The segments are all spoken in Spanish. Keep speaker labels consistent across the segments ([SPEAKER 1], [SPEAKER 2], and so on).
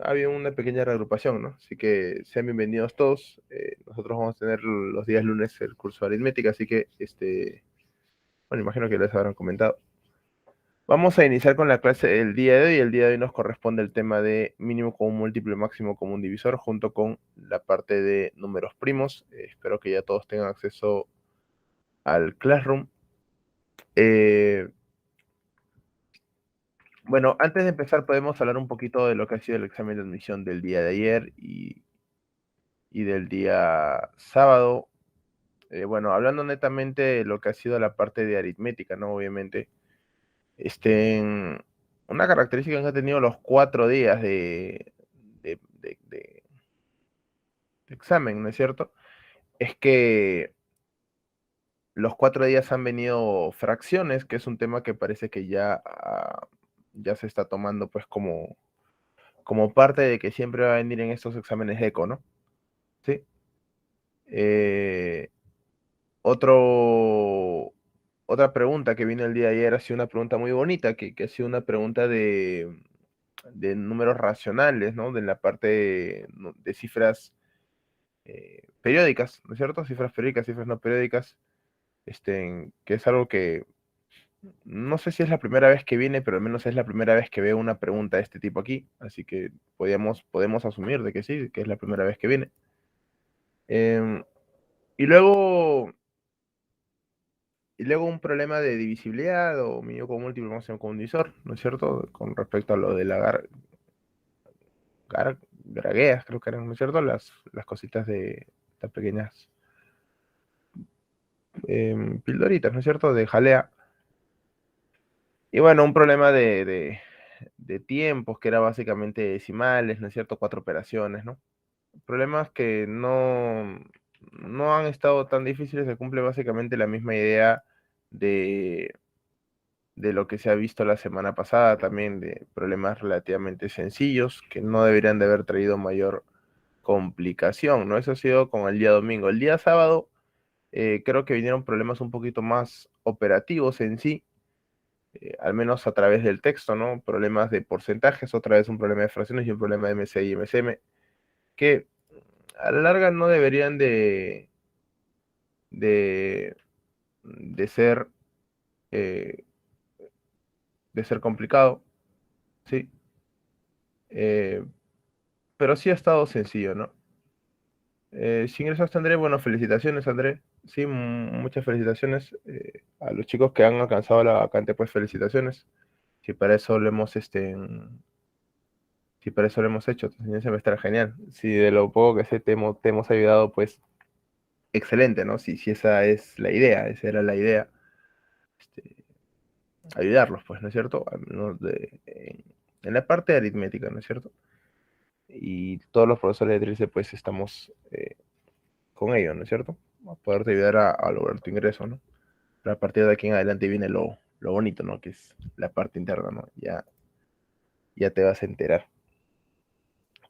[SPEAKER 1] ha habido una pequeña reagrupación, ¿no? Así que sean bienvenidos todos. Nosotros vamos a tener los días lunes el curso de aritmética, así que, bueno, imagino que les habrán comentado. Vamos a iniciar con la clase del día de hoy. El día de hoy nos corresponde el tema de mínimo común múltiplo y máximo común divisor, junto con la parte de números primos. Espero que ya todos tengan acceso al Classroom. Bueno, antes de empezar podemos hablar un poquito de lo que ha sido el examen de admisión del día de ayer y del día sábado. Bueno, hablando netamente de lo que ha sido la parte de aritmética, ¿no? Obviamente, una característica que han tenido los 4 días de, de- de- de examen, ¿no es cierto? Es que los 4 días han venido fracciones, que es un tema que parece que ya, ya se está tomando pues como parte de que siempre va a venir en estos exámenes eco, ¿no? Sí. Eh, otro, otra pregunta que vino el día de ayer ha sido una pregunta muy bonita, que ha sido una pregunta de números racionales, ¿no? De la parte de cifras periódicas, ¿no es cierto? Cifras periódicas, cifras no periódicas, que es algo que no sé si es la primera vez que viene, pero al menos es la primera vez que veo una pregunta de este tipo aquí, así que podemos asumir de que sí, que es la primera vez que viene. Em, y luego un problema de divisibilidad o mínimo común múltiplo máximo común divisor, ¿no es cierto? Con respecto a lo de la gragueas, creo que eran, ¿no es cierto? Las cositas de las pequeñas pildoritas, ¿no es cierto? De jalea. Y bueno, un problema de tiempos, que era básicamente decimales, ¿no es cierto? 4 operaciones, ¿no? Problemas que no han estado tan difíciles, se cumple básicamente la misma idea de lo que se ha visto la semana pasada, también de problemas relativamente sencillos que no deberían de haber traído mayor complicación, ¿no? Eso ha sido con el día domingo. El día sábado creo que vinieron problemas un poquito más operativos en sí, al menos a través del texto, ¿no? Problemas de porcentajes, otra vez un problema de fracciones y un problema de MCI y MCM, que a la larga no deberían de, de ser, eh, de ser complicado, ¿sí? Eh, pero sí ha estado sencillo, ¿no? Si ingresaste, André, bueno, felicitaciones, André. Sí, muchas felicitaciones a los chicos que han alcanzado la vacante, pues felicitaciones. Si para eso lo hemos, si para eso lo hemos hecho, tu enseñanza va a estar genial. Si de lo poco que sé te hemos ayudado, pues excelente, ¿no? Si esa es la idea, esa era la idea, este, ayudarlos, pues, ¿no es cierto? Al menos en la parte de aritmética, ¿no es cierto? Y todos los profesores de Trilce, pues, estamos con ello, ¿no es cierto? A poderte ayudar a lograr tu ingreso, ¿no? Pero a partir de aquí en adelante viene lo bonito, ¿no? Que es la parte interna, ¿no? Ya te vas a enterar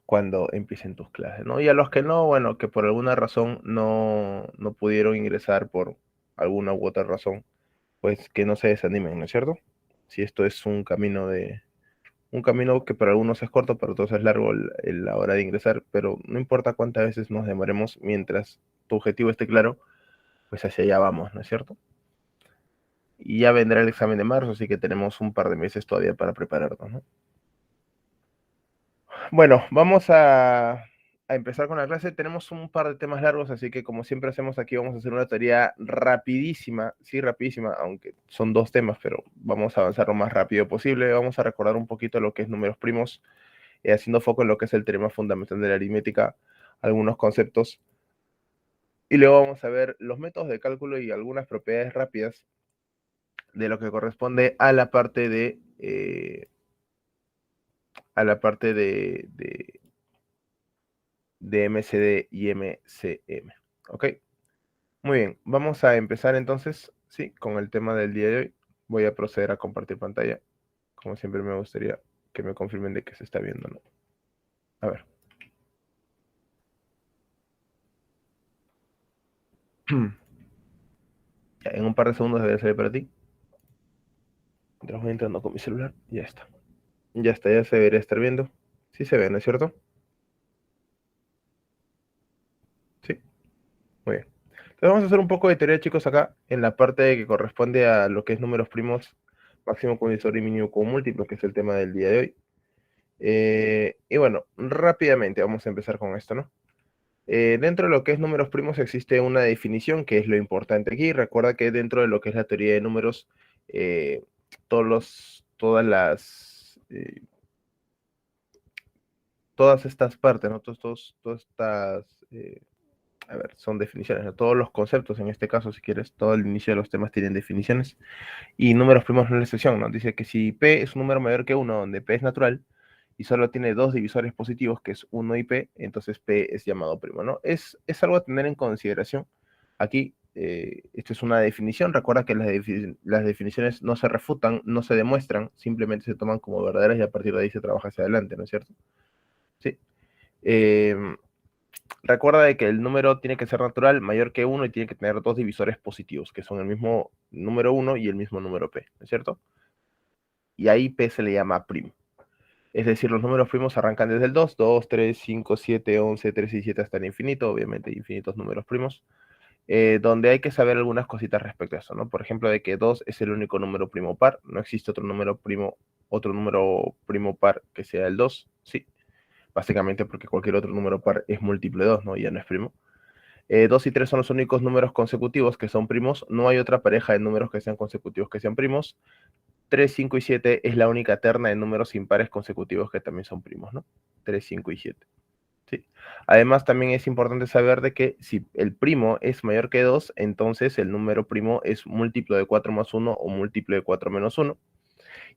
[SPEAKER 1] cuando empiecen tus clases, ¿no? Y a los que no, bueno, que por alguna razón no pudieron ingresar por alguna u otra razón, pues que no se desanimen, ¿no es cierto? Si esto es un camino que para algunos es corto, para otros es largo la hora de ingresar, pero no importa cuántas veces nos demoremos, mientras tu objetivo esté claro, pues hacia allá vamos, ¿no es cierto? Y ya vendrá el examen de marzo, así que tenemos un par de meses todavía para prepararnos, ¿no? Bueno, vamos a empezar con la clase. Tenemos un par de temas largos, así que como siempre hacemos aquí, vamos a hacer una teoría rapidísima, sí, rapidísima, aunque son 2 temas, pero vamos a avanzar lo más rápido posible. Vamos a recordar un poquito lo que es números primos, haciendo foco en lo que es el teorema fundamental de la aritmética, algunos conceptos, y luego vamos a ver los métodos de cálculo y algunas propiedades rápidas de lo que corresponde a la parte de MCD y MCM. ¿Ok? Muy bien, vamos a empezar entonces, sí, con el tema del día de hoy. Voy a proceder a compartir pantalla. Como siempre me gustaría que me confirmen de que se está viendo, ¿no? A ver. Ya, en un par de segundos debería salir para ti. Mientras voy entrando con mi celular, ya está. Ya está, ya se debería estar viendo. Sí se ve, ¿no es cierto? Sí, muy bien. Entonces vamos a hacer un poco de teoría, chicos, acá, en la parte que corresponde a lo que es números primos, máximo común divisor y mínimo común múltiplo, que es el tema del día de hoy. Y bueno, rápidamente vamos a empezar con esto, ¿no? Dentro de lo que es números primos existe una definición que es lo importante aquí. Recuerda que dentro de lo que es la teoría de números, eh, todas estas partes, ¿no? Todas estas, a ver, son definiciones, ¿no? Todos los conceptos, en este caso, si quieres, todo el inicio de los temas tienen definiciones. Y números primos no es la excepción, ¿no? Dice que si P es un número mayor que 1, donde P es natural, y solo tiene dos divisores positivos, que es 1 y P, entonces P es llamado primo, ¿no? Es algo a tener en consideración. Aquí, esto es una definición. Recuerda que las definiciones no se refutan, no se demuestran, simplemente se toman como verdaderas y a partir de ahí se trabaja hacia adelante, ¿no es cierto? Sí. Eh, Recuerda de que el número tiene que ser natural, mayor que 1 y tiene que tener dos divisores positivos, que son el mismo número 1 y el mismo número P, ¿no es cierto? Y ahí P se le llama primo. Es decir, los números primos arrancan desde el 2, 2, 3, 5, 7, 11, 3 y 7 hasta el infinito, obviamente infinitos números primos, donde hay que saber algunas cositas respecto a eso, ¿no? Por ejemplo, de que 2 es el único número primo par, no existe otro número primo par que sea el 2, sí, básicamente porque cualquier otro número par es múltiplo de 2, ¿no? Ya no es primo. 2 y 3 son los únicos números consecutivos que son primos, no hay otra pareja de números que sean consecutivos que sean primos. 3, 5 y 7 es la única terna de números impares consecutivos que también son primos, ¿no? 3, 5 y 7. ¿Sí? Además, también es importante saber de que si el primo es mayor que 2, entonces el número primo es múltiplo de 4 más 1 o múltiplo de 4 menos 1.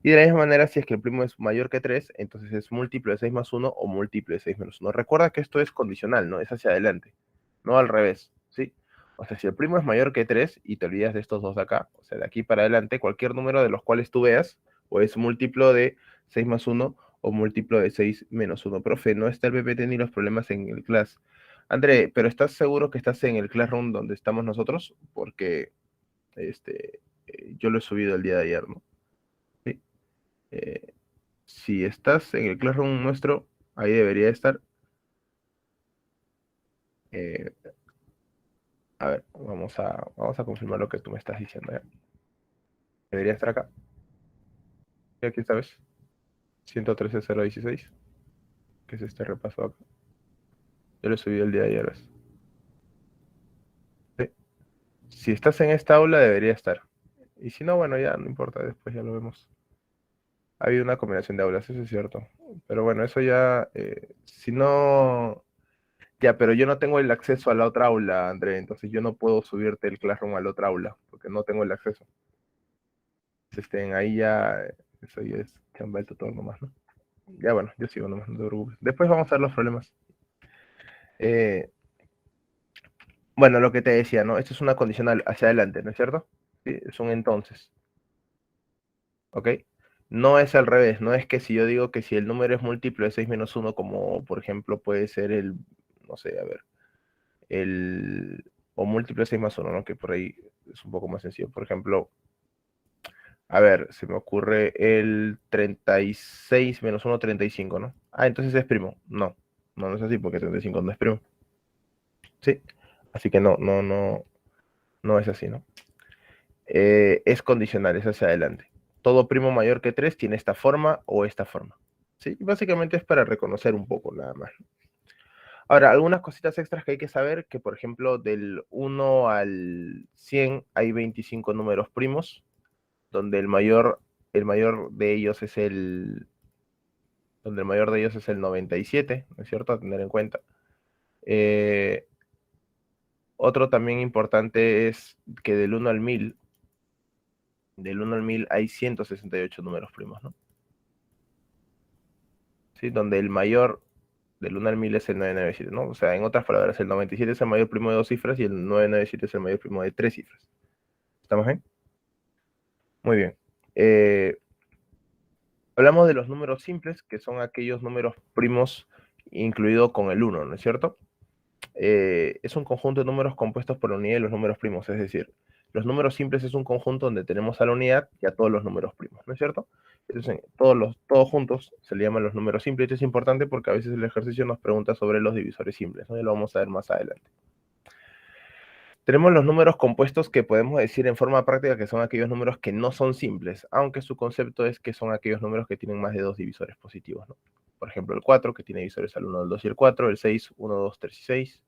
[SPEAKER 1] Y de la misma manera, si es que el primo es mayor que 3, entonces es múltiplo de 6 más 1 o múltiplo de 6 menos 1. Recuerda que esto es condicional, ¿no? Es hacia adelante, no al revés, ¿sí? O sea, si el primo es mayor que 3 y te olvidas de estos dos de acá, o sea, de aquí para adelante, cualquier número de los cuales tú veas, o es múltiplo de 6 más 1 o múltiplo de 6 menos 1. Profe, no está el PPT ni los problemas en el class. André, ¿pero estás seguro que estás en el classroom donde estamos nosotros? Porque yo lo he subido el día de ayer, ¿no? Sí. Eh, si estás en el Classroom nuestro, ahí debería estar. Eh, a ver, vamos a confirmar lo que tú me estás diciendo. ¿Ya? Debería estar acá. Y aquí está, ¿ves? 113.016, que es este repaso acá. Yo lo subí el día de ayer, ¿ves? Sí. Si estás en esta aula, debería estar. Y si no, bueno, ya no importa, después ya lo vemos. Ha habido una combinación de aulas, eso es cierto. Pero bueno, eso ya, si no, ya, pero yo no tengo el acceso a la otra aula, André, entonces yo no puedo subirte el Classroom a la otra aula, porque no tengo el acceso. Estén ahí ya, eso ya es chamba del tutor nomás, ¿no? Ya bueno, yo sigo nomás, no te preocupes. Después vamos a ver los problemas. Eh, bueno, lo que te decía, ¿no? Esto es una condicional hacia adelante, ¿no es cierto? Sí, es un entonces, ¿ok? No es al revés, no es que si yo digo que si el número es múltiplo de 6 menos 1, como por ejemplo puede ser el, no sé, a ver, el, o múltiplo de 6 más 1, ¿no? Que por ahí es un poco más sencillo. Por ejemplo, a ver, se me ocurre el 36 menos 1, 35, ¿no? Ah, entonces es primo. No, no es así porque 35 no es primo. Sí, así que no es así, ¿no? Es condicional, es hacia adelante. Todo primo mayor que 3 tiene esta forma o esta forma. Sí, básicamente es para reconocer un poco nada más. Ahora, algunas cositas extras que hay que saber, que por ejemplo del 1 al 100 hay 25 números primos, donde el mayor de ellos es el 97, ¿no es cierto? A tener en cuenta. Eh, Otro también importante es que del 1 al 1000 hay 168 números primos, ¿no? ¿Sí? Donde el mayor del 1 al 1000 es el 997, ¿no? O sea, en otras palabras, el 97 es el mayor primo de dos cifras y el 997 es el mayor primo de tres cifras. ¿Estamos bien? Muy bien. Eh, Hablamos de los números simples, que son aquellos números primos incluido con el 1, ¿no es cierto? Es un conjunto de números compuestos por la unidad de los números primos, es decir, los números simples es un conjunto donde tenemos a la unidad y a todos los números primos, ¿no es cierto? Entonces, todos juntos se le llaman los números simples. Esto es importante porque a veces el ejercicio nos pregunta sobre los divisores simples, ¿no? Y lo vamos a ver más adelante. Tenemos los números compuestos que podemos decir en forma práctica que son aquellos números que no son simples, aunque su concepto es que son aquellos números que tienen más de dos divisores positivos, ¿no? Por ejemplo, el 4, que tiene divisores al 1, el 2 y el 4, el 6, 1, 2, 3 y 6,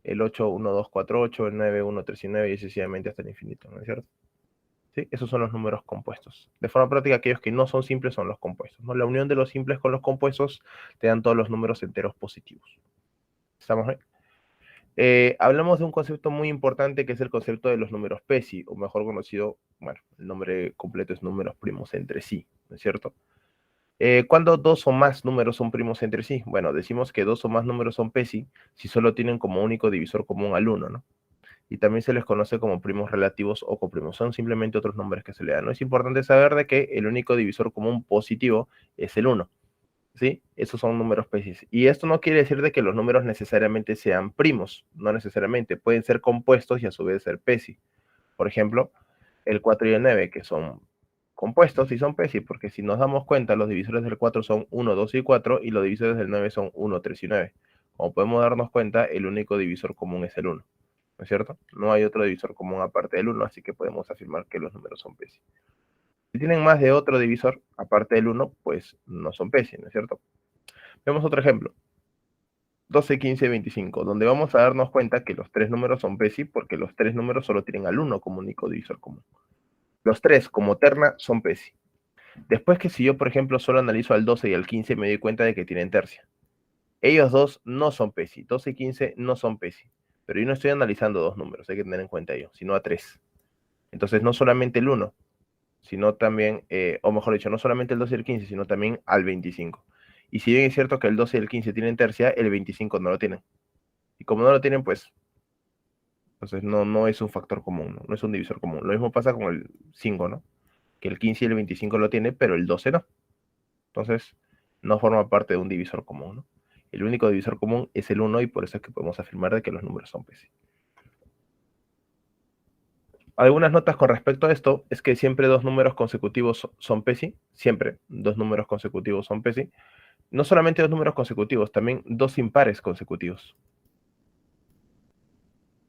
[SPEAKER 1] el 8, 1, 2, 4, 8, el 9, 1, 3 y 9, y sucesivamente hasta el infinito, ¿no es cierto? ¿Sí? Esos son los números compuestos. De forma práctica, aquellos que no son simples son los compuestos, ¿no? La unión de los simples con los compuestos te dan todos los números enteros positivos. ¿Estamos bien? Hablamos de un concepto muy importante que es el concepto de los números PESI, o mejor conocido, bueno, el nombre completo es números primos entre sí, ¿no es cierto? ¿Cuándo dos o más números son primos entre sí? Bueno, decimos que dos o más números son PESI si solo tienen como único divisor común al 1, ¿no? Y también se les conoce como primos relativos o coprimos. Son simplemente otros nombres que se le dan, ¿no? Es importante saber de que el único divisor común positivo es el 1, ¿sí? Esos son números PESI. Y esto no quiere decir de que los números necesariamente sean primos, no necesariamente. Pueden ser compuestos y a su vez ser PESI. Por ejemplo, el 4 y el 9, que son compuestos y son PESI, porque si nos damos cuenta, los divisores del 4 son 1, 2 y 4, y los divisores del 9 son 1, 3 y 9. Como podemos darnos cuenta, el único divisor común es el 1, ¿no es cierto? No hay otro divisor común aparte del 1, así que podemos afirmar que los números son PESI. Si tienen más de otro divisor aparte del 1, pues no son PESI, ¿no es cierto? Vemos otro ejemplo. 12, 15, 25, donde vamos a darnos cuenta que los tres números son PESI porque los tres números solo tienen al 1 como único divisor común. Los tres, como terna, son PESI. Después que si yo, por ejemplo, solo analizo al 12 y al 15, me doy cuenta de que tienen tercia. Ellos dos no son PESI. 12 y 15 no son PESI. Pero yo no estoy analizando dos números, hay que tener en cuenta ello, sino a tres. Entonces, no solamente el 1, sino también, o mejor dicho, no solamente el 12 y el 15, sino también al 25. Y si bien es cierto que el 12 y el 15 tienen tercia, el 25 no lo tienen. Y como no lo tienen, pues, entonces no es un factor común, ¿no? No es un divisor común. Lo mismo pasa con el 5, ¿no? Que el 15 y el 25 lo tiene, pero el 12 no. Entonces, no forma parte de un divisor común, ¿no? El único divisor común es el 1 y por eso es que podemos afirmar de que los números son PESI. Algunas notas con respecto a esto es que siempre dos números consecutivos son PESI, siempre dos números consecutivos son PESI. No solamente dos números consecutivos, también dos impares consecutivos.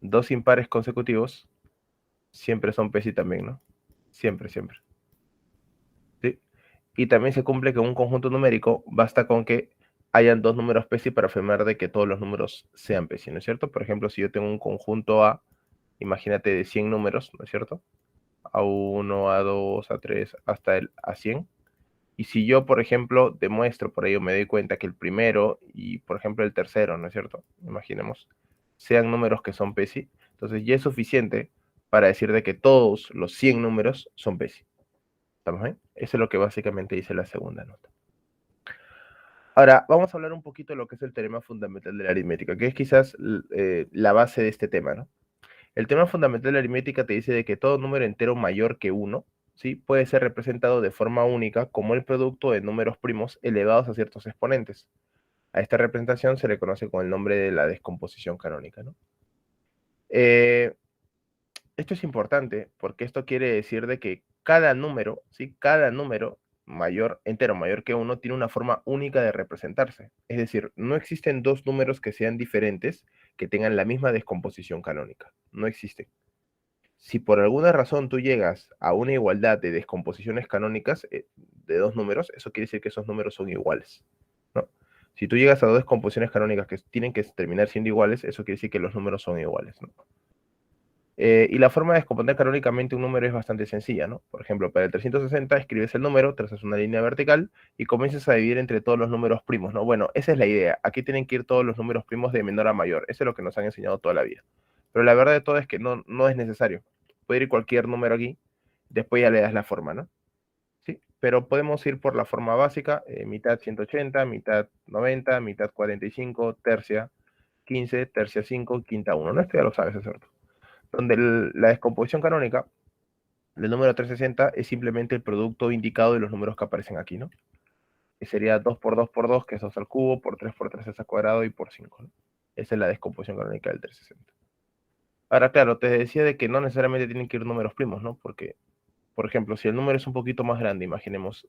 [SPEAKER 1] Dos impares consecutivos siempre son PESI también, ¿no? Siempre, siempre. ¿Sí? Y también se cumple que en un conjunto numérico basta con que hayan dos números PESI para afirmar de que todos los números sean PESI, ¿no es cierto? Por ejemplo, si yo tengo un conjunto A, imagínate de 100 números, ¿no es cierto? A1, A2, A3, hasta el A100. Y si yo, por ejemplo, demuestro, por ello me doy cuenta que el primero y, por ejemplo, el tercero, ¿no es cierto? Imaginemos, sean números que son PESI, entonces ya es suficiente para decir de que todos los 100 números son PESI. ¿Estamos bien? Eso es lo que básicamente dice la segunda nota. Ahora, vamos a hablar un poquito de lo que es el teorema fundamental de la aritmética, que es quizás la base de este tema, ¿no? El teorema fundamental de la aritmética te dice de que todo número entero mayor que 1, ¿sí? Puede ser representado de forma única como el producto de números primos elevados a ciertos exponentes. A esta representación se le conoce con el nombre de la descomposición canónica, ¿no? Esto es importante porque esto quiere decir de que cada número, ¿sí? Cada número mayor, entero mayor que 1 tiene una forma única de representarse. Es decir, no existen dos números que sean diferentes que tengan la misma descomposición canónica. No existen. Si por alguna razón tú llegas a una igualdad de descomposiciones canónicas de dos números, eso quiere decir que esos números son iguales, ¿no? Si tú llegas a dos descomposiciones canónicas que tienen que terminar siendo iguales, eso quiere decir que los números son iguales, ¿no? Y la forma de descomponer canónicamente un número es bastante sencilla, ¿no? Por ejemplo, para el 360 escribes el número, trazas una línea vertical y comienzas a dividir entre todos los números primos, ¿no? Bueno, esa es la idea. Aquí tienen que ir todos los números primos de menor a mayor. Eso es lo que nos han enseñado toda la vida. Pero la verdad de todo es que no es necesario. Puede ir cualquier número aquí, después ya le das la forma, ¿no? Sí, pero podemos ir por la forma básica, mitad 180, mitad 90, mitad 45, tercia 15, tercia 5, quinta 1, ¿no? Esto ya lo sabes, es cierto. Donde la descomposición canónica del número 360 es simplemente el producto indicado de los números que aparecen aquí, ¿no? Que sería 2 por 2 por 2, que es 2 al cubo, por 3 al cuadrado y por 5, ¿no? Esa es la descomposición canónica del 360. Ahora, claro, te decía de que no necesariamente tienen que ir números primos, ¿no? Porque, por ejemplo, si el número es un poquito más grande, imaginemos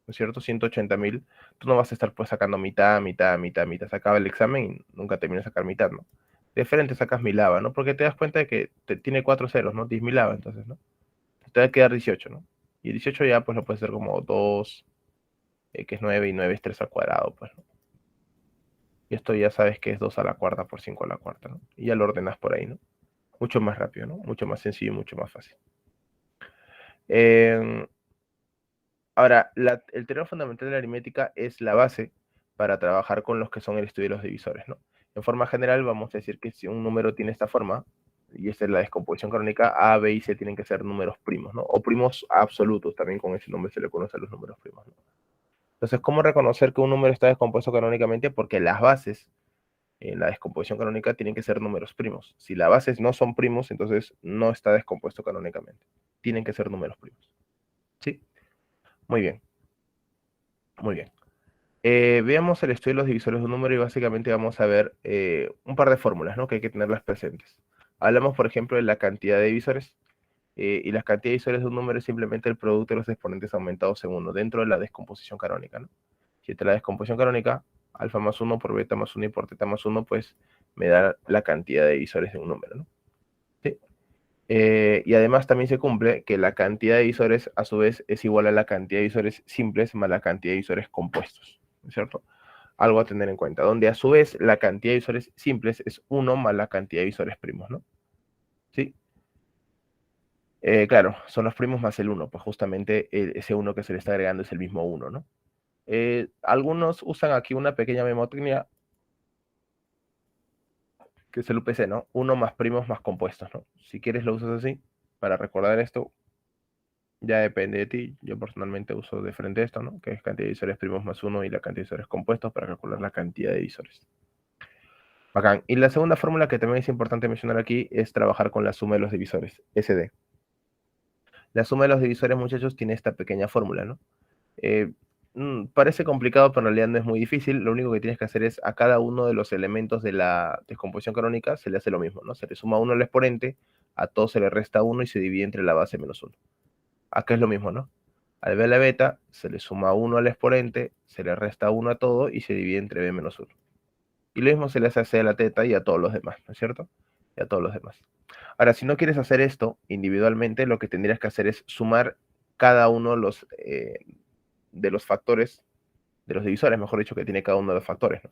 [SPEAKER 1] ¿no es cierto? 180.000, tú no vas a estar pues sacando mitad, mitad, mitad, mitad. Se acaba el examen y nunca terminas de sacar mitad, ¿no? De frente sacas milava, ¿no? Porque te das cuenta de que tiene 4 ceros, ¿no? 10.000 entonces, ¿no? Te va a quedar 18, ¿no? Y 18 ya pues lo puedes hacer como 2, que es 9 y 9 es 3 al cuadrado, pues, ¿no? Y esto ya sabes que es 2 a la cuarta por 5 a la cuarta, ¿no? Y ya lo ordenas por ahí, ¿no? Mucho más rápido, ¿no? Mucho más sencillo y mucho más fácil. Ahora, el teorema fundamental de la aritmética es la base para trabajar con los que son el estudio de los divisores, ¿no? En forma general, vamos a decir que si un número tiene esta forma, y esta es la descomposición canónica, A, B y C tienen que ser números primos, ¿no? O primos absolutos, también con ese nombre se le conoce a los números primos, ¿no? Entonces, ¿cómo reconocer que un número está descompuesto canónicamente? Porque las bases en la descomposición canónica tienen que ser números primos. Si las bases no son primos, entonces no está descompuesto canónicamente. Tienen que ser números primos. ¿Sí? Muy bien. Muy bien. Veamos el estudio de los divisores de un número y básicamente vamos a ver un par de fórmulas, ¿no? Que hay que tenerlas presentes. Hablamos, por ejemplo, de la cantidad de divisores, y la cantidad de divisores de un número es simplemente el producto de los exponentes aumentados en 1 dentro de la descomposición canónica, ¿no? Si esta es la descomposición canónica, alfa más 1 por beta más 1 y por teta más 1, pues me da la cantidad de divisores de un número, ¿no? ¿Sí? Y además también se cumple que la cantidad de divisores a su vez es igual a la cantidad de divisores simples más la cantidad de divisores compuestos, ¿no es cierto? Algo a tener en cuenta, donde a su vez la cantidad de divisores simples es 1 más la cantidad de divisores primos, ¿no? ¿Sí? Claro, son los primos más el 1, pues justamente ese 1 que se le está agregando es el mismo 1, ¿no? Algunos usan aquí una pequeña memotecnia, que es el UPC, ¿no? 1 más primos más compuestos, ¿no? Si quieres lo usas así, para recordar esto, ya depende de ti. Yo personalmente uso de frente esto, ¿no? Que es cantidad de divisores primos más 1 y la cantidad de divisores compuestos para calcular la cantidad de divisores. Bacán. Y la segunda fórmula que también es importante mencionar aquí es trabajar con la suma de los divisores, SD. La suma de los divisores, muchachos, tiene esta pequeña fórmula, ¿no? Parece complicado, pero en realidad no es muy difícil. Lo único que tienes que hacer es a cada uno de los elementos de la descomposición canónica se le hace lo mismo, ¿no? Se le suma 1 al exponente, a todo se le resta 1 y se divide entre la base menos 1. Acá es lo mismo, ¿no? Al b a la beta se le suma 1 al exponente, se le resta 1 a todo y se divide entre b menos 1. Y lo mismo se le hace a la teta y a todos los demás, ¿no es cierto? Y a todos los demás. Ahora, si no quieres hacer esto individualmente, lo que tendrías que hacer es sumar cada uno de los factores, de los divisores, mejor dicho, que tiene cada uno de los factores, ¿no?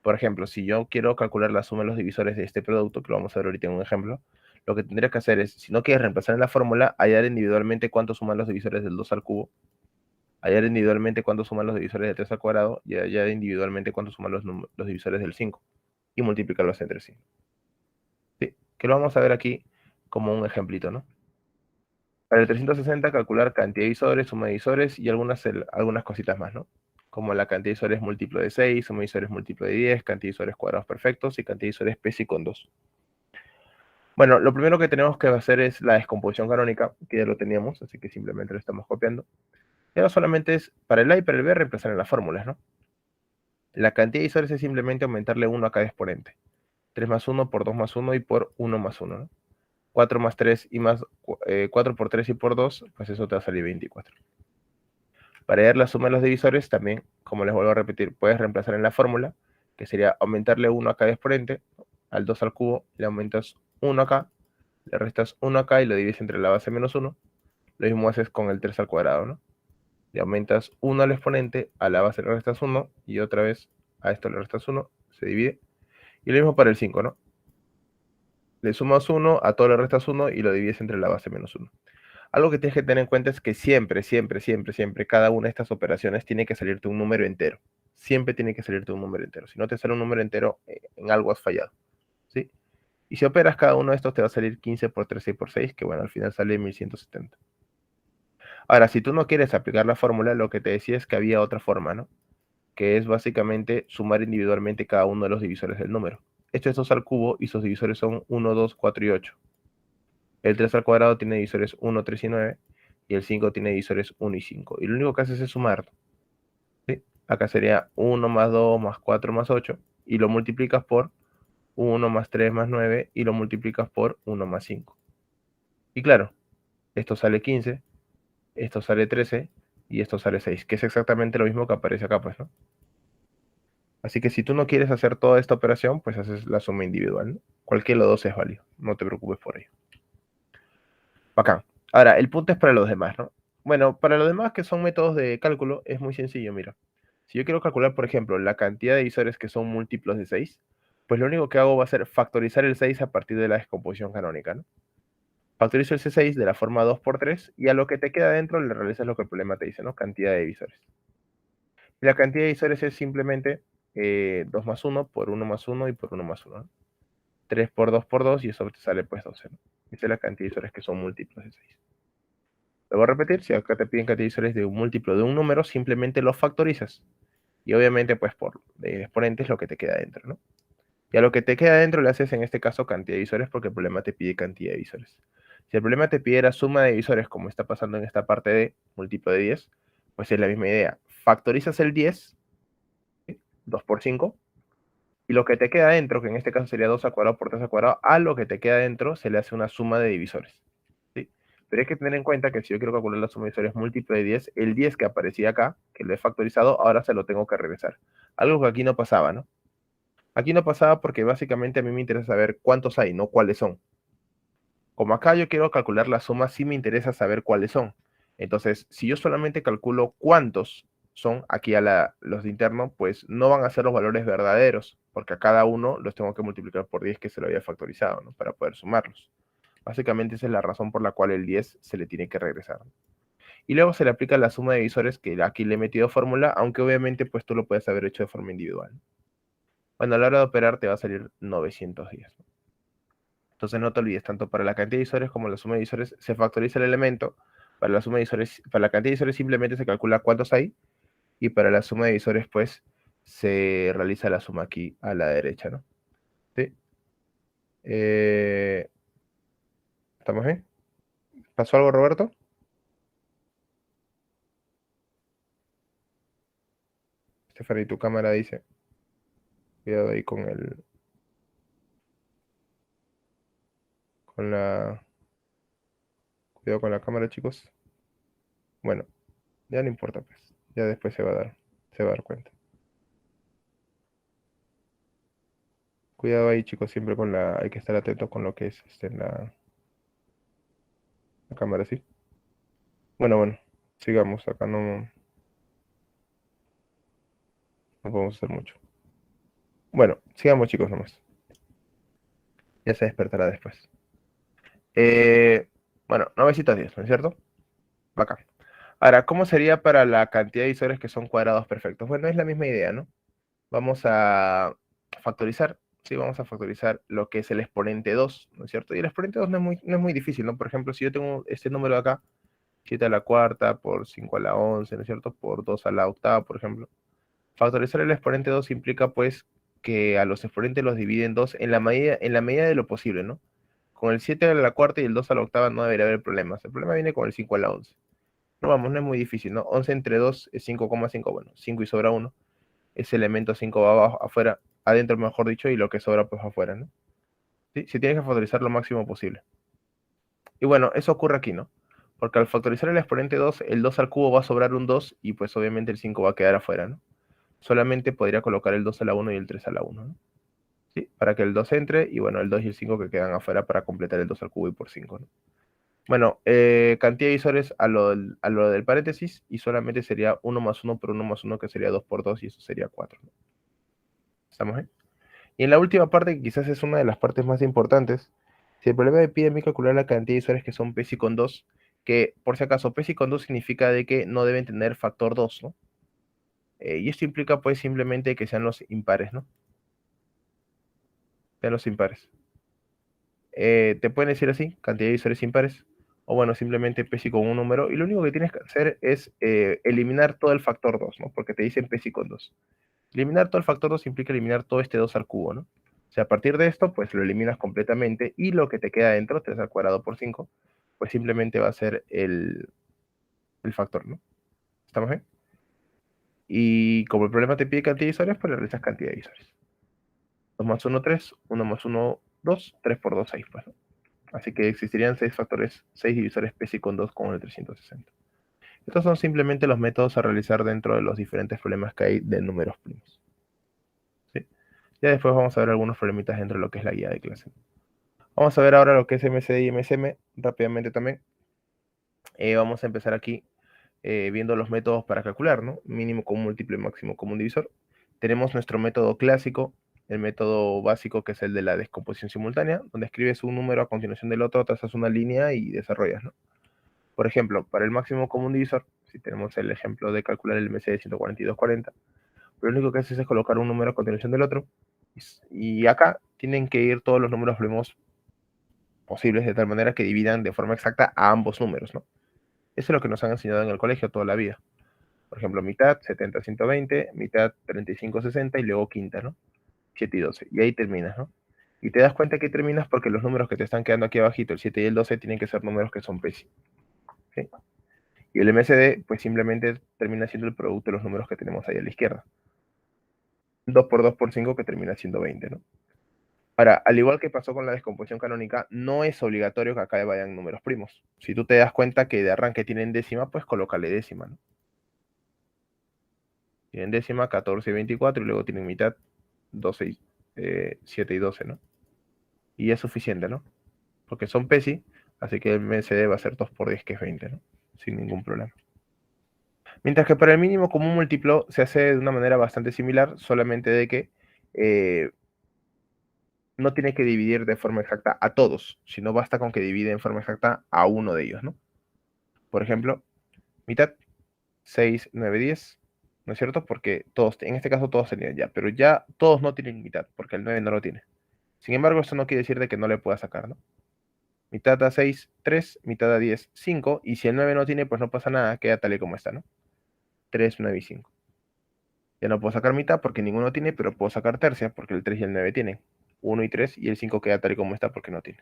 [SPEAKER 1] Por ejemplo, si yo quiero calcular la suma de los divisores de este producto, que lo vamos a ver ahorita en un ejemplo, lo que tendría que hacer es, si no quieres reemplazar en la fórmula, hallar individualmente cuánto suman los divisores del 2 al cubo, hallar individualmente cuánto suman los divisores del 3 al cuadrado, y hallar individualmente cuánto suman los divisores del 5, y multiplicarlos entre sí. ¿Sí? Que lo vamos a ver aquí como un ejemplito, ¿no? Para el 360, calcular cantidad de divisores, suma de divisores y algunas cositas más, ¿no? Como la cantidad de divisores múltiplo de 6, suma de divisores múltiplo de 10, cantidad de divisores cuadrados perfectos y cantidad de divisores psi con 2. Bueno, lo primero que tenemos que hacer es la descomposición canónica, que ya lo teníamos, así que simplemente lo estamos copiando. Y ahora solamente es para el A y para el B reemplazar en las fórmulas, ¿no? La cantidad de divisores es simplemente aumentarle 1 a cada exponente. 3 más 1 por 2 más 1 y por 1 más 1, ¿no? 4 más 3 y más 4 por 3 y por 2, pues eso te va a salir 24. Para hallar la suma de los divisores, también, como les vuelvo a repetir, puedes reemplazar en la fórmula, que sería aumentarle 1 a cada exponente, al 2 al cubo, le aumentas 1 acá, le restas 1 acá y lo divides entre la base menos 1. Lo mismo haces con el 3 al cuadrado, ¿no? Le aumentas 1 al exponente, a la base le restas 1, y otra vez a esto le restas 1, se divide. Y lo mismo para el 5, ¿no? Le sumas 1, a todo le restas 1 y lo divides entre la base menos 1. Algo que tienes que tener en cuenta es que siempre, siempre, siempre, siempre, cada una de estas operaciones tiene que salirte un número entero. Siempre tiene que salirte un número entero. Si no te sale un número entero, en algo has fallado, ¿sí? Y si operas cada uno de estos, te va a salir 15 por 13 y por 6, que bueno, al final sale 1170. Ahora, si tú no quieres aplicar la fórmula, lo que te decía es que había otra forma, ¿no? Que es básicamente sumar individualmente cada uno de los divisores del número. Esto es 2 al cubo y sus divisores son 1, 2, 4 y 8. El 3 al cuadrado tiene divisores 1, 3 y 9, y el 5 tiene divisores 1 y 5. Y lo único que haces es sumar, ¿sí? Acá sería 1 más 2 más 4 más 8, y lo multiplicas por 1 más 3 más 9, y lo multiplicas por 1 más 5. Y claro, esto sale 15, esto sale 13, y esto sale 6, que es exactamente lo mismo que aparece acá, pues, ¿no? Así que si tú no quieres hacer toda esta operación, pues haces la suma individual, ¿no? Cualquiera de los dos es válido, no te preocupes por ello. Bacán. Ahora, el punto es para los demás, ¿no? Bueno, para los demás que son métodos de cálculo, es muy sencillo, mira. Si yo quiero calcular, por ejemplo, la cantidad de divisores que son múltiplos de 6, pues lo único que hago va a ser factorizar el 6 a partir de la descomposición canónica, ¿no? Factorizo el C6 de la forma 2 por 3 y a lo que te queda dentro le realizas lo que el problema te dice, ¿no? Cantidad de divisores. Y la cantidad de divisores es simplemente 2 más 1 por 1 más 1 y por 1 más 1, ¿no? 3 por 2 por 2 y eso te sale pues 12, ¿no? Esa es la cantidad de divisores que son múltiplos de 6. Lo voy a repetir, si acá te piden cantidad de divisores de un múltiplo de un número, simplemente lo factorizas. Y obviamente pues por exponentes lo que te queda dentro, ¿no? Y a lo que te queda dentro le haces en este caso cantidad de divisores porque el problema te pide cantidad de divisores. Si el problema te pidiera suma de divisores, como está pasando en esta parte de múltiplo de 10, pues es la misma idea. Factorizas el 10, ¿sí? 2 por 5, y lo que te queda dentro, que en este caso sería 2 al cuadrado por 3 al cuadrado, a lo que te queda dentro se le hace una suma de divisores, ¿sí? Pero hay que tener en cuenta que si yo quiero calcular la suma de divisores múltiplo de 10, el 10 que aparecía acá, que lo he factorizado, ahora se lo tengo que regresar. Algo que aquí no pasaba, ¿no? Aquí no pasaba porque básicamente a mí me interesa saber cuántos hay, no cuáles son. Como acá yo quiero calcular la suma, sí me interesa saber cuáles son. Entonces, si yo solamente calculo cuántos son aquí a los de interno, pues no van a ser los valores verdaderos, porque a cada uno los tengo que multiplicar por 10 que se lo había factorizado, ¿no? Para poder sumarlos. Básicamente esa es la razón por la cual el 10 se le tiene que regresar. Y luego se le aplica la suma de divisores que aquí le he metido fórmula, aunque obviamente pues tú lo puedes haber hecho de forma individual. Bueno, a la hora de operar te va a salir 910. Entonces no te olvides, tanto para la cantidad de divisores como la suma de divisores se factoriza el elemento. Para la suma de divisores, para la cantidad de divisores simplemente se calcula cuántos hay. Y para la suma de divisores, pues, se realiza la suma aquí a la derecha, ¿no? ¿Sí? ¿Estamos bien? ¿Pasó algo, Roberto? Stephanie, tu cámara dice. Cuidado ahí con el. Con la. Cuidado con la cámara, chicos. Bueno, ya no importa, pues. Ya después se va a dar. Se va a dar cuenta. Cuidado ahí, chicos, siempre con la. Hay que estar atento con lo que es la cámara, ¿sí? Bueno, sigamos. Acá no podemos hacer mucho. Bueno, sigamos, chicos, nomás. Ya se despertará después. Eh, bueno, 910, ¿no es cierto? Bacán. Ahora, ¿cómo sería para la cantidad de divisores que son cuadrados perfectos? Bueno, es la misma idea, ¿no? Vamos a factorizar, sí, vamos a factorizar lo que es el exponente 2, ¿no es cierto? Y el exponente 2 no es muy difícil, ¿no? Por ejemplo, si yo tengo este número de acá, 7 a la cuarta por 5 a la 11, ¿no es cierto? Por 2 a la octava, por ejemplo. Factorizar el exponente 2 implica, pues, que a los exponentes los divide en 2 en la medida de lo posible, ¿no? Con el 7 a la cuarta y el 2 a la octava no debería haber problemas. El problema viene con el 5 a la 11. No vamos, no es muy difícil, ¿no? 11 entre 2 es 5,5. Bueno, 5 y sobra 1. Ese elemento 5 va abajo, afuera, adentro mejor dicho, y lo que sobra pues afuera, ¿no? ¿Sí? Se tiene que factorizar lo máximo posible. Y bueno, eso ocurre aquí, ¿no? Porque al factorizar el exponente 2, el 2 al cubo va a sobrar un 2 y pues obviamente el 5 va a quedar afuera, ¿no? Solamente podría colocar el 2 a la 1 y el 3 a la 1, ¿no? ¿Sí? Para que el 2 entre y bueno, el 2 y el 5 que quedan afuera para completar el 2 al cubo y por 5, ¿no? Bueno, cantidad de divisores a lo del paréntesis y solamente sería 1 más 1 por 1 más 1 que sería 2 por 2 y eso sería 4, ¿no? ¿Estamos ahí? Y en la última parte, que quizás es una de las partes más importantes, si el problema me pide a mí calcular la cantidad de divisores que son PESI con 2, que por si acaso PESI con 2 significa de que no deben tener factor 2, ¿no? Y esto implica pues simplemente que sean los impares, ¿no? Sean los impares. Te pueden decir así, cantidad de divisores impares, o bueno, simplemente PESI con un número, y lo único que tienes que hacer es eliminar todo el factor 2, ¿no? Porque te dicen PESI con 2. Eliminar todo el factor 2 implica eliminar todo este 2 al cubo, ¿no? O sea, a partir de esto, pues lo eliminas completamente y lo que te queda dentro, 3 al cuadrado por 5, pues simplemente va a ser el factor, ¿no? ¿Estamos bien? Y como el problema te pide cantidad de divisores, pues le realizas cantidad de divisores. 2 más 1, 3, 1 más 1, 2, 3 por 2, 6, pues, ¿no? Así que existirían 6 factores, 6 divisores PESI con 2 con el 360. Estos son simplemente los métodos a realizar dentro de los diferentes problemas que hay de números primos. ¿Sí? Ya después vamos a ver algunos problemitas dentro de lo que es la guía de clase. Vamos a ver ahora lo que es MCD y MSM rápidamente también. Vamos a empezar aquí viendo los métodos para calcular, ¿no? Mínimo común múltiplo y máximo común divisor. Tenemos nuestro método clásico, el método básico que es el de la descomposición simultánea, donde escribes un número a continuación del otro, trazas una línea y desarrollas, ¿no? Por ejemplo, para el máximo común divisor, si tenemos el ejemplo de calcular el MC de 142,40, lo único que haces es colocar un número a continuación del otro, y acá tienen que ir todos los números primos posibles de tal manera que dividan de forma exacta a ambos números, ¿no? Eso es lo que nos han enseñado en el colegio toda la vida. Por ejemplo, mitad 70, 120, mitad 35, 60 y luego quinta, ¿no? 7 y 12. Y ahí terminas, ¿no? Y te das cuenta que terminas porque los números que te están quedando aquí abajito, el 7 y el 12, tienen que ser números que son PESI. ¿Sí? Y el MSD, pues simplemente termina siendo el producto de los números que tenemos ahí a la izquierda. 2 por 2 por 5 que termina siendo 20, ¿no? Ahora, al igual que pasó con la descomposición canónica, no es obligatorio que acá vayan números primos. Si tú te das cuenta que de arranque tienen décima, pues colócale décima, ¿no? Tienen décima, 14 y 24, y luego tienen mitad, 12 y, 7 y 12, ¿no? Y es suficiente, ¿no? Porque son PESI, así que el MSD va a ser 2 por 10, que es 20, ¿no? Sin ningún problema. Mientras que para el mínimo común múltiplo se hace de una manera bastante similar, solamente de que no tiene que dividir de forma exacta a todos, sino basta con que divide en forma exacta a uno de ellos, ¿no? Por ejemplo, mitad, 6, 9, 10, ¿no es cierto? Porque todos, en este caso todos tenían ya, pero ya todos no tienen mitad, porque el 9 no lo tiene. Sin embargo, esto no quiere decir de que no le pueda sacar, ¿no? Mitad a 6, 3, mitad a 10, 5, y si el 9 no tiene, pues no pasa nada, queda tal y como está, ¿no? 3, 9 y 5. Ya no puedo sacar mitad porque ninguno tiene, pero puedo sacar tercia porque el 3 y el 9 tienen. 1 y 3, y el 5 queda tal y como está porque no tiene.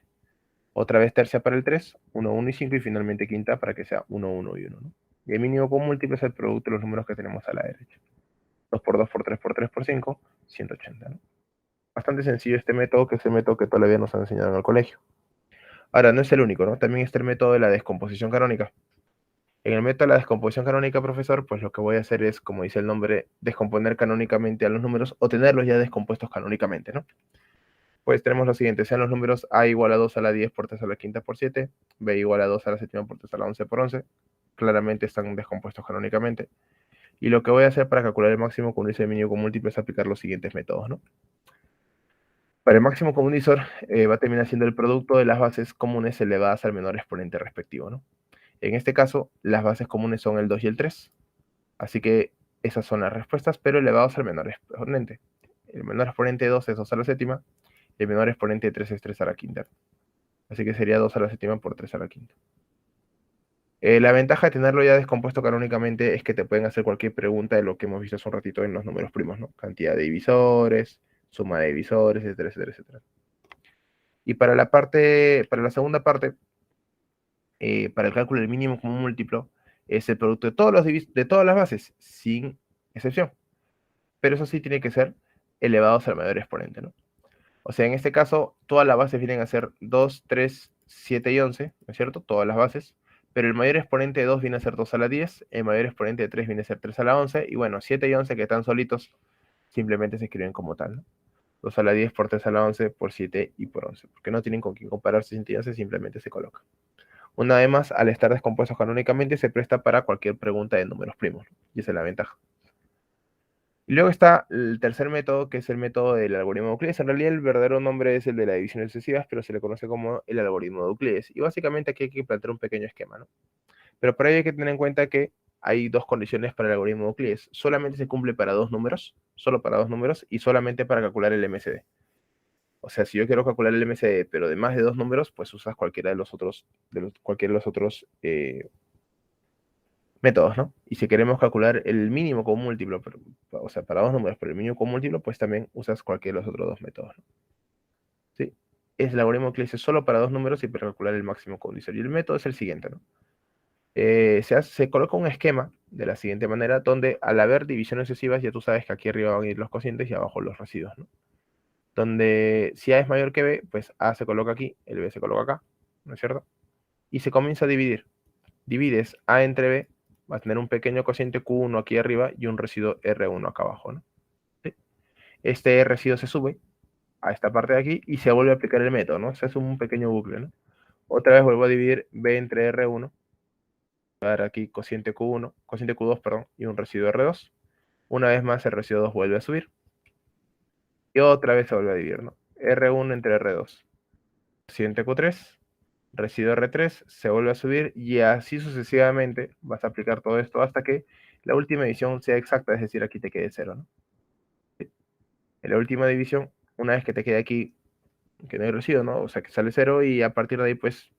[SPEAKER 1] Otra vez tercia para el 3, 1, 1 y 5, y finalmente quinta para que sea 1, 1 y 1, ¿no? Y el mínimo común múltiplo es el producto de los números que tenemos a la derecha. 2 por 2 por 3 por 3 por 5, 180, ¿no? Bastante sencillo este método, que es el método que todavía nos han enseñado en el colegio. Ahora, no es el único, ¿no? También está el método de la descomposición canónica. En el método de la descomposición canónica, profesor, pues lo que voy a hacer es, como dice el nombre, descomponer canónicamente a los números o tenerlos ya descompuestos canónicamente, ¿no? Pues tenemos lo siguiente: sean los números a igual a 2 a la 10 por 3 a la quinta por 7, b igual a 2 a la séptima por 3 a la 11 por 11, claramente están descompuestos canónicamente. Y lo que voy a hacer para calcular el máximo común divisor y el mínimo común múltiplo es aplicar los siguientes métodos, ¿no? Para el máximo común divisor va a terminar siendo el producto de las bases comunes elevadas al menor exponente respectivo, ¿no? En este caso, las bases comunes son el 2 y el 3, así que esas son las respuestas, pero elevados al menor exponente. El menor exponente de 2 es 2 a la séptima, y el menor exponente de 3 es 3 a la quinta. Así que sería 2 a la séptima por 3 a la quinta. La ventaja de tenerlo ya descompuesto canónicamente es que te pueden hacer cualquier pregunta de lo que hemos visto hace un ratito en los números primos, ¿no? Cantidad de divisores, suma de divisores, etcétera, etcétera, etcétera. Y para la segunda parte, para el cálculo del mínimo común múltiplo, es el producto de de todas las bases, sin excepción. Pero eso sí tiene que ser elevados al mayor exponente, ¿no? O sea, en este caso, todas las bases vienen a ser 2, 3, 7 y 11, ¿no es cierto? Todas las bases. Pero el mayor exponente de 2 viene a ser 2 a la 10, el mayor exponente de 3 viene a ser 3 a la 11, y bueno, 7 y 11 que están solitos, simplemente se escriben como tal, ¿no? 2 a la 10 por 3 a la 11 por 7 y por 11, porque no tienen con quién compararse, 7 y 11 simplemente se colocan. Una vez más, al estar descompuestos canónicamente, se presta para cualquier pregunta de números primos, ¿no? Y esa es la ventaja. Y luego está el tercer método, que es el método del algoritmo de Euclides. En realidad el verdadero nombre es el de la división sucesivas, pero se le conoce como el algoritmo de Euclides. Y básicamente aquí hay que plantear un pequeño esquema, ¿no? Pero para ello hay que tener en cuenta que hay dos condiciones para el algoritmo de Euclides. Solamente se cumple para dos números, solo para dos números, y solamente para calcular el MCD. O sea, si yo quiero calcular el MCD, pero de más de dos números, pues usas cualquiera de los otros, métodos, ¿no? Y si queremos calcular el mínimo común múltiplo, o sea, para dos números, pero el mínimo común múltiplo, pues también usas cualquiera de los otros dos métodos, ¿no? ¿Sí? Es el algoritmo que dice solo para dos números y para calcular el máximo común divisor. Y el método es el siguiente, ¿no? Se coloca un esquema de la siguiente manera, donde al haber divisiones sucesivas, ya tú sabes que aquí arriba van a ir los cocientes y abajo los residuos, ¿no? Donde si A es mayor que B, pues A se coloca aquí, el B se coloca acá, ¿no es cierto? Y se comienza a dividir. Divides A entre B va a tener un pequeño cociente Q1 aquí arriba y un residuo R1 acá abajo, ¿no? ¿Sí? Este residuo se sube a esta parte de aquí y se vuelve a aplicar el método, ¿no? Ese es un pequeño bucle, ¿no? Otra vez vuelvo a dividir B entre R1, voy a dar aquí cociente Q1, cociente Q2, perdón, y un residuo R2. Una vez más el residuo 2 vuelve a subir. Y otra vez se vuelve a dividir, ¿no? R1 entre R2. Cociente Q3, residuo R3, se vuelve a subir y así sucesivamente vas a aplicar todo esto hasta que la última división sea exacta, es decir, aquí te quede 0, ¿no? En la última división, una vez que te quede aquí, que no hay residuo, ¿no? O sea, que sale 0 y a partir de ahí, pues,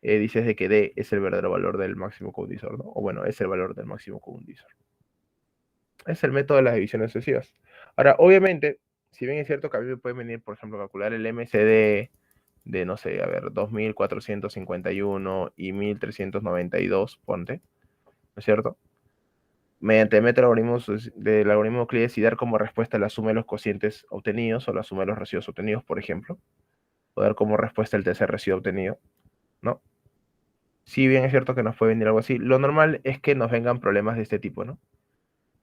[SPEAKER 1] dices de que D es el verdadero valor del máximo común divisor, ¿no? O bueno, es el valor del máximo común divisor. Es el método de las divisiones sucesivas. Ahora, obviamente, si bien es cierto que a mí me puede venir, por ejemplo, calcular el MCD de, no sé, a ver, 2451 y 1392, ponte, ¿no es cierto? Mediante el método del algoritmo de Euclides y dar como respuesta la suma de los cocientes obtenidos o la suma de los residuos obtenidos, por ejemplo, o dar como respuesta el tercer residuo obtenido, ¿no? Si bien es cierto que nos puede venir algo así, lo normal es que nos vengan problemas de este tipo, ¿no?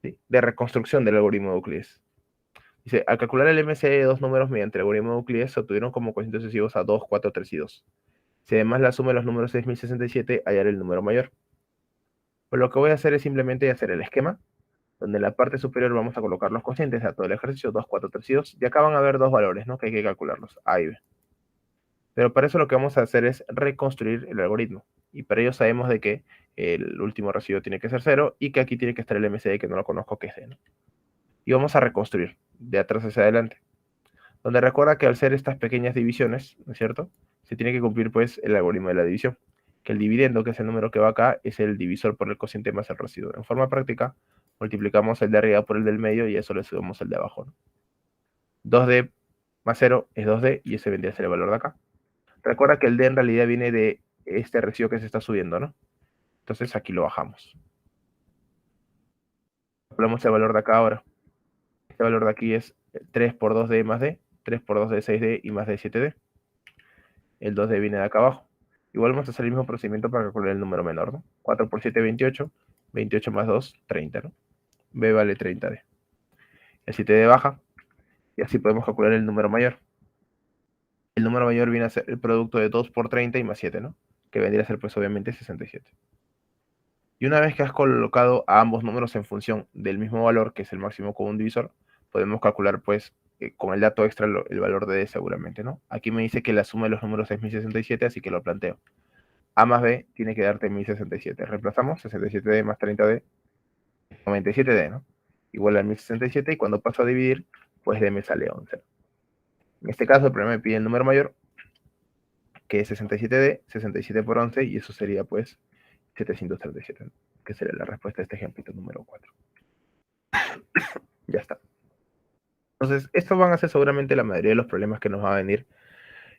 [SPEAKER 1] ¿Sí? De reconstrucción del algoritmo de Euclides. Dice, al calcular el MCE de dos números mediante el algoritmo de Euclides, se obtuvieron como cocientes sucesivos a 2, 4, 3 y 2. Si además la suma de los números 6067, hallar el número mayor. Pues lo que voy a hacer es simplemente hacer el esquema, donde en la parte superior vamos a colocar los cocientes a todo el ejercicio, 2, 4, 3 y 2, y acá van a haber dos valores, ¿no? Que hay que calcularlos, A y B. Pero para eso lo que vamos a hacer es reconstruir el algoritmo. Y para ello sabemos de que el último residuo tiene que ser 0 y que aquí tiene que estar el MCD que no lo conozco, que es D, ¿no? Y vamos a reconstruir de atrás hacia adelante. Donde recuerda que al ser estas pequeñas divisiones, ¿no es cierto? Se tiene que cumplir pues el algoritmo de la división. Que el dividendo, que es el número que va acá, es el divisor por el cociente más el residuo. En forma práctica, multiplicamos el de arriba por el del medio y a eso le subimos el de abajo, ¿no? 2D más 0 es 2D y ese vendría a ser el valor de acá. Recuerda que el D en realidad viene de este residuo que se está subiendo, ¿no? Entonces aquí lo bajamos. Calculamos el valor de acá ahora. Este valor de aquí es 3 por 2D más D, 3 por 2D 6D y más D 7D. El 2D viene de acá abajo. Igual vamos a hacer el mismo procedimiento para calcular el número menor, ¿no? 4 por 7, 28. 28 más 2, 30, ¿no? B vale 30D. El 7D baja. Y así podemos calcular el número mayor. El número mayor viene a ser el producto de 2 por 30 y más 7, ¿no? Que vendría a ser, pues, obviamente, 67. Y una vez que has colocado a ambos números en función del mismo valor, que es el máximo común divisor, podemos calcular, pues, con el dato extra el valor de D seguramente, ¿no? Aquí me dice que la suma de los números es 1067, así que lo planteo. A más B tiene que darte 1067. Reemplazamos 67D más 30D, 97D, ¿no? Igual a 1067 y cuando paso a dividir, pues D me sale 11. En este caso, el problema me pide el número mayor, que es 67D, 67 por 11, y eso sería, pues, 737, ¿no? Que sería la respuesta a este ejemplito número 4. Ya está. Entonces, estos van a ser seguramente la mayoría de los problemas que nos va a venir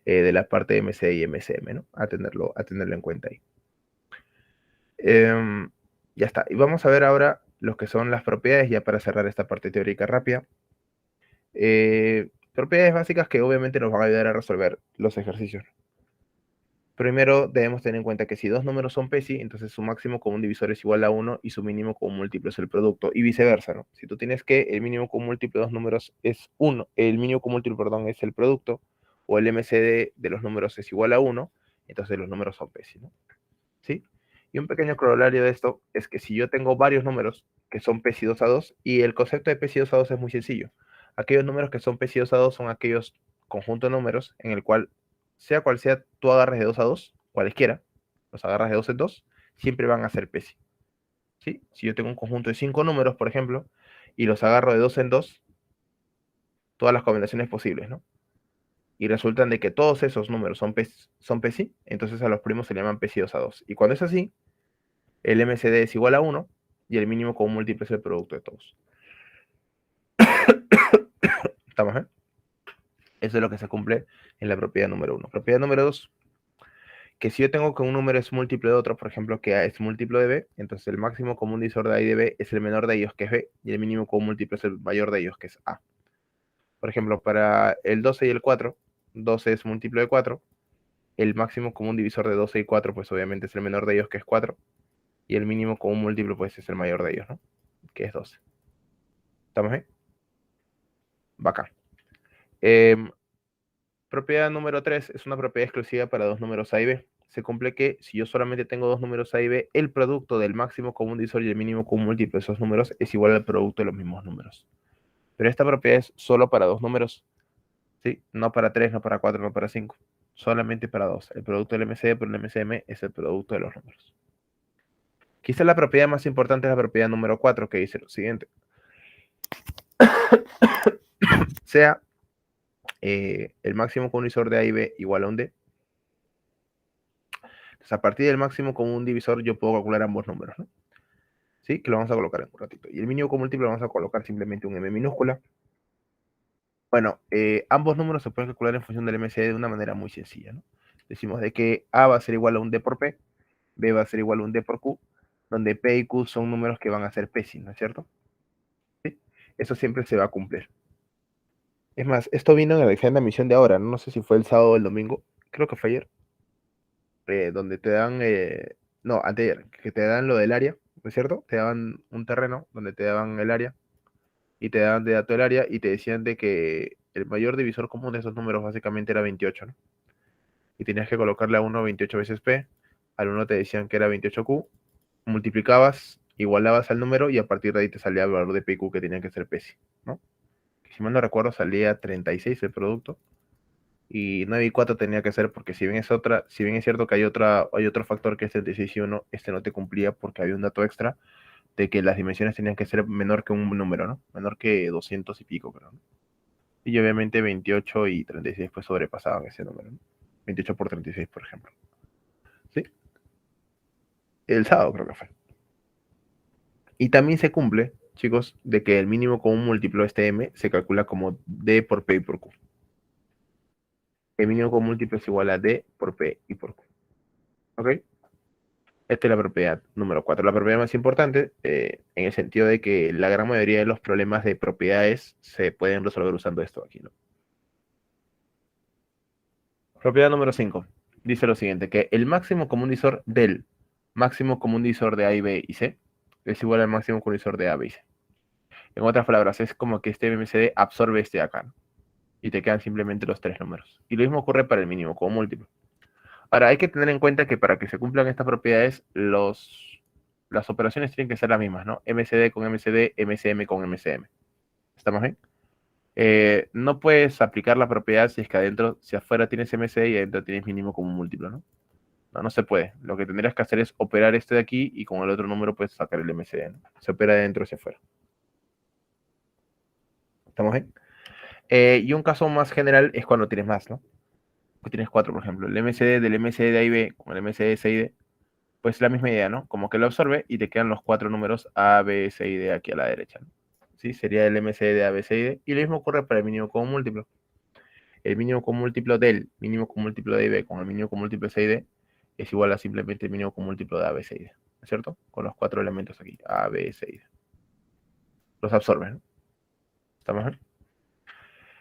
[SPEAKER 1] de la parte de MC y MCM, ¿no? A tenerlo en cuenta ahí. Ya está. Y vamos a ver ahora lo que son las propiedades, ya para cerrar esta parte teórica rápida. Propiedades básicas que obviamente nos van a ayudar a resolver los ejercicios. Primero debemos tener en cuenta que si dos números son PESI, entonces su máximo común divisor es igual a 1 y su mínimo común múltiplo es el producto, y viceversa, ¿no? Si tú tienes que el mínimo común múltiplo de dos números es 1, el mínimo común múltiplo, perdón, es el producto, o el MCD de los números es igual a 1, entonces los números son PESI, ¿no? ¿Sí? Y un pequeño corolario de esto es que si yo tengo varios números que son PESI 2 a 2, y el concepto de PESI 2 a 2 es muy sencillo. Aquellos números que son PESI 2 a 2 son aquellos conjuntos de números en el cual, sea cual sea, tú agarres de 2 a 2, cualesquiera, los agarras de 2 en 2, siempre van a ser PESI. ¿Sí? Si yo tengo un conjunto de 5 números, por ejemplo, y los agarro de 2 en 2, todas las combinaciones posibles, ¿no? Y resultan de que todos esos números son PESI, entonces a los primos se le llaman PESI 2 a 2. Y cuando es así, el MCD es igual a 1 y el mínimo común múltiplo es el producto de todos. ¿Estamos, eh? Eso es lo que se cumple en la propiedad número 1. Propiedad número 2, que si yo tengo que un número es múltiplo de otro, por ejemplo, que A es múltiplo de B, entonces el máximo común divisor de A y de B es el menor de ellos, que es B, y el mínimo común múltiplo es el mayor de ellos, que es A. Por ejemplo, para el 12 y el 4, 12 es múltiplo de 4, el máximo común divisor de 12 y 4, pues obviamente es el menor de ellos, que es 4, y el mínimo común múltiplo pues es el mayor de ellos, ¿no? Que es 12. ¿Estamos bien? Bacán. Propiedad número 3 es una propiedad exclusiva para dos números A y B. Se cumple que si yo solamente tengo dos números A y B, el producto del máximo común divisor y el mínimo común múltiplo de esos números es igual al producto de los mismos números. Pero esta propiedad es solo para dos números, ¿sí? No para 3, no para 4, no para 5. Solamente para dos. El producto del MCD por el MCM es el producto de los números. Quizá la propiedad más importante es la propiedad número 4, que dice lo siguiente. Sea el máximo común divisor de A y B igual a un D. Entonces, a partir del máximo común divisor, yo puedo calcular ambos números, ¿no? ¿Sí? Que lo vamos a colocar en un ratito. Y el mínimo común múltiplo vamos a colocar simplemente un M minúscula. Bueno, ambos números se pueden calcular en función del MCD de una manera muy sencilla, ¿no? Decimos de que A va a ser igual a un D por P, B va a ser igual a un D por Q, donde P y Q son números que van a ser PESI, ¿no es cierto? ¿Sí? Eso siempre se va a cumplir. Es más, esto vino en el examen de admisión de ahora, ¿no? No sé si fue el sábado o el domingo, creo que fue ayer, donde te dan, no, anteayer, que te dan lo del área, ¿no es cierto? Te daban un terreno donde te daban el área y te daban de dato el área y te decían de que el mayor divisor común de esos números básicamente era 28, ¿no? Y tenías que colocarle a uno 28 veces P, al uno te decían que era 28Q, multiplicabas, igualabas al número y a partir de ahí te salía el valor de P y Q que tenía que ser PESI, ¿no? Que si mal no recuerdo salía 36 el producto y 9 y 4 tenía que ser porque si bien es cierto que hay otro factor que es 36 y 1, este no te cumplía porque había un dato extra de que las dimensiones tenían que ser menor que un número, ¿no? Menor que 200 y pico, creo, ¿no? Y obviamente 28 y 36 pues sobrepasaban ese número, ¿no? 28 por 36, por ejemplo. ¿Sí? El sábado creo que fue. Y también se cumple, chicos, de que el mínimo común múltiplo de este M se calcula como D por P y por Q. El mínimo común múltiplo es igual a D por P y por Q. ¿Ok? Esta es la propiedad número 4. La propiedad más importante, en el sentido de que la gran mayoría de los problemas de propiedades se pueden resolver usando esto aquí, ¿no? Propiedad número 5. Dice lo siguiente, que el máximo común divisor del máximo común divisor de A y B y C es igual al máximo común divisor de A, B y C. En otras palabras, es como que este MCD absorbe este de acá, ¿no? Y te quedan simplemente los tres números. Y lo mismo ocurre para el mínimo común múltiplo. Ahora, hay que tener en cuenta que para que se cumplan estas propiedades, las operaciones tienen que ser las mismas, ¿no? MCD con MCD, MCM con MCM. ¿Estamos bien? No puedes aplicar la propiedad si es que adentro, si afuera tienes MCD y adentro tienes mínimo común múltiplo, ¿no? No, no se puede. Lo que tendrías que hacer es operar este de aquí y con el otro número puedes sacar el MCD, ¿no? Se opera de dentro hacia afuera. ¿Estamos bien? Y un caso más general es cuando tienes más, ¿no? Que tienes cuatro, por ejemplo. El MCD del MCD de A y B con el MCD de C y D, pues la misma idea, ¿no? Como que lo absorbe y te quedan los cuatro números A, B, C y D aquí a la derecha, ¿no? ¿Sí? Sería el MCD de A, B, C y D. Y lo mismo ocurre para el mínimo común múltiplo. El mínimo común múltiplo del mínimo común múltiplo de A y B con el mínimo común múltiplo de C y D es igual a simplemente el mínimo común múltiplo de A, B, C y D. ¿No es cierto? Con los cuatro elementos aquí, A, B, C y D. Los absorbes, ¿no? ¿Estamos bien?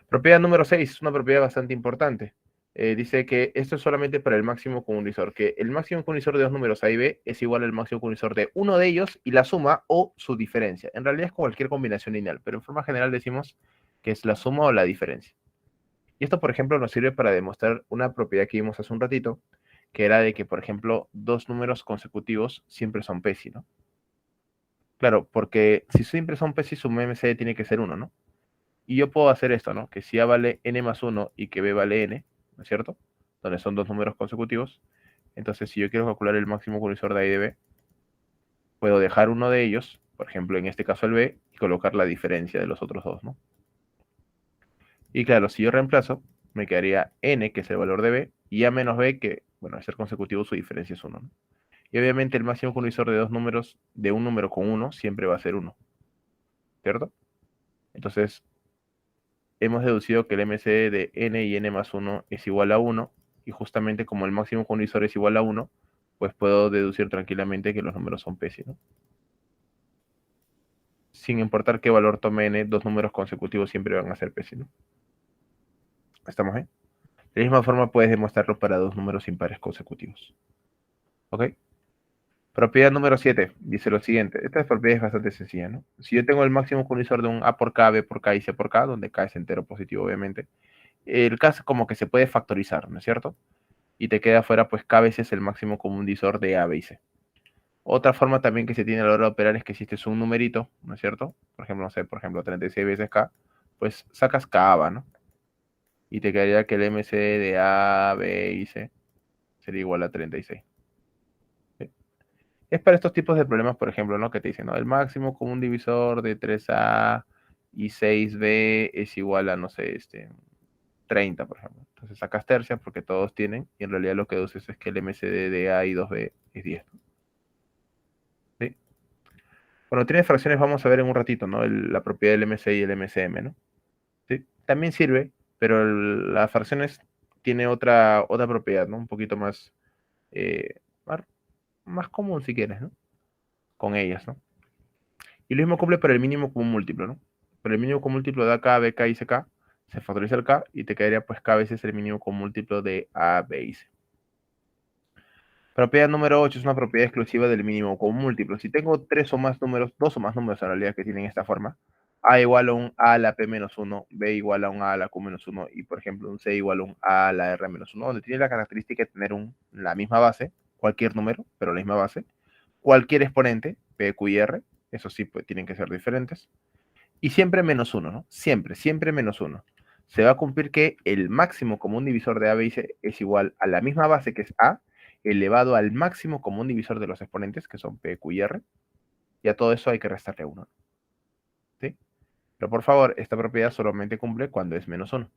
[SPEAKER 1] Propiedad número 6, una propiedad bastante importante. Dice que esto es solamente para el máximo común divisor, que el máximo común divisor de dos números A y B es igual al máximo común divisor de uno de ellos y la suma o su diferencia. En realidad es cualquier combinación lineal, pero en forma general decimos que es la suma o la diferencia. Y esto, por ejemplo, nos sirve para demostrar una propiedad que vimos hace un ratito, que era de que, por ejemplo, dos números consecutivos siempre son PESI, ¿no? Claro, porque si siempre son PESI, su MCD tiene que ser 1, ¿no? Y yo puedo hacer esto, ¿no? Que si A vale n más 1 y que B vale n, ¿no es cierto? Donde son dos números consecutivos. Entonces, si yo quiero calcular el máximo divisor de A y de B, puedo dejar uno de ellos, por ejemplo, en este caso el B, y colocar la diferencia de los otros dos, ¿no? Y claro, si yo reemplazo, me quedaría n, que es el valor de B, y A menos B, que, bueno, al ser consecutivo, su diferencia es 1, ¿no? Y obviamente el máximo divisor de dos números, de un número con 1, siempre va a ser 1, ¿cierto? Entonces, hemos deducido que el MCD de n y n más 1 es igual a 1, y justamente como el máximo divisor es igual a 1, pues puedo deducir tranquilamente que los números son PESI, ¿no? Sin importar qué valor tome n, dos números consecutivos siempre van a ser PESI, ¿no? ¿Estamos bien? De la misma forma puedes demostrarlo para dos números impares consecutivos. ¿Ok? Propiedad número 7 dice lo siguiente. Esta propiedad es bastante sencilla, ¿no? Si yo tengo el máximo comunidor de un A por K, B por K y C por K, donde K es entero positivo, obviamente, el K es como que se puede factorizar, ¿no es cierto? Y te queda fuera, pues, K veces el máximo común divisor de A, B y C. Otra forma también que se tiene a la hora de operar es que si este es un numerito, ¿no es cierto? Por ejemplo, no sé, por ejemplo, 36 veces K, pues sacas K, ¿no? Y te quedaría que el MC de A, B y C sería igual a 36. ¿Sí? Es para estos tipos de problemas, por ejemplo, ¿no? Que te dicen, ¿no? El máximo común divisor de 3A y 6B es igual a, no sé, 30, por ejemplo. Entonces sacas tercias porque todos tienen, y en realidad lo que deduces es que el MCD de A y 2B es 10. ¿Sí? Cuando tienes fracciones vamos a ver en un ratito, ¿no? La propiedad del MC y el MCM, ¿no? ¿Sí? También sirve, pero las fracciones tiene otra propiedad, ¿no? Un poquito más, eh, más común si quieres, ¿no? Con ellas, ¿no? Y lo mismo cumple para el mínimo común múltiplo, ¿no? Para el mínimo común múltiplo de AK, BK y CK, se factoriza el K y te quedaría pues K veces el mínimo común múltiplo de A, B y C. Propiedad número 8 es una propiedad exclusiva del mínimo común múltiplo. Si tengo tres o más números, dos o más números en realidad que tienen esta forma, A igual a un A a la P menos 1, B igual a un A a la Q menos 1 y por ejemplo un C igual a un A a la R menos 1, donde tiene la característica de tener la misma base, cualquier número, pero la misma base, cualquier exponente, P, Q y R, eso sí, pues tienen que ser diferentes, y siempre menos 1, ¿no? Siempre menos 1. Se va a cumplir que el máximo común divisor de A, B y C es igual a la misma base que es A, elevado al máximo común divisor de los exponentes, que son P, Q y R, y a todo eso hay que restarle 1. ¿Sí? Pero por favor, esta propiedad solamente cumple cuando es menos 1.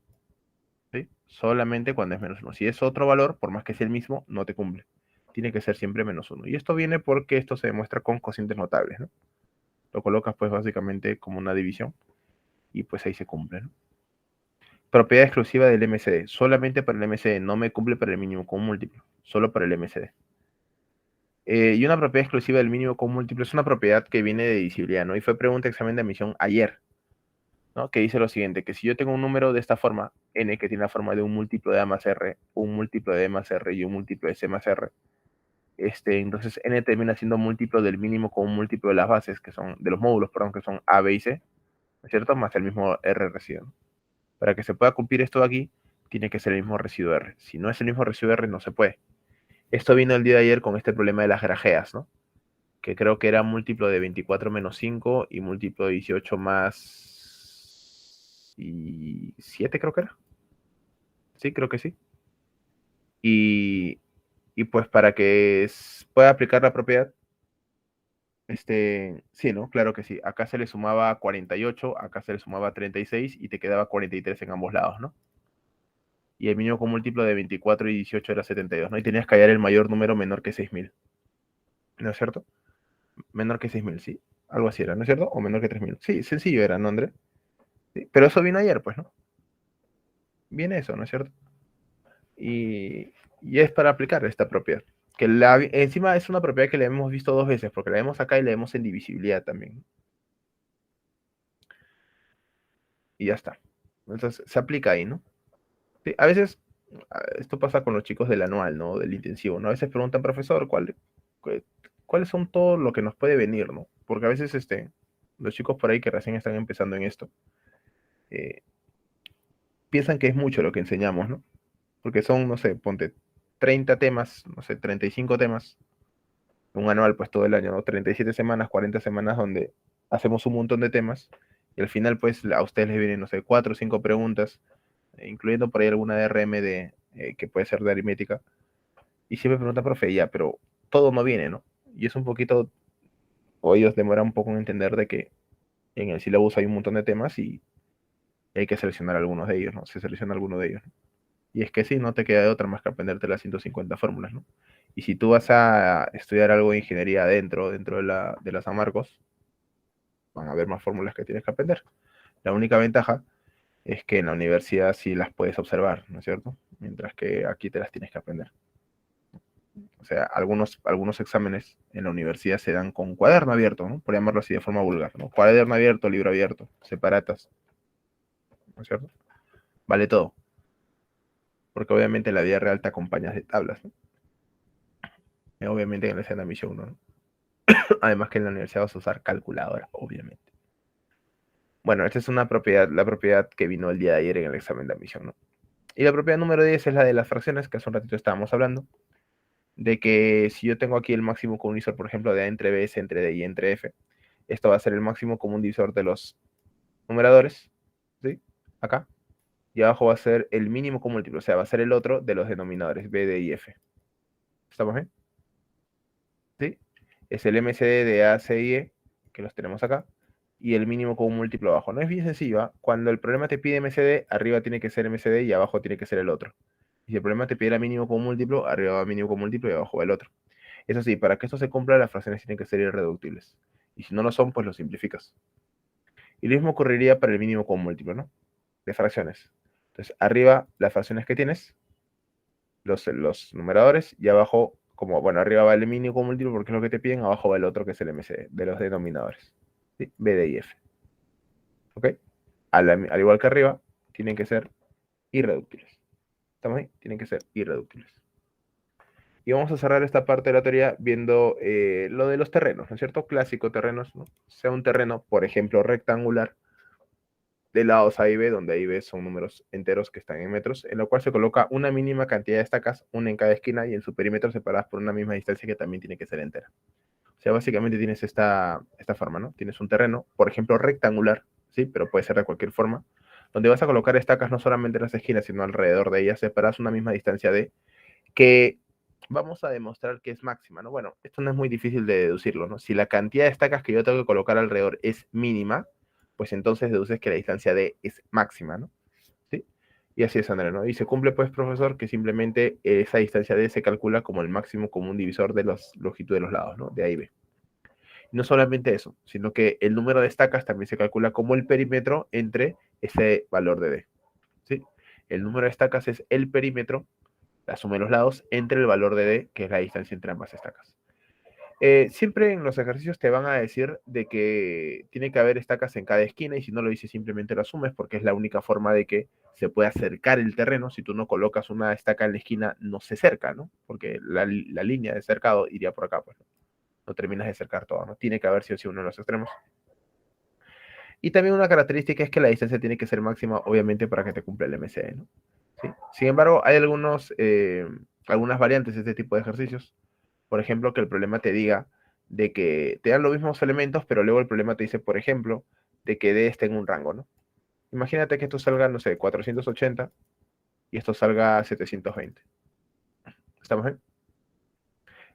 [SPEAKER 1] ¿Sí? Solamente cuando es menos 1. Si es otro valor, por más que sea el mismo, no te cumple. Tiene que ser siempre menos 1. Y esto viene porque esto se demuestra con cocientes notables, ¿no? Lo colocas pues básicamente como una división y pues ahí se cumple, ¿no? Propiedad exclusiva del MCD. Solamente para el MCD. No me cumple para el mínimo común múltiplo. Solo para el MCD. Y una propiedad exclusiva del mínimo común múltiplo es una propiedad que viene de divisibilidad, ¿no? Y fue pregunta de examen de admisión ayer, ¿no? Que dice lo siguiente, que si yo tengo un número de esta forma, n, que tiene la forma de un múltiplo de A más R, un múltiplo de D más R y un múltiplo de C más R, entonces n termina siendo múltiplo del mínimo común múltiplo de las bases, que son, de los módulos, perdón, que son A, B y C, ¿no es cierto? Más el mismo R residuo. Para que se pueda cumplir esto de aquí, tiene que ser el mismo residuo R. Si no es el mismo residuo R, no se puede. Esto vino el día de ayer con este problema de las grajeas, ¿no? Que creo que era múltiplo de 24 menos 5 y múltiplo de 18 más y 7, creo que era. Sí, creo que sí. Y, y pues para que pueda aplicar la propiedad, sí, ¿no? Claro que sí. Acá se le sumaba 48, acá se le sumaba 36 y te quedaba 43 en ambos lados, ¿no? Y el mínimo con múltiplo de 24 y 18 era 72, ¿no? Y tenías que hallar el mayor número menor que 6000, ¿no es cierto? Menor que 6000, sí. Algo así era, ¿no es cierto? O menor que 3000. Sí, sencillo era, ¿no, André? Sí. Pero eso vino ayer, pues, ¿no? Viene eso, ¿no es cierto? Y es para aplicar esta propiedad. Que encima es una propiedad que la hemos visto dos veces, porque la vemos acá y la vemos en divisibilidad también. Y ya está. Entonces se aplica ahí, ¿no? Sí, a veces, esto pasa con los chicos del anual, ¿no? Del intensivo, ¿no? A veces preguntan, profesor, ¿cuáles son todo lo que nos puede venir, ¿no? Porque a veces los chicos por ahí que recién están empezando en esto, eh, piensan que es mucho lo que enseñamos, ¿no? Porque son, no sé, ponte 30 temas, no sé, 35 temas, un anual pues todo el año, ¿no? 37 semanas, 40 semanas donde hacemos un montón de temas y al final pues a ustedes les vienen, no sé, 4 o 5 preguntas, incluyendo por ahí alguna de RM que puede ser de aritmética, y siempre pregunta, profe, ya, pero todo no viene, ¿no? Y es un poquito, o ellos demoran un poco en entender de que en el sílabus hay un montón de temas y hay que seleccionar algunos de ellos, ¿no? Se selecciona alguno de ellos, ¿no? Y es que sí, no te queda de otra más que aprenderte las 150 fórmulas, ¿no? Y si tú vas a estudiar algo de ingeniería dentro de la San Marcos, van a haber más fórmulas que tienes que aprender. La única ventaja es que en la universidad sí las puedes observar, ¿no es cierto? Mientras que aquí te las tienes que aprender. O sea, algunos exámenes en la universidad se dan con cuaderno abierto, ¿no? Por llamarlo así de forma vulgar, ¿no? Cuaderno abierto, libro abierto, separatas, ¿no es cierto? Vale todo. Porque obviamente en la vida real te acompañas de tablas, ¿no? Obviamente en la escena misión 1, ¿no? Además que en la universidad vas a usar calculadora, obviamente. Bueno, esta es una propiedad, la propiedad que vino el día de ayer en el examen de admisión, ¿no? Y la propiedad número 10 es la de las fracciones, que hace un ratito estábamos hablando, de que si yo tengo aquí el máximo común divisor, por ejemplo, de A entre B, C entre D y entre F, esto va a ser el máximo común divisor de los numeradores, ¿sí? Acá. Y abajo va a ser el mínimo común múltiplo, o sea, va a ser el otro de los denominadores, B, D y F. ¿Estamos bien? ¿Sí? Es el MCD de A, C y E, que los tenemos acá, y el mínimo común múltiplo abajo. No es bien sencillo, ¿eh? Cuando el problema te pide MCD, arriba tiene que ser MCD y abajo tiene que ser el otro. Y si el problema te pide el mínimo común múltiplo, arriba va mínimo común múltiplo y abajo va el otro. Eso sí, para que esto se cumpla, las fracciones tienen que ser irreductibles. Y si no lo son, pues lo simplificas. Y lo mismo ocurriría para el mínimo común múltiplo, ¿no? De fracciones. Entonces, arriba las fracciones que tienes, los numeradores, y abajo, como, bueno, arriba va el mínimo común múltiplo porque es lo que te piden, abajo va el otro que es el MCD, de los denominadores. ¿Sí? B, D y F. ¿Ok? Al igual que arriba, tienen que ser irreductibles. ¿Estamos ahí? Tienen que ser irreductibles. Y vamos a cerrar esta parte de la teoría viendo lo de los terrenos, ¿no es cierto? Clásico terrenos, ¿no? Sea un terreno, por ejemplo, rectangular, de lados A y B, donde A y B son números enteros que están en metros, en lo cual se coloca una mínima cantidad de estacas, una en cada esquina, y en su perímetro separadas por una misma distancia que también tiene que ser entera. O sea, básicamente tienes esta forma, ¿no? Tienes un terreno, por ejemplo, rectangular, ¿sí? Pero puede ser de cualquier forma, donde vas a colocar estacas no solamente en las esquinas, sino alrededor de ellas, separadas una misma distancia de que vamos a demostrar que es máxima, ¿no? Bueno, esto no es muy difícil de deducirlo, ¿no? Si la cantidad de estacas que yo tengo que colocar alrededor es mínima, pues entonces deduces que la distancia D es máxima, ¿no? ¿Sí? Y así es, André, ¿no? Y se cumple, pues, profesor, que simplemente esa distancia D se calcula como el máximo común divisor de la longitud de los lados, ¿no? De A y B. Y no solamente eso, sino que el número de estacas también se calcula como el perímetro entre ese valor de D, ¿sí? El número de estacas es el perímetro, la suma de los lados, entre el valor de D, que es la distancia entre ambas estacas. Siempre en los ejercicios te van a decir de que tiene que haber estacas en cada esquina y si no lo dices simplemente lo asumes porque es la única forma de que se pueda acercar el terreno. Si tú no colocas una estaca en la esquina, no se cerca, ¿no? Porque la línea de cercado iría por acá, pues no, no terminas de cercar todo, ¿no? Tiene que haber sí o sí uno de los extremos. Y también una característica es que la distancia tiene que ser máxima, obviamente, para que te cumpla el MCE, ¿no? ¿Sí? Sin embargo, hay algunas variantes de este tipo de ejercicios. Por ejemplo, que el problema te diga de que te dan los mismos elementos, pero luego el problema te dice, por ejemplo, de que D esté en un rango, ¿no? Imagínate que esto salga, no sé, 480 y esto salga 720. ¿Estamos bien?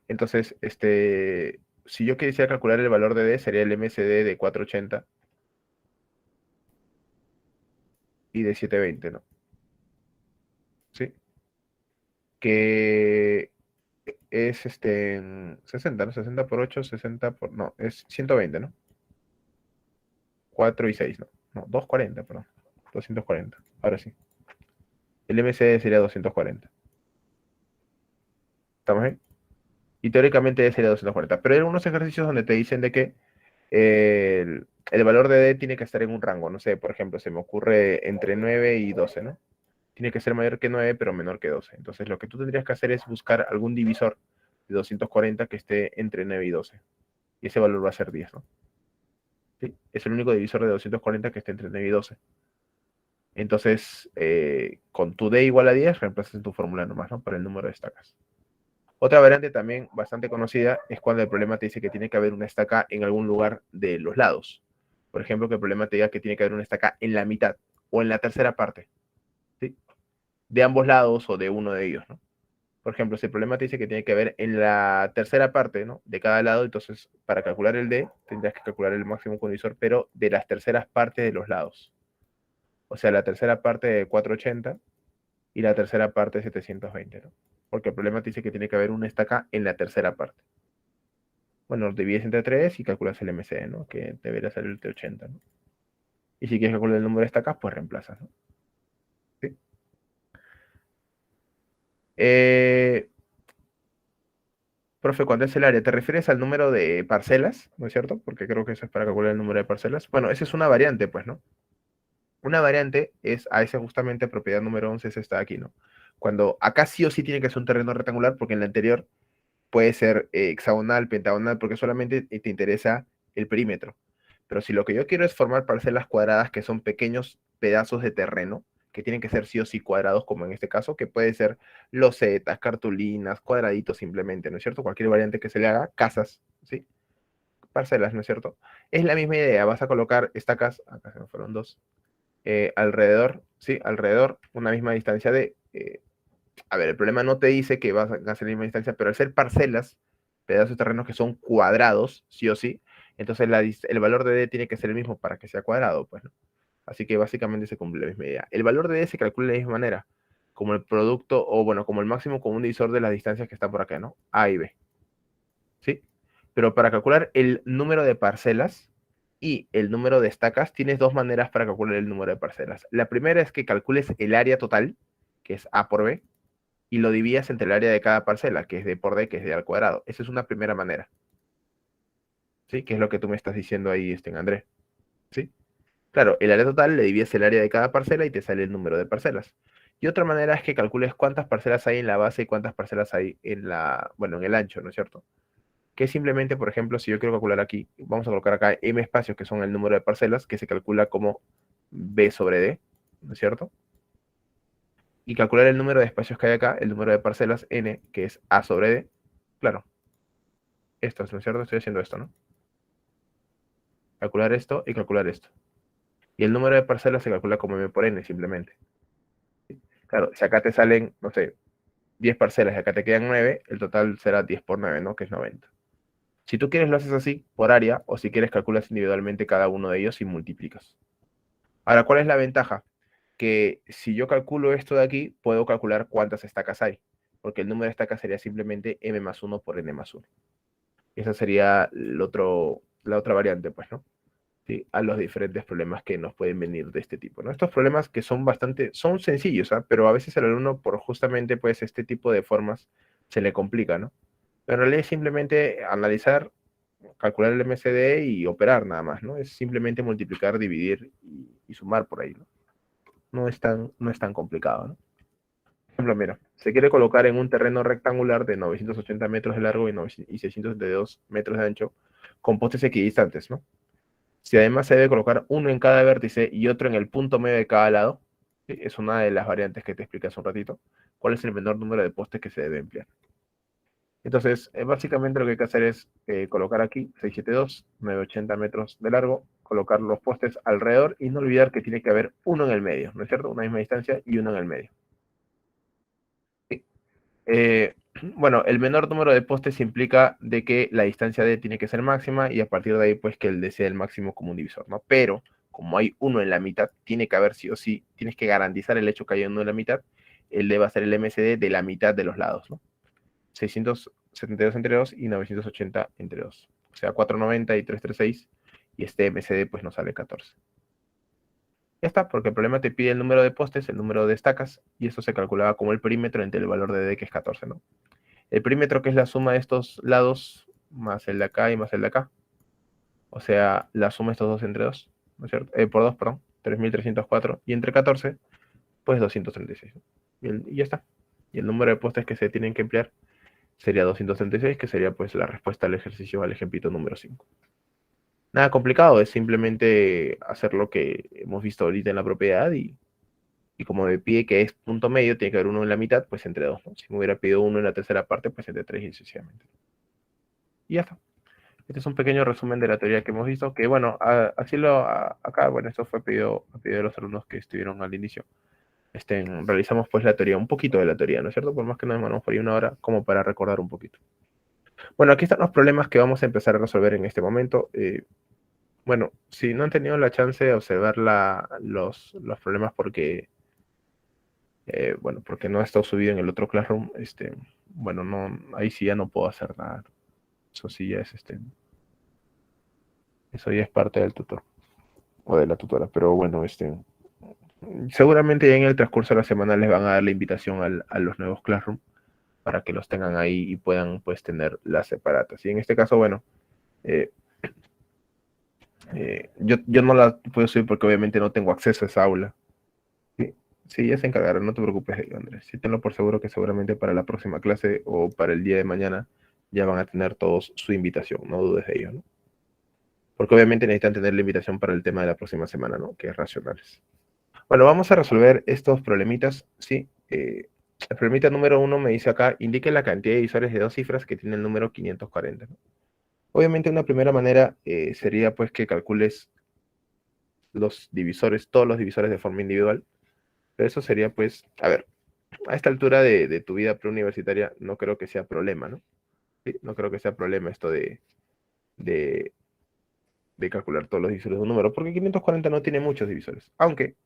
[SPEAKER 1] Entonces, si yo quisiera calcular el valor de D, sería el MCD de 480 y de 720, ¿no? ¿Sí? Que es 60, ¿no? 60 por 8, 60 por... No, es 120, ¿no? 4 y 6, ¿no? No, 240, perdón. 240. Ahora sí. El MC sería 240. ¿Estamos bien? Y teóricamente sería 240. Pero hay algunos ejercicios donde te dicen de que el valor de D tiene que estar en un rango. No sé, por ejemplo, se me ocurre entre 9 y 12, ¿no? Tiene que ser mayor que 9, pero menor que 12. Entonces, lo que tú tendrías que hacer es buscar algún divisor de 240 que esté entre 9 y 12. Y ese valor va a ser 10, ¿no? ¿Sí? Es el único divisor de 240 que esté entre 9 y 12. Entonces, con tu D igual a 10, reemplazas en tu fórmula nomás, ¿no? Para el número de estacas. Otra variante también bastante conocida es cuando el problema te dice que tiene que haber una estaca en algún lugar de los lados. Por ejemplo, que el problema te diga que tiene que haber una estaca en la mitad o en la tercera parte, ¿sí? De ambos lados o de uno de ellos, ¿no? Por ejemplo, si el problema te dice que tiene que haber en la tercera parte, ¿no? De cada lado, entonces para calcular el D tendrías que calcular el máximo condivisor, pero de las terceras partes de los lados. O sea, la tercera parte de 480 y la tercera parte de 720, ¿no? Porque el problema te dice que tiene que haber una estaca en la tercera parte. Bueno, divides entre 3 y calculas el MC, ¿no? Que debería ser el T80, ¿no? Y si quieres calcular el número de estacas, pues reemplazas, ¿no? ¿Sí? Eh, Profe, ¿cuánto es el área? ¿Te refieres al número de parcelas? ¿No es cierto? Porque creo que eso es para calcular el número de parcelas. Bueno, esa es una variante, pues, ¿no? Una variante es a esa justamente propiedad número 11 es esta de aquí, ¿no? Cuando acá sí o sí tiene que ser un terreno rectangular, porque en la anterior puede ser hexagonal, pentagonal, porque solamente te interesa el perímetro. Pero si lo que yo quiero es formar parcelas cuadradas, que son pequeños pedazos de terreno, que tienen que ser sí o sí cuadrados, como en este caso, que puede ser losetas, cartulinas, cuadraditos simplemente, ¿no es cierto? Cualquier variante que se le haga, casas, ¿sí? Parcelas, ¿no es cierto? Es la misma idea, vas a colocar estacas, acá se me fueron dos, alrededor, ¿sí? Alrededor, una misma distancia de... a ver, el problema no te dice que vas a hacer la misma distancia, pero al ser parcelas, pedazos de terrenos que son cuadrados, sí o sí, entonces el valor de D tiene que ser el mismo para que sea cuadrado, pues, ¿no? Así que básicamente se cumple la misma idea. El valor de D se calcula de la misma manera, como el producto, o bueno, como el máximo común divisor de las distancias que están por acá, ¿no? A y B, ¿sí? Pero para calcular el número de parcelas y el número de estacas, tienes dos maneras para calcular el número de parcelas. La primera es que calcules el área total, que es A por B, y lo dividas entre el área de cada parcela, que es D por D, que es D al cuadrado. Esa es una primera manera, ¿sí? Que es lo que tú me estás diciendo ahí, Andrés, ¿sí? Claro, el área total le divides el área de cada parcela y te sale el número de parcelas. Y otra manera es que calcules cuántas parcelas hay en la base y cuántas parcelas hay en bueno, en el ancho, ¿no es cierto? Que simplemente, por ejemplo, si yo quiero calcular aquí, vamos a colocar acá m espacios, que son el número de parcelas, que se calcula como B sobre D, ¿no es cierto? Y calcular el número de espacios que hay acá, el número de parcelas, n, que es A sobre D. Claro, esto, ¿no es cierto? Estoy haciendo esto, ¿no? Calcular esto y calcular esto. Y el número de parcelas se calcula como m por n, simplemente. Claro, si acá te salen, no sé, 10 parcelas y acá te quedan 9, el total será 10 por 9, ¿no? Que es 90. Si tú quieres lo haces así, por área, o si quieres calculas individualmente cada uno de ellos y multiplicas. Ahora, ¿cuál es la ventaja? Que si yo calculo esto de aquí, puedo calcular cuántas estacas hay, porque el número de estacas sería simplemente m más 1 por n más 1. Esa sería la otra variante, pues, ¿no? ¿Sí? A los diferentes problemas que nos pueden venir de este tipo, ¿no? Estos problemas que son sencillos, ¿ah? Pero a veces al alumno, por justamente, pues, este tipo de formas, se le complica, ¿no? Pero en realidad es simplemente analizar, calcular el MCD y operar nada más, ¿no? Es simplemente multiplicar, dividir y sumar por ahí, ¿no? No es tan complicado, ¿no? Por ejemplo, mira, se quiere colocar en un terreno rectangular de 980 metros de largo y 672 metros de ancho, con postes equidistantes, ¿no? Si además se debe colocar uno en cada vértice y otro en el punto medio de cada lado, ¿sí? Es una de las variantes que te expliqué hace un ratito, cuál es el menor número de postes que se debe emplear. Entonces, básicamente lo que hay que hacer es colocar aquí 672, 980 metros de largo, colocar los postes alrededor y no olvidar que tiene que haber uno en el medio, ¿no es cierto? Una misma distancia y uno en el medio. ¿Sí? Eh, bueno, el menor número de postes implica de que la distancia D tiene que ser máxima y a partir de ahí, pues que el D sea el máximo común divisor, ¿no? Pero como hay uno en la mitad, tiene que haber sí o sí, tienes que garantizar el hecho que hay uno en la mitad, el D va a ser el MCD de la mitad de los lados, ¿no? 672 entre 2 y 980 entre 2. O sea, 490 y 336 y este MCD pues nos sale 14. Ya está, porque el problema te pide el número de postes, el número de estacas, y eso se calculaba como el perímetro entre el valor de D, que es 14, ¿no? El perímetro, que es la suma de estos lados, más el de acá y más el de acá. O sea, la suma de estos dos entre 2, ¿no es cierto? Por 2, perdón, 3304, y entre 14, pues 236, ¿no? Y ya está. Y el número de postes que se tienen que emplear sería 236, que sería pues la respuesta al ejercicio, al ejemplito número 5. Nada complicado, es simplemente hacer lo que hemos visto ahorita en la propiedad y como me pide que es punto medio, tiene que haber uno en la mitad, pues entre 2, ¿no? Si me hubiera pedido uno en la tercera parte, pues entre 3 y sucesivamente. Y ya está. Este es un pequeño resumen de la teoría que hemos visto, que bueno, acá, bueno, esto fue a pedido de los alumnos que estuvieron al inicio. Realizamos pues la teoría, un poquito de la teoría, ¿no es cierto? Por más que nos demoramos por ahí una hora, como para recordar un poquito. Bueno, aquí están los problemas que vamos a empezar a resolver en este momento. Bueno, si no han tenido la chance de observar los problemas porque no ha estado subido en el otro Classroom, bueno, no, ahí sí ya no puedo hacer nada. Eso sí ya es eso ya es parte del tutor o de la tutora, pero bueno, seguramente ya en el transcurso de la semana les van a dar la invitación a los nuevos Classroom para que los tengan ahí y puedan pues tener las separatas. Y en este caso, bueno, eh, yo no la puedo subir porque obviamente no tengo acceso a esa aula. Sí, sí, ya se encargarán, no te preocupes, Andrés. Sí, tenlo por seguro que seguramente para la próxima clase o para el día de mañana ya van a tener todos su invitación, no dudes de ello, ¿no? Porque obviamente necesitan tener la invitación para el tema de la próxima semana, ¿no? Que es racionales. Bueno, vamos a resolver estos problemitas, ¿sí? El problemita número 1 me dice acá, indique la cantidad de divisores de 2 cifras que tiene el número 540, ¿no? Obviamente una primera manera sería pues que calcules los divisores, todos los divisores de forma individual. Pero eso sería pues, a ver, a esta altura de tu vida preuniversitaria no creo que sea problema, ¿no? ¿Sí? No creo que sea problema esto de, de calcular todos los divisores de un número, porque 540 no tiene muchos divisores. Aunque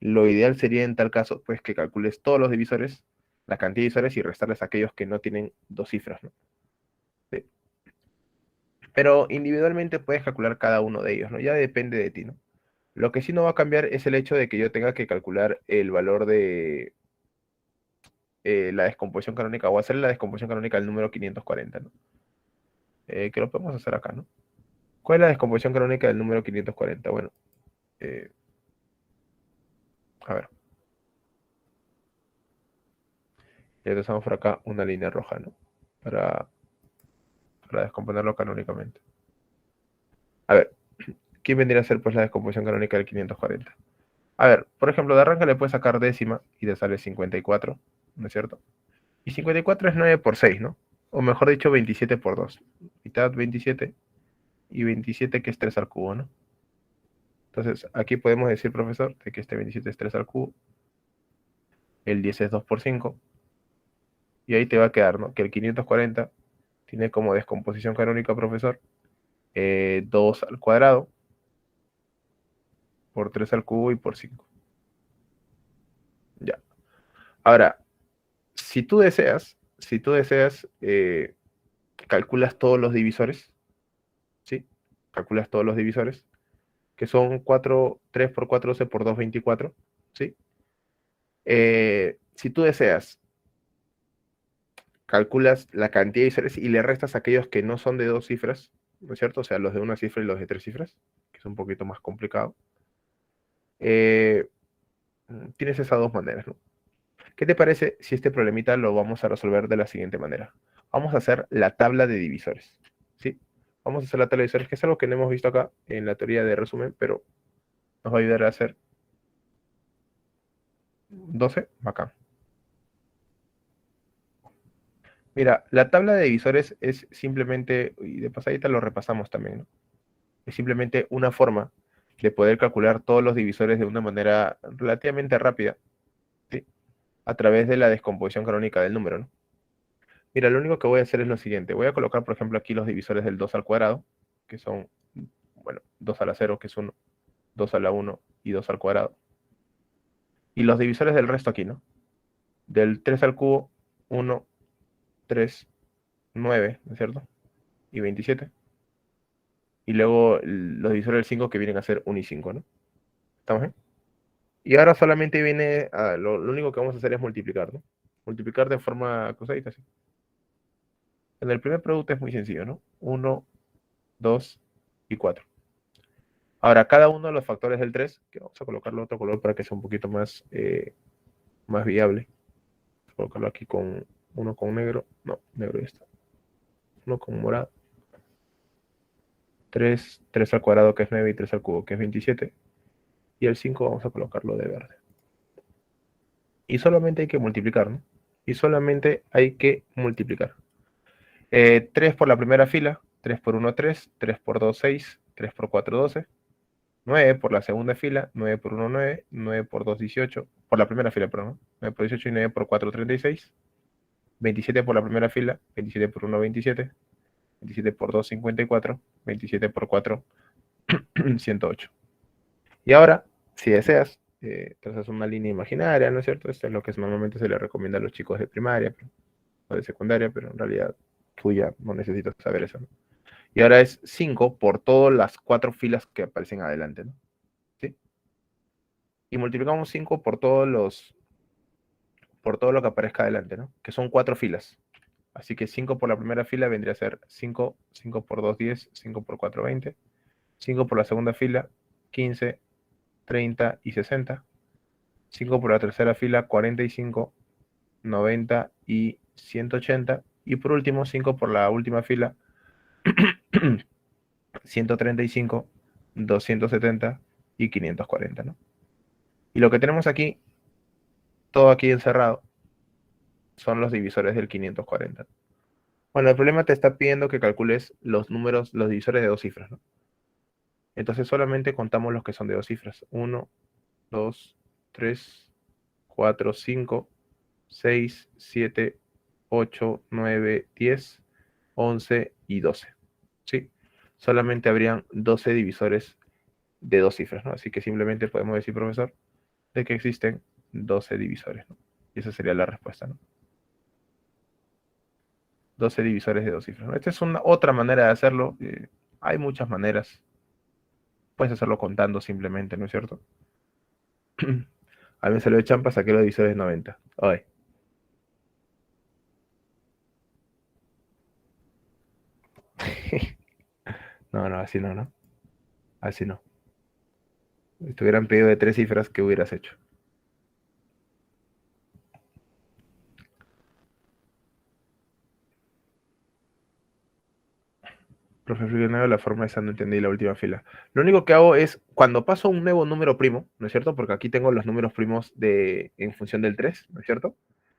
[SPEAKER 1] lo ideal sería en tal caso, pues que calcules todos los divisores, la cantidad de divisores y restarles aquellos que no tienen 2 cifras, ¿no? Sí. Pero individualmente puedes calcular cada uno de ellos, ¿no? Ya depende de ti, ¿no? Lo que sí no va a cambiar es el hecho de que yo tenga que calcular el valor de la descomposición canónica o hacer la descomposición canónica del número 540, ¿no? Que lo podemos hacer acá, ¿no? ¿Cuál es la descomposición canónica del número 540? Bueno, eh, a ver, ya trazamos por acá una línea roja, ¿no? Para, para descomponerlo canónicamente. A ver, ¿quién vendría a ser pues la descomposición canónica del 540? A ver, por ejemplo, de arranque le puedes sacar décima y te sale 54, ¿no es cierto? Y 54 es 9 por 6, ¿no? O mejor dicho, 27 por 2. Mitad 27 y 27 que es 3 al cubo, ¿no? Entonces, aquí podemos decir, profesor, de que este 27 es 3 al cubo, el 10 es 2 por 5, y ahí te va a quedar, ¿no? Que el 540 tiene como descomposición canónica, profesor, 2 al cuadrado, por 3 al cubo y por 5. Ya. Ahora, si tú deseas, calculas todos los divisores, ¿sí? Calculas todos los divisores, que son 4, 3 por 4, 12 por 2, 24, ¿sí? Si tú deseas, calculas la cantidad de divisores y le restas aquellos que no son de 2 cifras, ¿no es cierto? O sea, los de 1 cifra y los de 3 cifras, que es un poquito más complicado. Eh, Tienes esas dos maneras, ¿no? ¿Qué te parece si este problemita lo vamos a resolver de la siguiente manera? Vamos a hacer la tabla de divisores, ¿sí? Vamos a hacer la tabla de divisores, que es algo que no hemos visto acá en la teoría de resumen, pero nos va a ayudar a hacer 12, bacán. Mira, la tabla de divisores es simplemente, y de pasadita lo repasamos también, ¿no? Es simplemente una forma de poder calcular todos los divisores de una manera relativamente rápida, ¿sí? A través de la descomposición canónica del número, ¿no? Mira, lo único que voy a hacer es lo siguiente. Voy a colocar, por ejemplo, aquí los divisores del 2 al cuadrado, que son, bueno, 2 a la 0, que es 1, 2 a la 1 y 2 al cuadrado. Y los divisores del resto aquí, ¿no? Del 3 al cubo, 1, 3, 9, ¿no es cierto? Y 27. Y luego los divisores del 5 que vienen a ser 1 y 5, ¿no? ¿Estamos bien? Y ahora solamente viene, lo único que vamos a hacer es multiplicar, ¿no? Multiplicar de forma cruzadita, así. En el primer producto es muy sencillo, ¿no? 1, 2 y 4. Ahora, cada uno de los factores del 3, que vamos a colocarle otro color para que sea un poquito más viable. Vamos a colocarlo aquí con uno con negro. No, negro ya está. Uno con morado. 3 al cuadrado que es 9 y 3 al cubo que es 27. Y el 5 vamos a colocarlo de verde. Y solamente hay que multiplicar, ¿no? Y solamente hay que multiplicar. 3 por la primera fila, 3 por 1, 3, 3 por 2, 6, 3 por 4, 12, 9 por la segunda fila, 9 por 1, 9, 9 por 2, 18, por la primera fila, perdón, 9 por 18 y 9 por 4, 36, 27 por la primera fila, 27 por 1, 27, 27 por 2, 54, 27 por 4, 108. Y ahora, si deseas, trazas una línea imaginaria, ¿no es cierto? Esto es lo que normalmente se le recomienda a los chicos de primaria o de secundaria, pero en realidad tú ya no necesitas saber eso, ¿no? Y ahora es 5 por todas las 4 filas que aparecen adelante, ¿no? ¿Sí? Y multiplicamos 5 por todo lo que aparezca adelante, ¿no? Que son 4 filas. Así que 5 por la primera fila vendría a ser 5, 5 por 2, 10, 5 por 4, 20, 5 por la segunda fila, 15, 30 y 60, 5 por la tercera fila, 45, 90 y 180, Y por último, 5 por la última fila, 135, 270 y 540, ¿no? Y lo que tenemos aquí, todo aquí encerrado, son los divisores del 540. Bueno, el problema te está pidiendo que calcules los números, los divisores de dos cifras, ¿no? Entonces solamente contamos los que son de dos cifras. 1, 2, 3, 4, 5, 6, 7, 8, 9, 10, 11 y 12. ¿Sí? Solamente habrían 12 divisores de dos cifras, ¿no? Así que simplemente podemos decir, profesor, de que existen 12 divisores, ¿no? Y esa sería la respuesta, ¿no? 12 divisores de dos cifras, ¿no? Esta es otra manera de hacerlo. Hay muchas maneras. Puedes hacerlo contando simplemente, ¿no es cierto? A mí me salió de champa, saqué los divisores de 90. Ay. No, no, así no, ¿no? Así no. Si te hubieran pedido de tres cifras, ¿qué hubieras hecho? Profe Frío, la forma esa no entendí la última fila. Lo único que hago es, cuando paso un nuevo número primo, ¿no es cierto? Porque aquí tengo los números primos en función del 3, ¿no es cierto?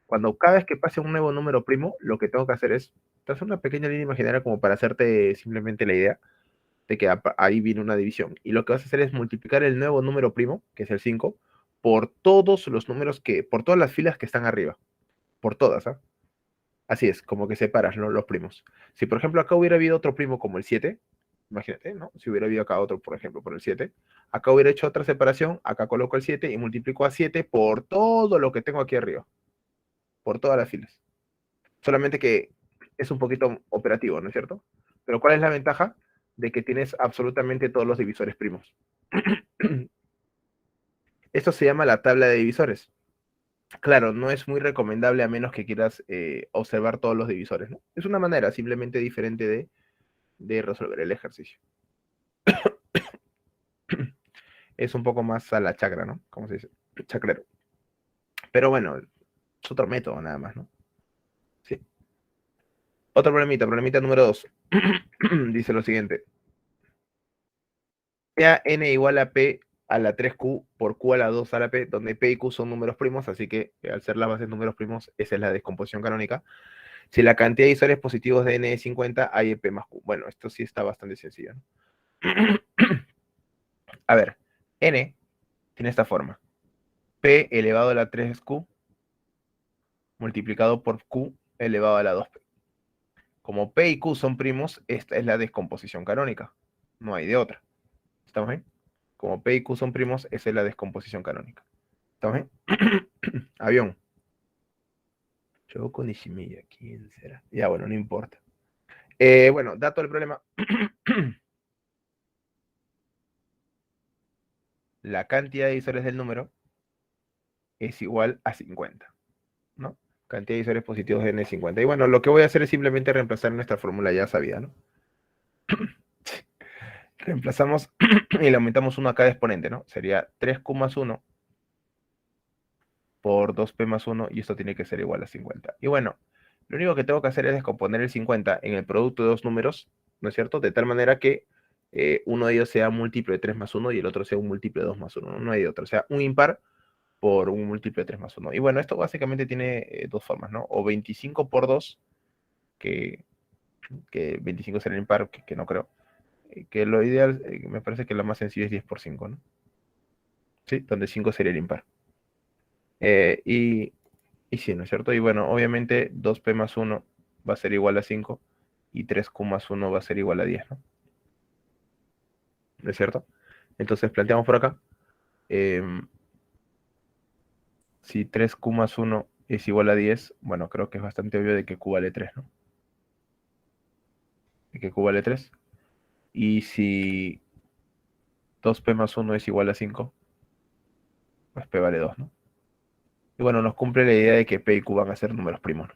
[SPEAKER 1] Cuando cada vez que pase un nuevo número primo, lo que tengo que hacer es trazar una pequeña línea imaginaria como para hacerte simplemente la idea de que ahí viene una división. Y lo que vas a hacer es multiplicar el nuevo número primo, que es el 5, por todos los números por todas las filas que están arriba. Por todas, ¿ah? Así es, como que separas, ¿no?, los primos. Si, por ejemplo, acá hubiera habido otro primo como el 7, imagínate, ¿no? Si hubiera habido acá otro, por ejemplo, por el 7, acá hubiera hecho otra separación, acá coloco el 7 y multiplico a 7 por todo lo que tengo aquí arriba, por todas las filas. Solamente que es un poquito operativo, ¿no es cierto? Pero ¿cuál es la ventaja? De que tienes absolutamente todos los divisores primos. Esto se llama la tabla de divisores. Claro, no es muy recomendable a menos que quieras observar todos los divisores, ¿no? Es una manera simplemente diferente de resolver el ejercicio. Es un poco más a la chacra, ¿no? ¿Cómo se dice? Chacrero. Pero bueno, es otro método nada más, ¿no? Sí. Otro problemita número 2. Dice lo siguiente. P a n igual a P a la 3Q por Q a la 2 a la P, donde P y Q son números primos, así que al ser la base de números primos, esa es la descomposición canónica. Si la cantidad de divisores positivos de n es 50, hay P más Q. Bueno, esto sí está bastante sencillo, ¿no? A ver, n tiene esta forma. P elevado a la 3Q multiplicado por Q elevado a la 2P. Como P y Q son primos, esta es la descomposición canónica. No hay de otra. ¿Estamos bien? Como P y Q son primos, esa es la descomposición canónica. ¿Estamos bien? Avión. Choco Nishimiya, ¿quién será? Ya, bueno, no importa. Bueno, dato del problema. La cantidad de divisores del número es igual a 50, ¿no? Cantidad de divisores positivos de n es 50. Y bueno, lo que voy a hacer es simplemente reemplazar nuestra fórmula ya sabida, ¿no? Reemplazamos y le aumentamos 1 a cada exponente, ¿no? Sería 3Q más 1 por 2P más 1 y esto tiene que ser igual a 50. Y bueno, lo único que tengo que hacer es descomponer el 50 en el producto de dos números, ¿no es cierto? De tal manera que uno de ellos sea un múltiplo de 3 más 1 y el otro sea un múltiplo de 2 más 1. No hay de otro. O sea, un impar por un múltiplo de 3 más 1. Y bueno, esto básicamente tiene dos formas, ¿no? O 25 por 2, que, que 25 será el impar, que no creo. Que lo ideal, me parece que lo más sencillo es 10 por 5, ¿no? ¿Sí? Donde 5 sería el impar. Eh, y, y sí, ¿no es cierto? Y bueno, obviamente 2P más 1 va a ser igual a 5 y 3Q más 1 va a ser igual a 10, ¿no? ¿No es cierto? Entonces planteamos por acá, eh, si 3Q más 1 es igual a 10, bueno, creo que es bastante obvio de que Q vale 3, ¿no? De que Q vale 3. Y si 2P más 1 es igual a 5, pues P vale 2, ¿no? Y bueno, nos cumple la idea de que P y Q van a ser números primos, ¿no?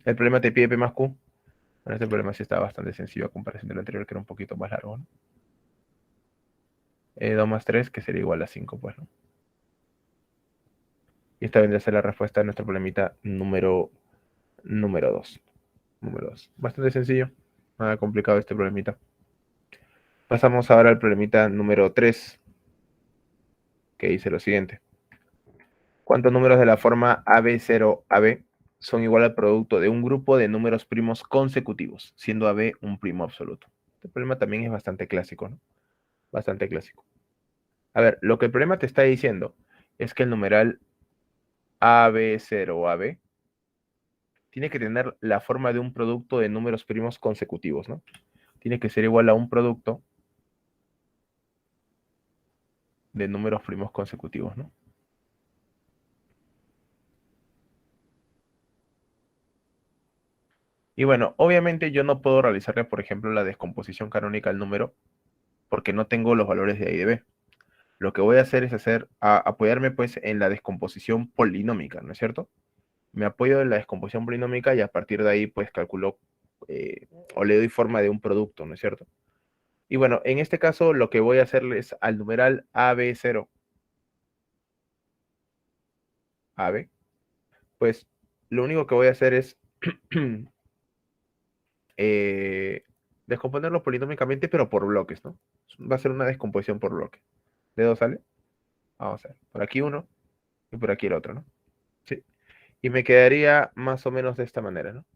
[SPEAKER 1] El problema te pide P más Q. Bueno, este problema sí está bastante sencillo a comparación del anterior, que era un poquito más largo, ¿no? 2 más 3, que sería igual a 5, pues, ¿no? Y esta vendría a ser la respuesta a nuestro problemita número 2. número 2. Bastante sencillo, nada complicado este problemita. Pasamos ahora al problemita número 3, que dice lo siguiente. ¿Cuántos números de la forma AB0AB son igual al producto de un grupo de números primos consecutivos, siendo AB un primo absoluto? Este problema también es bastante clásico, ¿no? Bastante clásico. A ver, lo que el problema te está diciendo es que el numeral AB0AB tiene que tener la forma de un producto de números primos consecutivos, ¿no? Tiene que ser igual a un producto de números primos consecutivos, ¿no? Y bueno, obviamente yo no puedo realizarle, por ejemplo, la descomposición canónica al número porque no tengo los valores de A y de B. Lo que voy a hacer es apoyarme pues en la descomposición polinómica, ¿no es cierto? Me apoyo en la descomposición polinómica y a partir de ahí pues calculo o le doy forma de un producto, ¿no es cierto? Y bueno, en este caso lo que voy a hacerle es al numeral AB0, AB, pues lo único que voy a hacer es eh, descomponerlo polinómicamente, pero por bloques, ¿no? Va a ser una descomposición por bloque. ¿De dos sale? Vamos a ver. Por aquí uno y por aquí el otro, ¿no? Sí. Y me quedaría más o menos de esta manera, ¿no?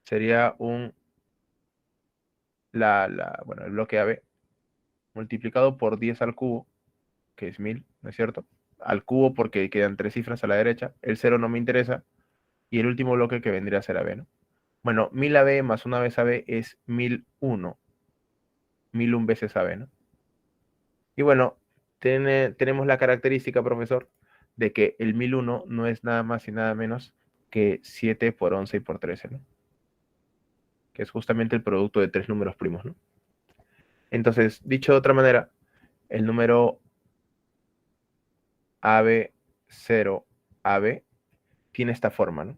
[SPEAKER 1] Sería bueno, el bloque AB multiplicado por 10 al cubo, que es 1000, ¿no es cierto? Al cubo porque quedan 3 cifras a la derecha, el 0 no me interesa, y el último bloque que vendría a ser AB, ¿no? Bueno, 1000 AB más una vez AB es 1001, 1001 veces AB, ¿no? Y bueno, tenemos la característica, profesor, de que el 1001 no es nada más y nada menos que 7 por 11 y por 13, ¿no? Que es justamente el producto de tres números primos, ¿no? Entonces, dicho de otra manera, el número AB0AB tiene esta forma, ¿no?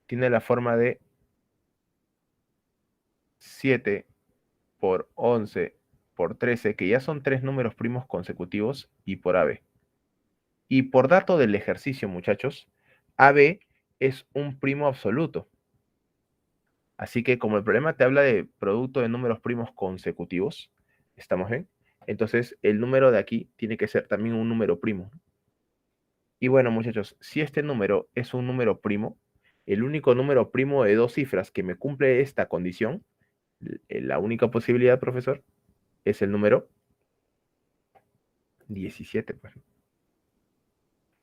[SPEAKER 1] Tiene la forma de 7 por 11 por 13, que ya son tres números primos consecutivos, y por AB. Y por dato del ejercicio, muchachos, AB es un primo absoluto. Así que como el problema te habla de producto de números primos consecutivos, ¿estamos bien? Entonces el número de aquí tiene que ser también un número primo. Y bueno, muchachos, si este número es un número primo, el único número primo de dos cifras que me cumple esta condición, la única posibilidad, profesor, es el número 17, pues.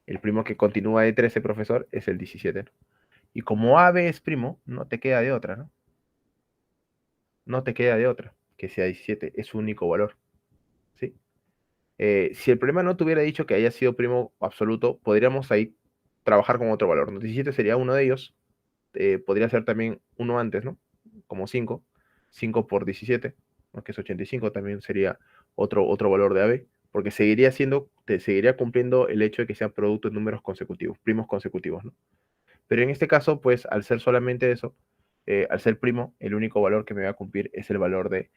[SPEAKER 1] El primo que continúa de 13, profesor, es el 17, ¿no? Y como AB es primo, no te queda de otra, ¿no? No te queda de otra que sea 17, es su único valor, ¿sí? Si el problema no te hubiera dicho que haya sido primo absoluto, podríamos ahí trabajar con otro valor, ¿no? 17 sería uno de ellos, podría ser también uno antes, ¿no? Como 5, 5 por 17, ¿no? Que es 85, también sería otro valor de AB, porque te seguiría cumpliendo el hecho de que sean productos de números consecutivos, primos consecutivos, ¿no? Pero en este caso, pues, al ser solamente eso, al ser primo, el único valor que me va a cumplir es el valor de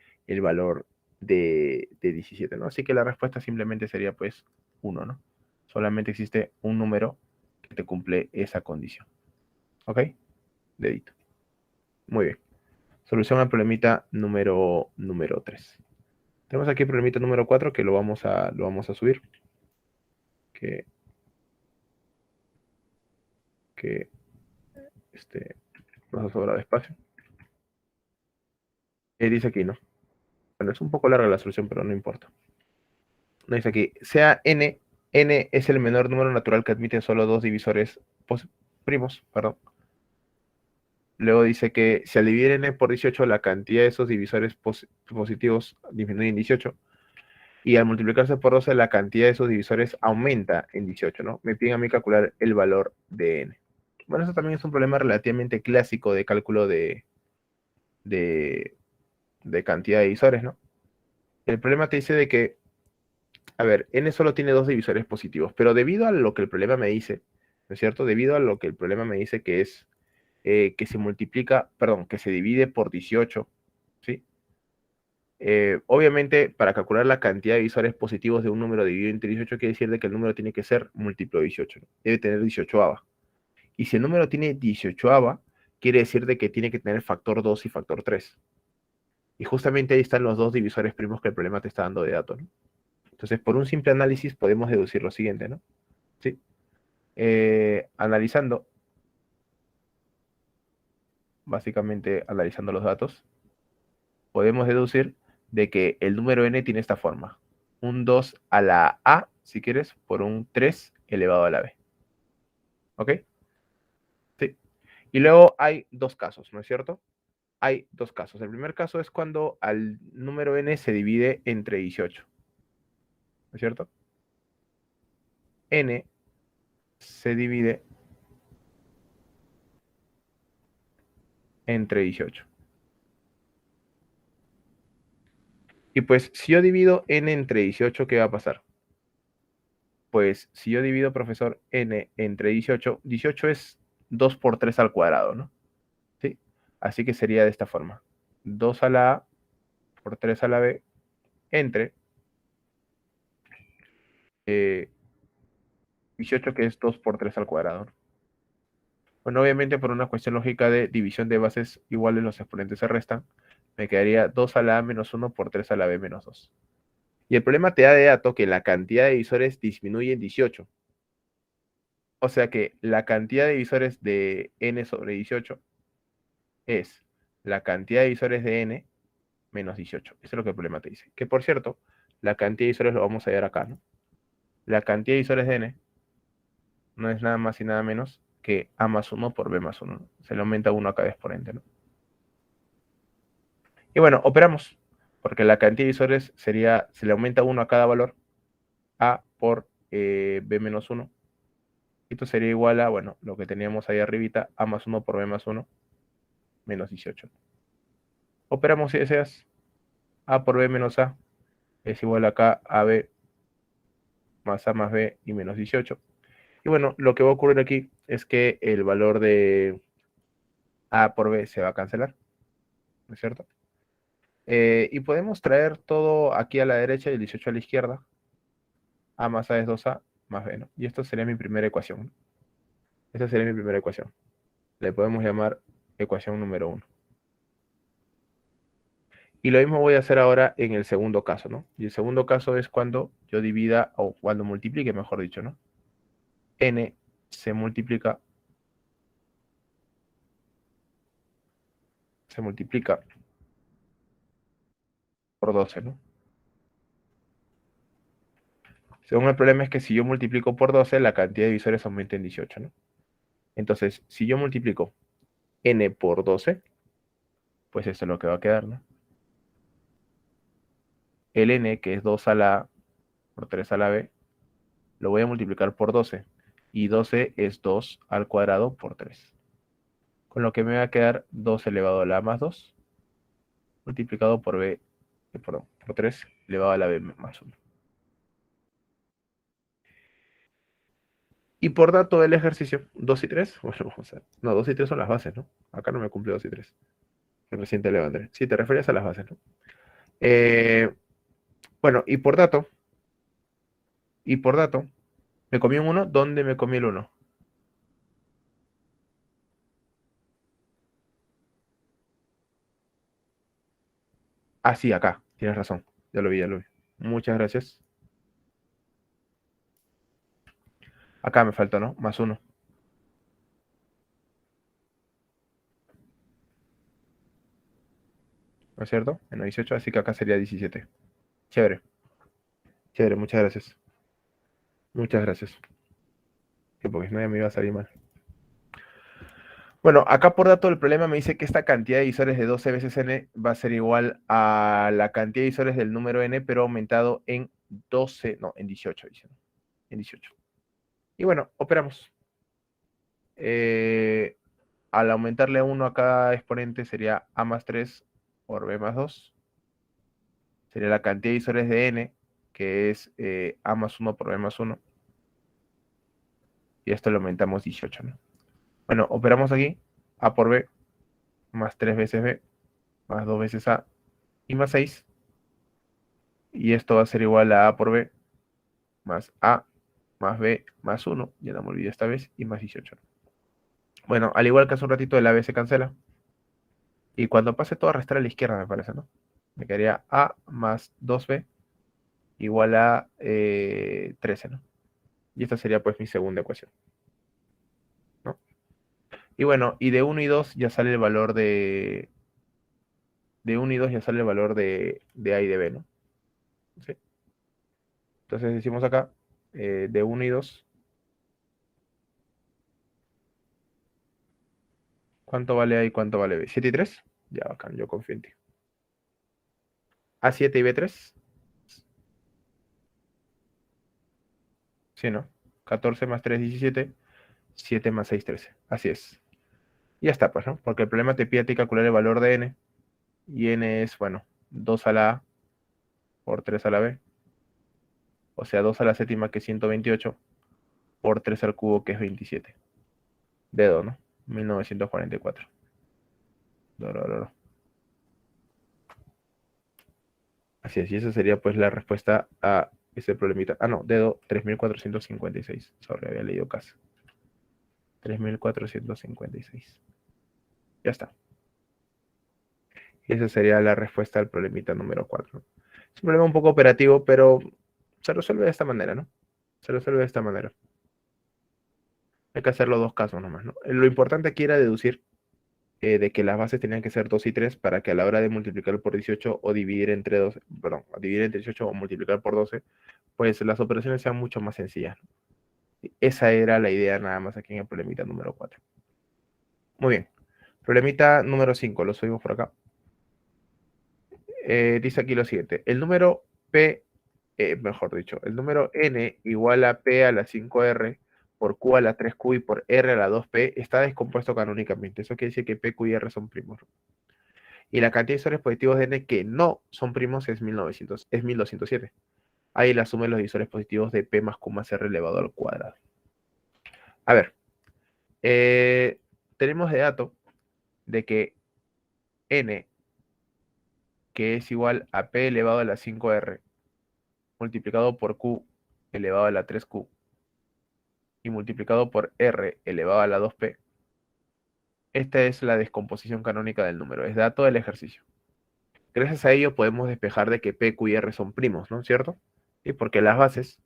[SPEAKER 1] 17, ¿no? Así que la respuesta simplemente sería, pues, 1, ¿no? Solamente existe un número que te cumple esa condición. ¿Ok? Dedito. Muy bien. Solución al problemita número 3. Tenemos aquí el problemita número 4 que lo vamos a subir. Que nos ha sobrado espacio. Dice aquí, ¿no? Bueno, es un poco larga la solución, pero no importa. No dice aquí, sea n es el menor número natural que admite solo dos divisores primos, perdón. Luego dice que si al dividir n por 18, la cantidad de esos divisores positivos disminuye en 18, y al multiplicarse por 12, la cantidad de esos divisores aumenta en 18, ¿no? Me piden a mí calcular el valor de n. Bueno, eso también es un problema relativamente clásico de cálculo de, de cantidad de divisores, ¿no? El problema te dice de que, a ver, n solo tiene dos divisores positivos, pero debido a lo que el problema me dice, ¿no es cierto? Debido a lo que el problema me dice que es que se multiplica, perdón, que se divide por 18, ¿sí? Obviamente, para calcular la cantidad de divisores positivos de un número dividido entre 18, quiere decir de que el número tiene que ser múltiplo de 18, ¿no? Debe tener 18ava. Y si el número tiene 18ava, quiere decir de que tiene que tener factor 2 y factor 3. Y justamente ahí están los dos divisores primos que el problema te está dando de datos, ¿no? Entonces, por un simple análisis podemos deducir lo siguiente, ¿no? ¿Sí? Analizando, básicamente analizando los datos, podemos deducir de que el número n tiene esta forma. Un 2 a la a, si quieres, por un 3 elevado a la b. ¿Ok? Sí. Y luego hay dos casos, ¿no es cierto? Hay dos casos. El primer caso es cuando al número n se divide entre 18. ¿No es cierto? N se divide entre 18. Y pues, si yo divido n entre 18, ¿qué va a pasar? Pues, si yo divido, profesor, n entre 18, 18 es 2 por 3 al cuadrado, ¿no? ¿Sí? Así que sería de esta forma. 2 a la a por 3 a la b entre 18, que es 2 por 3 al cuadrado, ¿no? Bueno, obviamente por una cuestión lógica de división de bases iguales, los exponentes se restan. Me quedaría 2 a la a menos 1 por 3 a la b menos 2. Y el problema te da de dato que la cantidad de divisores disminuye en 18. O sea que la cantidad de divisores de n sobre 18 es la cantidad de divisores de n menos 18. Eso es lo que el problema te dice. Que por cierto, la cantidad de divisores lo vamos a ver acá, ¿no? La cantidad de divisores de n no es nada más y nada menos que a más 1 por b más 1, ¿no? Se le aumenta 1 a cada exponente, ¿no? Y bueno, operamos, porque la cantidad de divisores sería, se le aumenta 1 a cada valor, a por b menos 1. Esto sería igual a, bueno, lo que teníamos ahí arribita, a más 1 por b más 1, menos 18. Operamos si deseas, a por b menos a es igual acá a b más a más b y menos 18. Y bueno, lo que va a ocurrir aquí es que el valor de a por b se va a cancelar, ¿no es cierto? Y podemos traer todo aquí a la derecha y el 18 a la izquierda. A más a es 2a más b, ¿no? Y esto sería mi primera ecuación, ¿no? Esta sería mi primera ecuación. Le podemos llamar ecuación número 1. Y lo mismo voy a hacer ahora en el segundo caso, ¿no? Y el segundo caso es cuando yo divida, o cuando multiplique, mejor dicho, ¿no? N se multiplica por 12, ¿no? Según el problema es que si yo multiplico por 12, la cantidad de divisores aumenta en 18, ¿no? Entonces, si yo multiplico n por 12, pues eso es lo que va a quedar, ¿no? El n, que es 2 a la a por 3 a la b, lo voy a multiplicar por 12. Y 12 es 2 al cuadrado por 3. Con lo que me va a quedar 2 elevado a la a más 2, multiplicado por b, perdón, por 3 elevado a la b más 1. Y por dato del ejercicio, 2 y 3, bueno, vamos a ver. No, 2 y 3 son las bases, ¿no? Acá no me cumple 2 y 3. Recién te levanté. Sí, te referías a las bases, ¿no? Bueno, y por dato, me comí un 1. ¿Dónde me comí el 1? Ah, sí, acá. Tienes razón. Ya lo vi, ya lo vi. Muchas gracias. Acá me falta, ¿no? Más 1. ¿No es cierto? Menos 18, así que acá sería 17. Chévere, chévere, muchas gracias. Muchas gracias. Sí, porque si no ya me iba a salir mal. Bueno, acá por dato el problema me dice que esta cantidad de divisores de 12 veces n va a ser igual a la cantidad de divisores del número n, pero aumentado en 12, no, en 18, dice, ¿no? En 18. Y bueno, operamos. Al aumentarle 1 a cada exponente sería a más 3 por b más 2. Sería la cantidad de divisores de n, que es a más 1 por b más 1. Y esto lo aumentamos 18, ¿no? Bueno, operamos aquí a por b más 3 veces b más 2 veces a y más 6. Y esto va a ser igual a por b más a más b más 1. Ya no me olvidé esta vez. Y más 18, ¿no? Bueno, al igual que hace un ratito el AB se cancela. Y cuando pase todo a restar a la izquierda, me parece, ¿no? Me quedaría A más 2B igual a 13, ¿no? Y esta sería pues mi segunda ecuación, ¿no? Y bueno, y de 1 y 2 ya sale el valor de 1 y 2 ya sale el valor de A y de B, ¿no? ¿Sí? Entonces decimos acá, de 1 y 2, ¿cuánto vale A y cuánto vale B? ¿7 y 3? Ya, bacán, yo confío en ti. A7 y B3, sí, ¿no? 14 más 3, 17, 7 más 6, 13. Así es. Y ya está, pues, ¿no? Porque el problema te pide a ti calcular el valor de n, y n es, bueno, 2 a la A por 3 a la B, o sea, 2 a la séptima que es 128, por 3 al cubo que es 27. Dedo, ¿no? 1944. Dorororo. Así es, y esa sería pues la respuesta a ese problemita. Ah, no, dedo 3456. Sorry, había leído casi. 3456. Ya está. Y esa sería la respuesta al problemita número 4. Es un problema un poco operativo, pero se resuelve de esta manera, ¿no? Se resuelve de esta manera. Hay que hacer los dos casos nomás, ¿no? Lo importante aquí era deducir de que las bases tenían que ser 2 y 3 para que a la hora de multiplicar por 18 o dividir entre 12, perdón, dividir entre 18 o multiplicar por 12, pues las operaciones sean mucho más sencillas. Esa era la idea nada más aquí en el problemita número 4. Muy bien. Problemita número 5, lo subimos por acá. Dice aquí lo siguiente. El número P, mejor dicho, el número N igual a P a la 5R por Q a la 3Q y por R a la 2P está descompuesto canónicamente. Eso quiere decir que P, Q y R son primos. Y la cantidad de divisores positivos de N que no son primos es 1207. Ahí la suma de los divisores positivos de P más Q más R elevado al cuadrado. A ver, tenemos de dato de que N, que es igual a P elevado a la 5R, multiplicado por Q elevado a la 3Q, y multiplicado por R elevado a la 2P, esta es la descomposición canónica del número, es dato del ejercicio. Gracias a ello podemos despejar de que P, Q y R son primos, ¿no es cierto? Y porque las bases,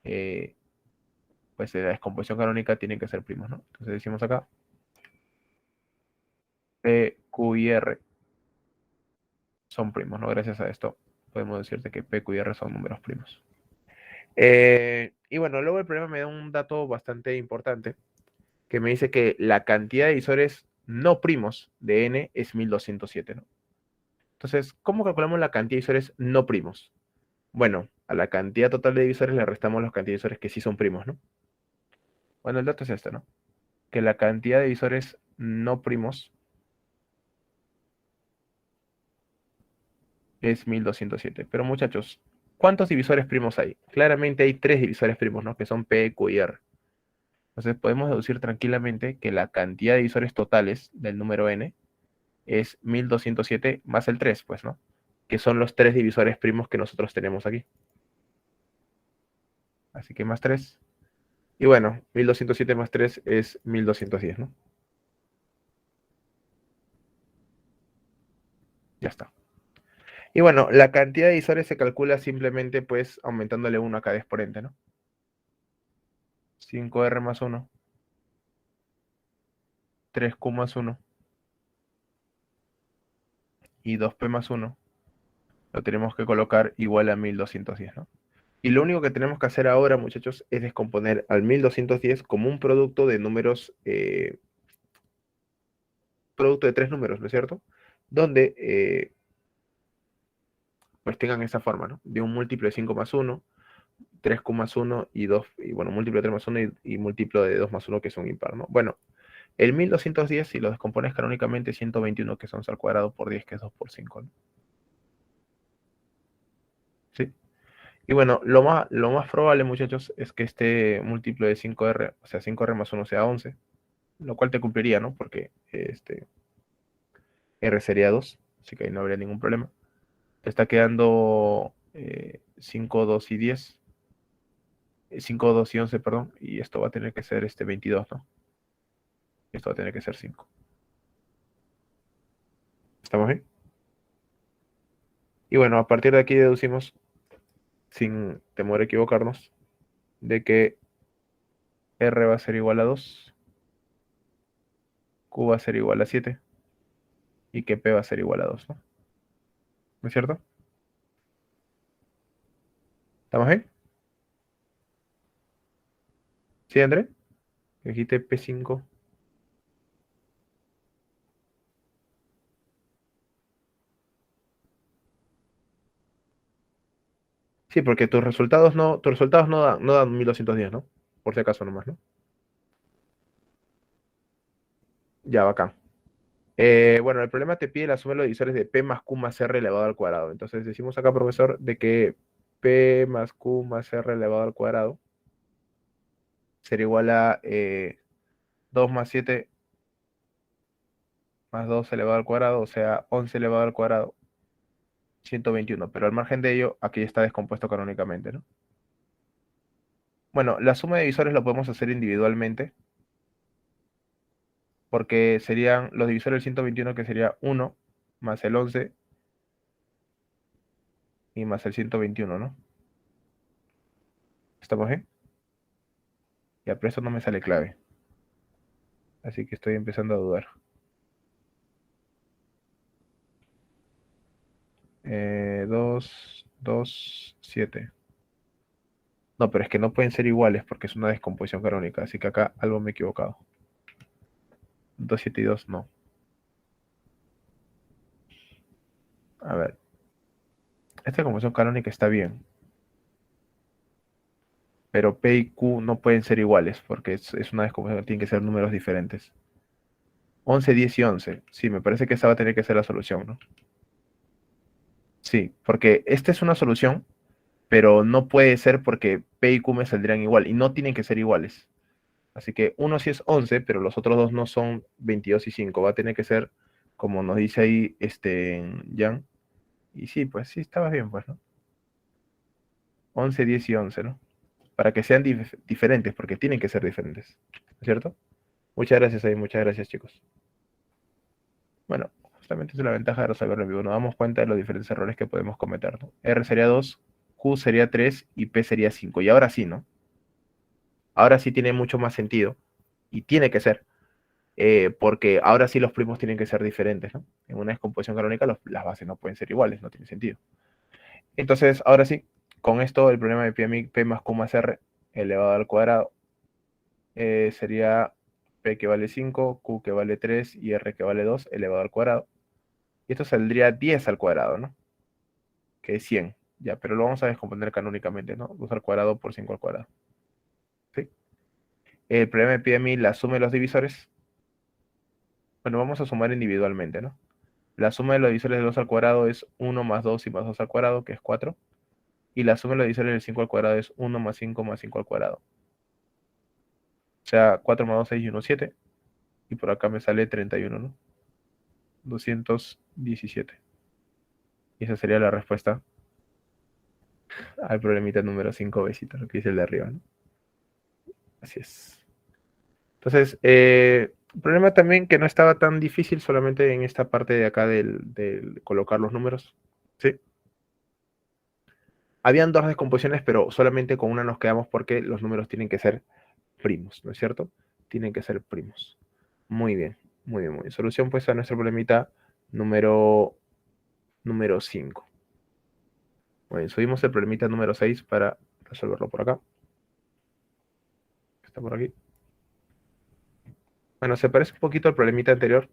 [SPEAKER 1] pues de la descomposición canónica tienen que ser primos, ¿no? Entonces decimos acá, P, Q y R son primos, ¿no? Gracias a esto podemos decirte que P, Q y R son números primos. Y bueno, luego el problema me da un dato bastante importante, que me dice que la cantidad de divisores no primos de n es 1207, ¿no? Entonces, ¿cómo calculamos la cantidad de divisores no primos? Bueno, a la cantidad total de divisores le restamos los cantidad de divisores que sí son primos, ¿no? Bueno, el dato es este, ¿no? Que la cantidad de divisores no primos es 1207. Pero muchachos, ¿cuántos divisores primos hay? Claramente hay 3 divisores primos, ¿no? Que son P, Q y R. Entonces podemos deducir tranquilamente que la cantidad de divisores totales del número n es 1207 más el 3, pues, ¿no? Que son los 3 divisores primos que nosotros tenemos aquí. Así que más 3. Y bueno, 1207 más 3 es 1210, ¿no? Ya está. Y bueno, la cantidad de divisores se calcula simplemente pues aumentándole 1 a cada exponente, ¿no? 5R más 1, 3Q más 1 y 2P más 1 lo tenemos que colocar igual a 1210, ¿no? Y lo único que tenemos que hacer ahora, muchachos, es descomponer al 1210 como un producto de números, producto de 3 números, ¿no es cierto? Donde pues tengan esa forma, ¿no? De un múltiplo de 5 más 1, 3Q más 1 y 2, y bueno, múltiplo de 3 más 1 y múltiplo de 2 más 1 que son impar, ¿no? Bueno, el 1210, si lo descompones canónicamente, 121 que son al cuadrado por 10, que es 2 por 5, ¿no? ¿Sí? Y bueno, lo más probable, muchachos, es que este múltiplo de 5R, o sea, 5R más 1 sea 11, lo cual te cumpliría, ¿no? Porque R sería 2, así que ahí no habría ningún problema. Te está quedando 5, 2 y 10, 5, 2 y 11, perdón, y esto va a tener que ser 22, ¿no? Esto va a tener que ser 5. ¿Estamos bien? Y bueno, a partir de aquí deducimos, sin temor a equivocarnos, de que R va a ser igual a 2, Q va a ser igual a 7 y que P va a ser igual a 2, ¿no? ¿No es cierto? ¿Estamos bien? ¿Sí, André? Dijiste P5. Sí, porque tus resultados no dan 1210, ¿no? Por si acaso nomás, ¿no? Ya, bacán. Bueno, el problema te pide la suma de los divisores de P más Q más R elevado al cuadrado. Entonces decimos acá, profesor, de que P más Q más R elevado al cuadrado será igual a 2 más 7 más 2 elevado al cuadrado, o sea, 11 elevado al cuadrado, 121. Pero al margen de ello, aquí está descompuesto canónicamente, ¿no? Bueno, la suma de divisores lo podemos hacer individualmente, porque serían los divisores del 121, que sería 1 más el 11 y más el 121, ¿no? ¿Estamos bien? Ya, pero esto no me sale clave, así que estoy empezando a dudar. 2, 2, 7. No, pero es que no pueden ser iguales porque es una descomposición canónica, así que acá algo me he equivocado. 2, 7 y 2, no. A ver, esta descomposición canónica está bien, pero P y Q no pueden ser iguales porque es una descomposición, tienen que ser números diferentes. 11, 10 y 11. Sí, me parece que esa va a tener que ser la solución, ¿no? Sí, porque esta es una solución, pero no puede ser porque P y Q me saldrían igual y no tienen que ser iguales. Así que uno sí es 11, pero los otros dos no son 22 y 5. Va a tener que ser, como nos dice ahí Jan. Y sí, pues sí, estabas bien, pues, ¿no? 11, 10 y 11, ¿no? Para que sean diferentes, porque tienen que ser diferentes. ¿No es cierto? Muchas gracias ahí, muchas gracias, chicos. Bueno, justamente es la ventaja de resolverlo en vivo. Nos damos cuenta de los diferentes errores que podemos cometer, ¿no? R sería 2, Q sería 3 y P sería 5. Y ahora sí, ¿no? Ahora sí tiene mucho más sentido. Y tiene que ser. Porque ahora sí los primos tienen que ser diferentes, ¿no? En una descomposición canónica las bases no pueden ser iguales, no tiene sentido. Entonces, ahora sí, con esto el problema de P más Q más R elevado al cuadrado sería P que vale 5, Q que vale 3 y R que vale 2 elevado al cuadrado. Y esto saldría 10 al cuadrado, ¿no? Que es 100. Ya, pero lo vamos a descomponer canónicamente, ¿no? 2 al cuadrado por 5 al cuadrado. ¿Sí? El problema me pide a mí la suma de los divisores. Bueno, vamos a sumar individualmente, ¿no? La suma de los divisores de 2 al cuadrado es 1 más 2 y más 2 al cuadrado, que es 4. Y la suma de los divisores del 5 al cuadrado es 1 más 5 al cuadrado. O sea, 4 más 2, 6 y 1, 7. Y por acá me sale 31, ¿no? 217. Y esa sería la respuesta al problemita número 5, besito, lo que dice el de arriba, ¿no? Así es. Entonces, el problema también que no estaba tan difícil solamente en esta parte de acá del colocar los números. ¿Sí? Habían dos descomposiciones, pero solamente con una nos quedamos porque los números tienen que ser primos, ¿no es cierto? Tienen que ser primos. Muy bien, muy bien, muy bien. Solución pues a nuestro problemita número 5. Muy bien, subimos el problemita número 6 para resolverlo por acá. Está por aquí. Bueno, se parece un poquito al problemita anterior.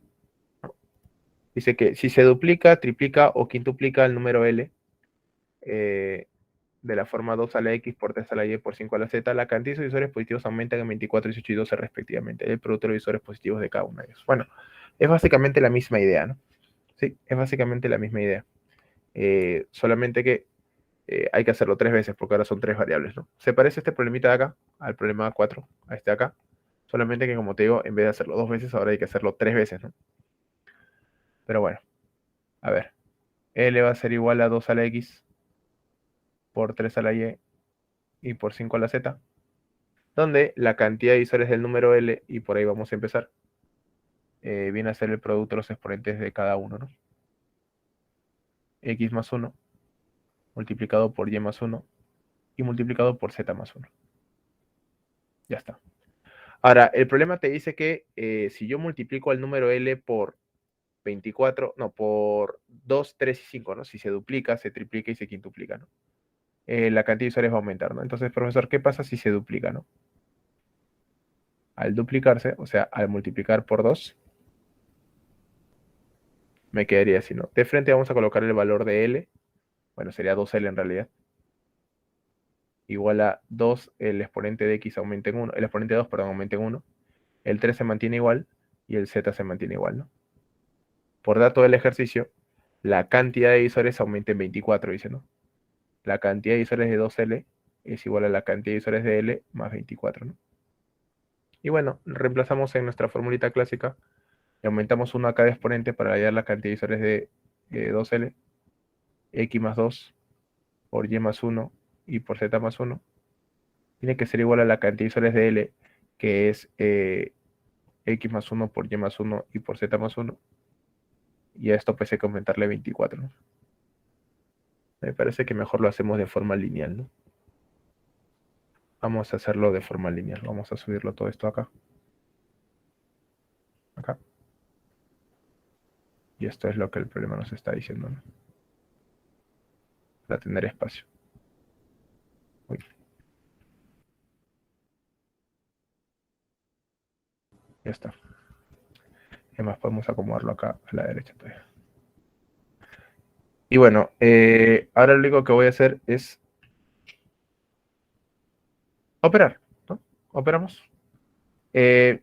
[SPEAKER 1] Dice que si se duplica, triplica o quintuplica el número L, de la forma 2 a la X por 3 a la Y por 5 a la Z, la cantidad de divisores positivos aumentan en 24, 18 y 12 respectivamente. El producto de los divisores positivos de cada uno de ellos. Bueno, es básicamente la misma idea, ¿no? Sí, es básicamente la misma idea. Solamente que hay que hacerlo 3 veces porque ahora son 3 variables, ¿no? Se parece este problemita de acá al problema 4, a este de acá. Solamente que, como te digo, en vez de hacerlo 2 veces, ahora hay que hacerlo 3 veces, ¿no? Pero bueno, a ver. L va a ser igual a 2 a la X por 3 a la Y y por 5 a la Z, donde la cantidad de divisores del número L, y por ahí vamos a empezar, viene a ser el producto de los exponentes de cada uno, ¿no? X más 1 multiplicado por Y más 1 y multiplicado por Z más 1. Ya está. Ahora, el problema te dice que si yo multiplico el número L por 24, no, por 2, 3 y 5, ¿no? Si se duplica, se triplica y se quintuplica, ¿no? La cantidad de usuarios va a aumentar, ¿no? Entonces, profesor, ¿qué pasa si se duplica, ¿no? Al duplicarse, o sea, al multiplicar por 2, me quedaría así, ¿no? De frente vamos a colocar el valor de L, bueno, sería 2L en realidad, igual a 2, el exponente de X aumenta en 1, el exponente de 2, perdón, aumenta en 1, el 3 se mantiene igual y el Z se mantiene igual, ¿no? Por dato del ejercicio, la cantidad de divisores aumenta en 24, dice, ¿no? La cantidad de divisores de 2L es igual a la cantidad de divisores de L más 24, ¿no? Y bueno, reemplazamos en nuestra formulita clásica y aumentamos 1 a cada exponente para hallar la cantidad de divisores de 2L, X más 2 por Y más 1 y por Z más 1. Tiene que ser igual a la cantidad de divisores de L, que es X más 1 por Y más 1 y por Z más 1. Y a esto pues hay que aumentarle 24, ¿no? Me parece que mejor lo hacemos de forma lineal, ¿no? Vamos a hacerlo de forma lineal. Vamos a subirlo todo esto acá. Acá. Y esto es lo que el problema nos está diciendo, ¿no? Para tener espacio. Uy. Ya está. Además podemos acomodarlo acá a la derecha todavía. Y bueno, ahora lo único que voy a hacer es operar, ¿no? Operamos.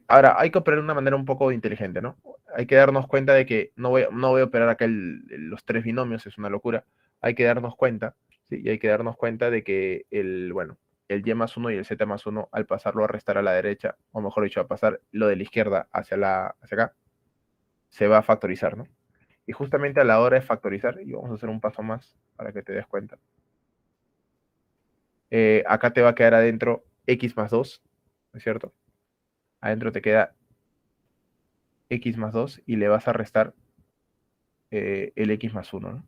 [SPEAKER 1] Ahora, hay que operar de una manera un poco inteligente, ¿no? Hay que darnos cuenta de que no voy a operar acá los tres binomios, es una locura. Hay que darnos cuenta, ¿sí? Y hay que darnos cuenta de que bueno, el y más 1 y el z más 1, al pasarlo a restar a la derecha, o mejor dicho, a pasar lo de la izquierda hacia acá, se va a factorizar, ¿no? Y justamente a la hora de factorizar, y vamos a hacer un paso más para que te des cuenta, acá te va a quedar adentro x más 2, ¿no es cierto? Adentro te queda x más 2 y le vas a restar el x más 1, ¿no?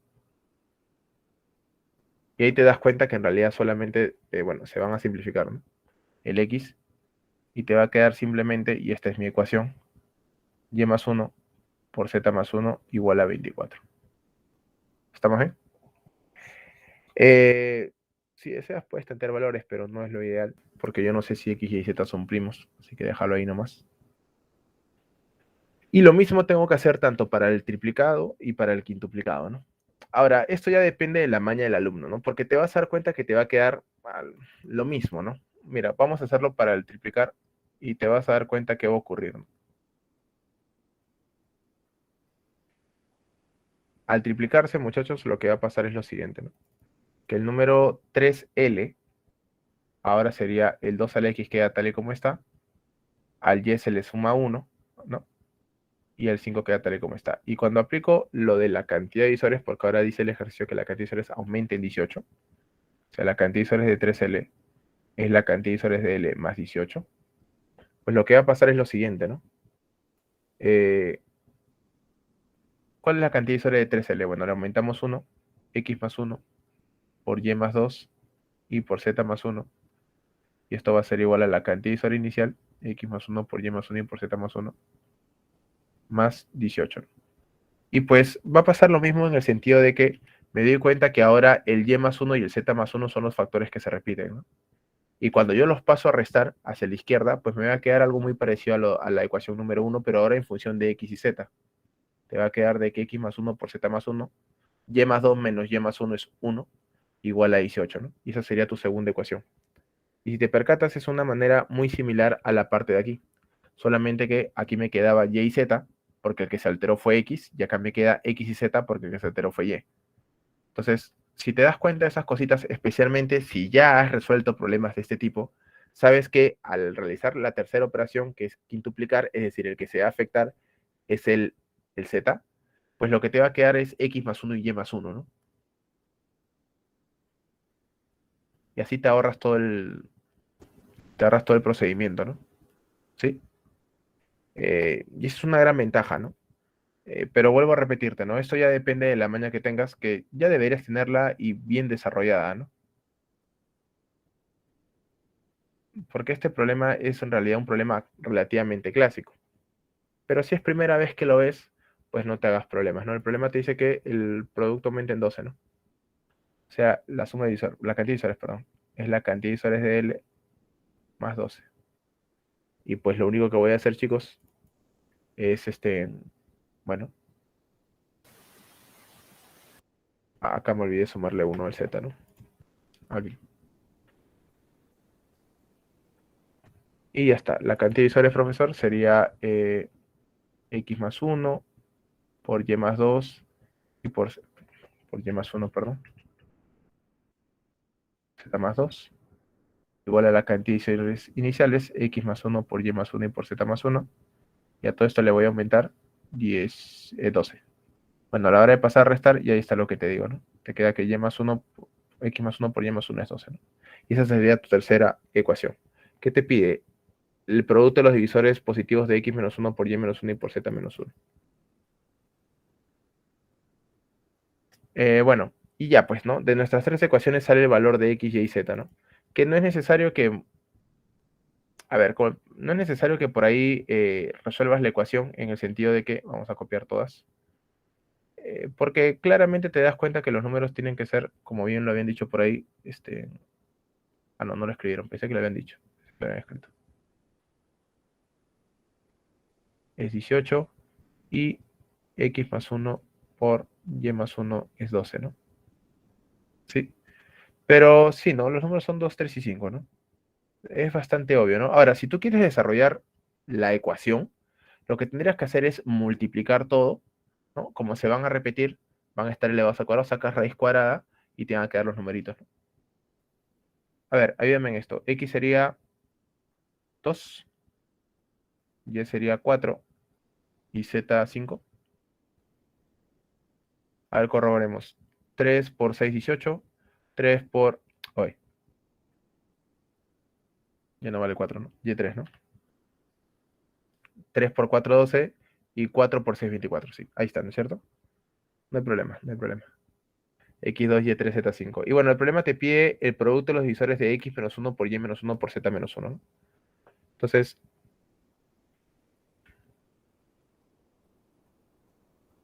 [SPEAKER 1] Y ahí te das cuenta que en realidad solamente, bueno, se van a simplificar, ¿no? El x, y te va a quedar simplemente, y esta es mi ecuación, y más 1 por z más 1 igual a 24. ¿Estamos bien? Si deseas puedes tantear valores, pero no es lo ideal, porque yo no sé si x y z son primos, así que déjalo ahí nomás. Y lo mismo tengo que hacer tanto para el triplicado y para el quintuplicado, ¿no? Ahora, esto ya depende de la maña del alumno, ¿no? Porque te vas a dar cuenta que te va a quedar lo mismo, ¿no? Mira, vamos a hacerlo para el triplicar y te vas a dar cuenta que va a ocurrir, ¿no? Al triplicarse, muchachos, lo que va a pasar es lo siguiente, ¿no? Que el número 3L ahora sería el 2 al X queda tal y como está, al Y se le suma 1, ¿no? Y el 5 queda tal y como está. Y cuando aplico lo de la cantidad de divisores, porque ahora dice el ejercicio que la cantidad de divisores aumenta en 18, o sea, la cantidad de divisores de 3L es la cantidad de divisores de L más 18, pues lo que va a pasar es lo siguiente, ¿no? ¿Cuál es la cantidad de divisores de 3L? Bueno, le aumentamos 1, X más 1, por Y más 2 y por Z más 1. Y esto va a ser igual a la cantidad de divisor inicial, X más 1 por Y más 1 y por Z más 1, más 18. Y pues va a pasar lo mismo en el sentido de que me doy cuenta que ahora el Y más 1 y el Z más 1 son los factores que se repiten, ¿no? Y cuando yo los paso a restar hacia la izquierda, pues me va a quedar algo muy parecido a la ecuación número 1, pero ahora en función de X y Z. Te va a quedar de que X más 1 por Z más 1, Y más 2 menos Y más 1 es 1, igual a 18, ¿no? Y esa sería tu segunda ecuación. Y si te percatas, es una manera muy similar a la parte de aquí. Solamente que aquí me quedaba Y y Z, porque el que se alteró fue X, y acá me queda X y Z porque el que se alteró fue Y. Entonces, si te das cuenta de esas cositas, especialmente si ya has resuelto problemas de este tipo, sabes que al realizar la tercera operación, que es quintuplicar, es decir, el que se va a afectar es el Z, pues lo que te va a quedar es X más 1 y Y más 1, ¿no? Y así te ahorras todo el procedimiento, ¿no? ¿Sí? Y eso es una gran ventaja, ¿no? Pero vuelvo a repetirte, ¿no? Esto ya depende de la maña que tengas, que ya deberías tenerla y bien desarrollada, ¿no? Porque este problema es en realidad un problema relativamente clásico. Pero si es primera vez que lo ves, pues no te hagas problemas, ¿no? El problema te dice que el producto aumenta en 12, ¿no? O sea, la suma de divisores, la cantidad de divisores, perdón, es la cantidad de divisores de L más 12. Y pues lo único que voy a hacer, chicos, es bueno, acá me olvidé sumarle 1 al Z, ¿no? Aquí. Y ya está. La cantidad de divisores, profesor, sería X más 1 por Y más 2 y por Y más 1, perdón, Z más 2, igual a la cantidad de divisores iniciales, X más 1 por Y más 1 y por Z más 1. Y a todo esto le voy a aumentar 12. Bueno, a la hora de pasar a restar, y ahí está lo que te digo, ¿no? Te queda que Y más 1, X más 1 por Y más 1 es 12, ¿no? Y esa sería tu tercera ecuación. ¿Qué te pide? El producto de los divisores positivos de X menos 1 por Y menos 1 y por Z menos 1. Bueno, y ya pues, ¿no? De nuestras tres ecuaciones sale el valor de X, Y y Z, ¿no? Que no es necesario que, a ver, no es necesario que por ahí resuelvas la ecuación en el sentido de que, vamos a copiar todas, porque claramente te das cuenta que los números tienen que ser, como bien lo habían dicho por ahí, no, no lo escribieron, pensé que lo habían dicho, lo habían escrito. Es 18 y X más 1 por Y más 1 es 12, ¿no? Sí. Pero sí, ¿no? Los números son 2, 3 y 5, ¿no? Es bastante obvio, ¿no? Ahora, si tú quieres desarrollar la ecuación, lo que tendrías que hacer es multiplicar todo, ¿no? Como se van a repetir, van a estar elevados al cuadrado, sacas raíz cuadrada y te van a quedar los numeritos, ¿no? A ver, ayúdame en esto. X sería 2, Y sería 4 y Z 5. A ver, corroboremos. 3 por 6, 18. 3 por... Hoy, ya no vale 4, ¿no? Y3, ¿no? 3 por 4, 12. Y 4 por 6, 24. Sí, ahí está, ¿no es cierto? No hay problema, no hay problema. X2, Y3, Z5. Y bueno, el problema te pide el producto de los divisores de X menos 1 por Y menos 1 por Z menos 1, ¿no? Entonces,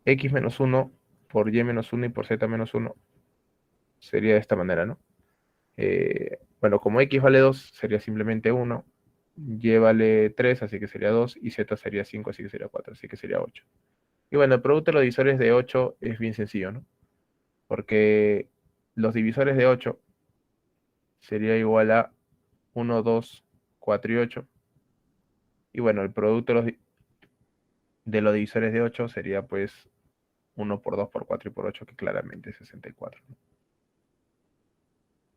[SPEAKER 1] X menos 1 por Y menos 1 y por Z menos 1 sería de esta manera, ¿no? Bueno, como X vale 2, sería simplemente 1. Y vale 3, así que sería 2. Y Z sería 5, así que sería 4, así que sería 8. Y bueno, el producto de los divisores de 8 es bien sencillo, ¿no? Porque los divisores de 8 sería igual a 1, 2, 4 y 8. Y bueno, el producto de los divisores de 8 sería pues 1 por 2 por 4 y por 8, que claramente es 64, ¿no?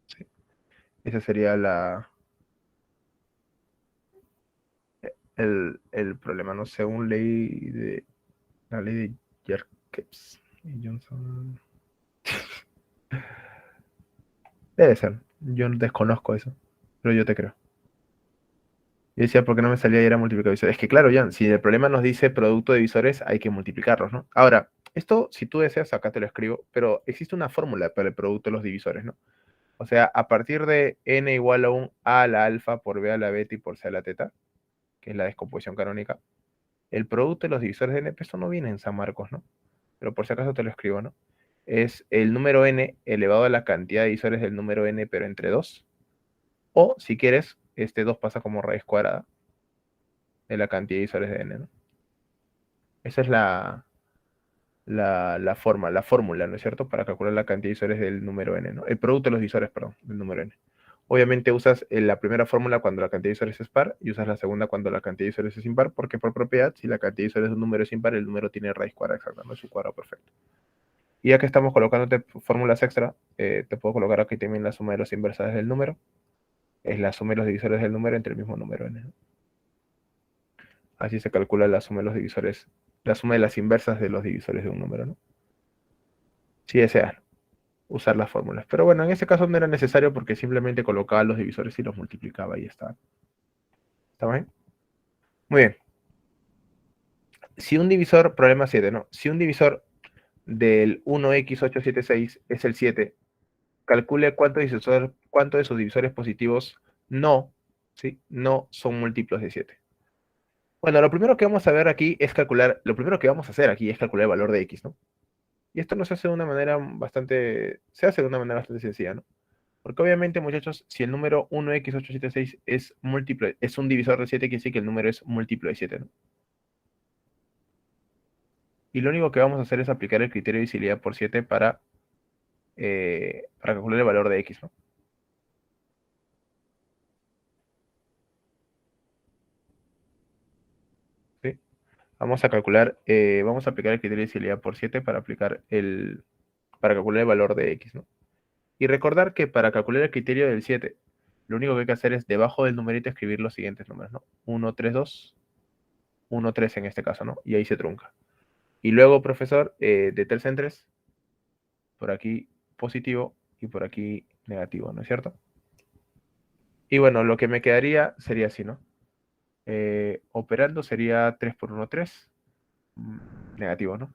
[SPEAKER 1] Sí. Ese sería el problema, ¿no? Según la ley de Jerkes y Johnson. Debe ser. Yo desconozco eso, pero yo te creo. Yo decía, ¿por qué no me salía y era multiplicar visores? Es que claro, Jan, si el problema nos dice producto de visores, hay que multiplicarlos, ¿no? Ahora, esto, si tú deseas, acá te lo escribo, pero existe una fórmula para el producto de los divisores, ¿no? O sea, a partir de n igual a un a a la alfa por b a la beta y por c a la teta, que es la descomposición canónica, el producto de los divisores de n, pues esto no viene en San Marcos, ¿no? Pero por si acaso te lo escribo, ¿no? Es el número n elevado a la cantidad de divisores del número n, pero entre 2. O, si quieres, este 2 pasa como raíz cuadrada de la cantidad de divisores de n, ¿no? Esa es la fórmula, ¿no es cierto? Para calcular la cantidad de divisores del número n, ¿no? El producto de los divisores, perdón, del número n. Obviamente usas la primera fórmula cuando la cantidad de divisores es par y usas la segunda cuando la cantidad de divisores es impar, porque por propiedad, si la cantidad de divisores de un número es impar, el número tiene raíz cuadrada exacta, no es un cuadrado perfecto. Y ya que estamos colocándote fórmulas extra, te puedo colocar aquí también la suma de los inversores del número. Es la suma de los divisores del número entre el mismo número n, ¿no? Así se calcula la suma de los divisores, la suma de las inversas de los divisores de un número, ¿no? Si deseas usar las fórmulas. Pero bueno, en ese caso no era necesario porque simplemente colocaba los divisores y los multiplicaba y ya está. ¿Está bien? Muy bien. Si un divisor, problema 7, ¿no? Si un divisor del 1x876 es el 7, calcule cuánto de sus divisores positivos no, ¿sí? No son múltiplos de 7. Bueno, lo primero que vamos a ver aquí es calcular, lo primero que vamos a hacer aquí es calcular el valor de x, ¿no? Y esto se hace de una manera se hace de una manera bastante sencilla, ¿no? Porque obviamente, muchachos, si el número 1x876 es múltiplo, es un divisor de 7, quiere decir que el número es múltiplo de 7, ¿no? Y lo único que vamos a hacer es aplicar el criterio de divisibilidad por 7 para calcular el valor de x, ¿no? ¿Sí? Vamos a calcular, vamos a aplicar el criterio de divisibilidad por 7 para calcular el valor de x, ¿no? Y recordar que para calcular el criterio del 7, lo único que hay que hacer es debajo del numerito escribir los siguientes números, ¿no? 1, 3, 2, 1, 3 en este caso, ¿no? Y ahí se trunca. Y luego, profesor, de 3 en 3, por aquí positivo y por aquí negativo, ¿no es cierto? Y bueno, lo que me quedaría sería así, ¿no? Operando sería 3 por 1, 3. Negativo, ¿no?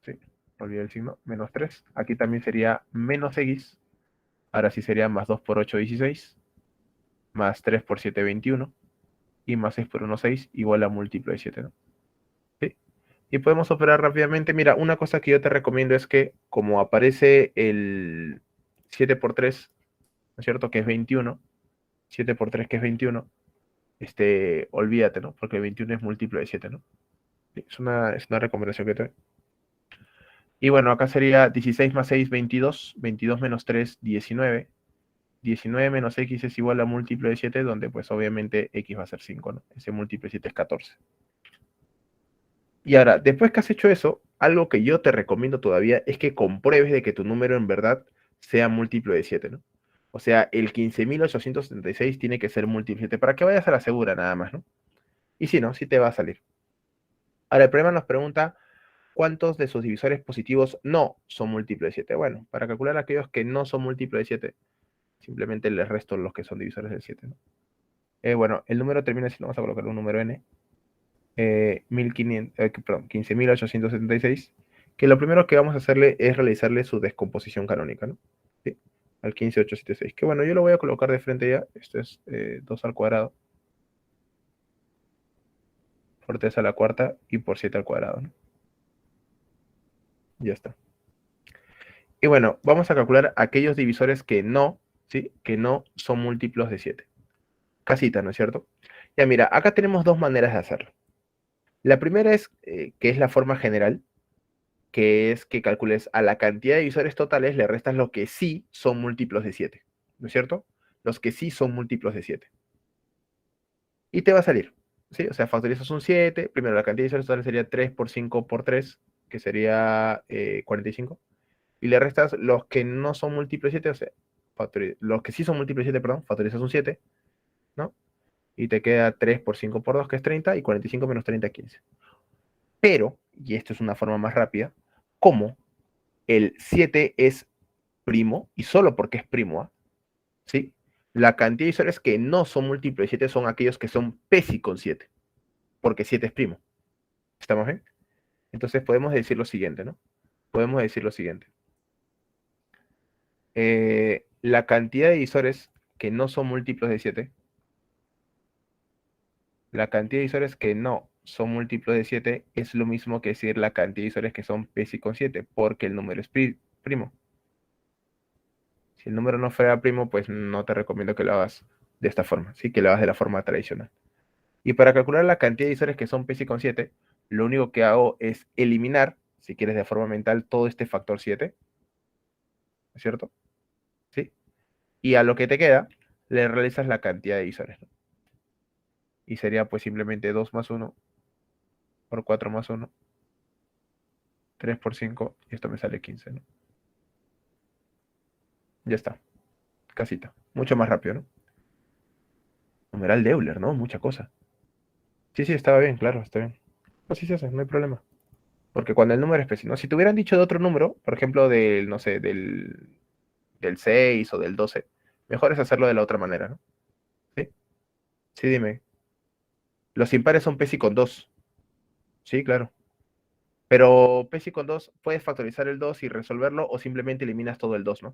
[SPEAKER 1] Sí, olvidé el signo, menos 3. Aquí también sería menos x. Ahora sí sería más 2 por 8, 16. Más 3 por 7, 21. Y más 6 por 1, 6, igual a múltiplo de 7, ¿no? Sí. Y podemos operar rápidamente. Mira, una cosa que yo te recomiendo es que, como aparece el 7 por 3, ¿no es cierto? Que es 21. 7 por 3, que es 21. Olvídate, ¿no? Porque 21 es múltiplo de 7, ¿no? Sí, es una recomendación que te doy. Y bueno, acá sería 16 más 6, 22. 22 menos 3, 19. 19 menos x es igual a múltiplo de 7, donde pues obviamente x va a ser 5, ¿no? Ese múltiplo de 7 es 14. Y ahora, después que has hecho eso, algo que yo te recomiendo todavía es que compruebes de que tu número en verdad sea múltiplo de 7, ¿no? O sea, el 15.876 tiene que ser múltiplo de 7 para que vayas a la segura nada más, ¿no? Y si no, sí te va a salir. Ahora, el problema nos pregunta cuántos de sus divisores positivos no son múltiplos de 7. Bueno, para calcular aquellos que no son múltiplos de 7, simplemente les resto los que son divisores de 7, ¿no? Bueno, el número termina siendo, vamos a colocar un número n, 15.876, que lo primero que vamos a hacerle es realizarle su descomposición canónica, ¿no? ¿Sí? Al 15.876, que bueno, yo lo voy a colocar de frente ya. Esto es 2 al cuadrado por 3 a la cuarta y por 7 al cuadrado, ¿no? Ya está. Y bueno, vamos a calcular aquellos divisores que no, ¿sí? Que no son múltiplos de 7. Casita, ¿no es cierto? Ya mira, acá tenemos dos maneras de hacerlo. La primera es, que es la forma general, que es que calcules a la cantidad de divisores totales, le restas lo que sí son múltiplos de 7, ¿no es cierto? Los que sí son múltiplos de 7. Y te va a salir, ¿sí? O sea, factorizas un 7, primero la cantidad de divisores totales sería 3 por 5 por 3, que sería 45. Y le restas los que no son múltiplos de 7, o sea, los que sí son múltiplos de 7, perdón, factorizas un 7, ¿no? Y te queda 3 por 5 por 2, que es 30, y 45 menos 30, 15. Pero, y esto es una forma más rápida, como el 7 es primo, y solo porque es primo, ¿ah? ¿Sí? La cantidad de divisores que no son múltiplos de 7 son aquellos que son pesi con 7, porque 7 es primo. ¿Estamos bien? Entonces podemos decir lo siguiente, ¿no? Podemos decir lo siguiente. La cantidad de divisores que no son múltiplos de 7, la cantidad de divisores que no son múltiplos de 7 es lo mismo que decir la cantidad de divisores que son pesi con 7, porque el número es primo. Si el número no fuera primo, pues no te recomiendo que lo hagas de esta forma, ¿sí? Que lo hagas de la forma tradicional. Y para calcular la cantidad de divisores que son psi con 7, lo único que hago es eliminar, si quieres de forma mental, todo este factor 7, ¿es cierto? ¿Sí? Y a lo que te queda, le realizas la cantidad de divisores, ¿no? Y sería pues simplemente 2 más 1 por 4 más 1, 3 por 5, y esto me sale 15, ¿no? Ya está, casita. Mucho más rápido, ¿no? Numeral de Euler, ¿no? Mucha cosa. Sí, sí, estaba bien, claro, está bien. Pues sí se hace, no hay problema. Porque cuando el número es específico, ¿no? Si te hubieran dicho de otro número, por ejemplo, del, no sé, del 6 o del 12, mejor es hacerlo de la otra manera, ¿no? Sí, sí, dime. Los impares son pesi con 2. Sí, claro. Pero P si con 2 puedes factorizar el 2 y resolverlo o simplemente eliminas todo el 2, ¿no?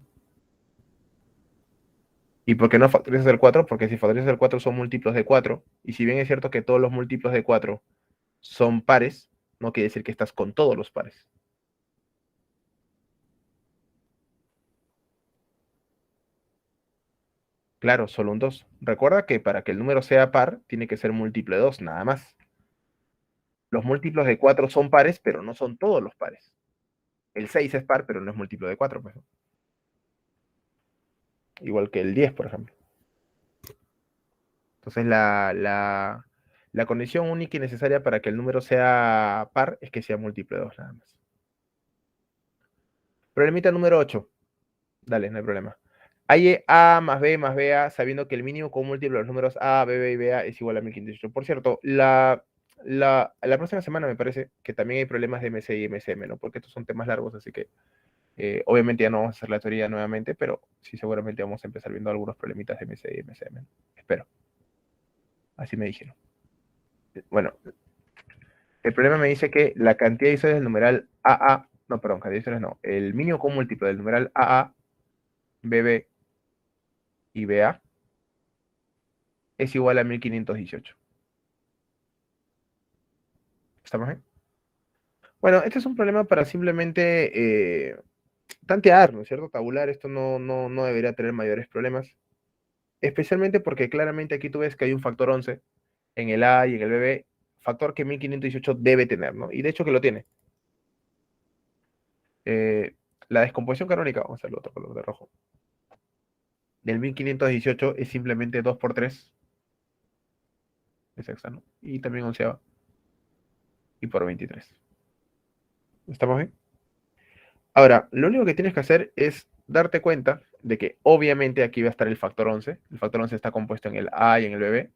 [SPEAKER 1] ¿Y por qué no factorizas el 4? Porque si factorizas el 4 son múltiplos de 4. Y si bien es cierto que todos los múltiplos de 4 son pares, no quiere decir que estás con todos los pares. Claro, solo un 2. Recuerda que para que el número sea par, tiene que ser múltiplo de 2, nada más. Los múltiplos de 4 son pares, pero no son todos los pares. El 6 es par, pero no es múltiplo de 4, pues. Igual que el 10, por ejemplo. Entonces, la condición única y necesaria para que el número sea par es que sea múltiplo de 2, nada más. Problemita número 8. Dale, no hay problema. Hay A más B más BA, sabiendo que el mínimo común múltiplo de los números A, B, B y BA es igual a 1518. Por cierto, la próxima semana me parece que también hay problemas de MC y MCM, ¿no? Porque estos son temas largos, así que obviamente ya no vamos a hacer la teoría nuevamente, pero sí seguramente vamos a empezar viendo algunos problemitas de MC y MCM. Espero. Así me dijeron. Bueno, el problema me dice que la cantidad de isósceles del numeral AA, no, perdón, cantidad de isósceles no, el mínimo común múltiplo del numeral AA, BB y BA es igual a 1518. ¿Estamos bien? Bueno, este es un problema para simplemente tantear, ¿no es cierto? Tabular, esto no debería tener mayores problemas, especialmente porque claramente aquí tú ves que hay un factor 11 en el A y en el BB, factor que 1518 debe tener, ¿no? Y de hecho que lo tiene. La descomposición canónica, vamos a hacerlo otro color de rojo, del 1518 es simplemente 2 por 3, es sexta, ¿no? Y también onceava, y por 23. ¿Estamos bien? Ahora, lo único que tienes que hacer es darte cuenta de que obviamente aquí va a estar el factor 11. El factor 11 está compuesto en el A y en el BB.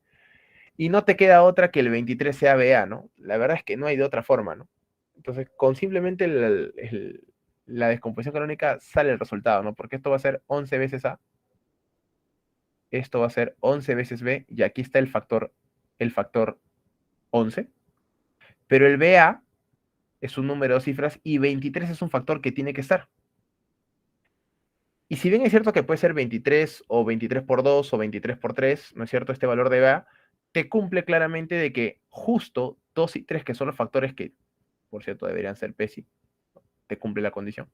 [SPEAKER 1] Y no te queda otra que el 23 sea BA, ¿no? La verdad es que no hay de otra forma, ¿no? Entonces, con simplemente la descomposición canónica sale el resultado, ¿no? Porque esto va a ser 11 veces A, esto va a ser 11 veces B, y aquí está el factor 11. Pero el BA es un número de cifras y 23 es un factor que tiene que estar. Y si bien es cierto que puede ser 23 o 23 por 2 o 23 por 3, ¿no es cierto? Este valor de BA te cumple claramente de que justo 2 y 3, que son los factores que, por cierto, deberían ser PESI, te cumple la condición,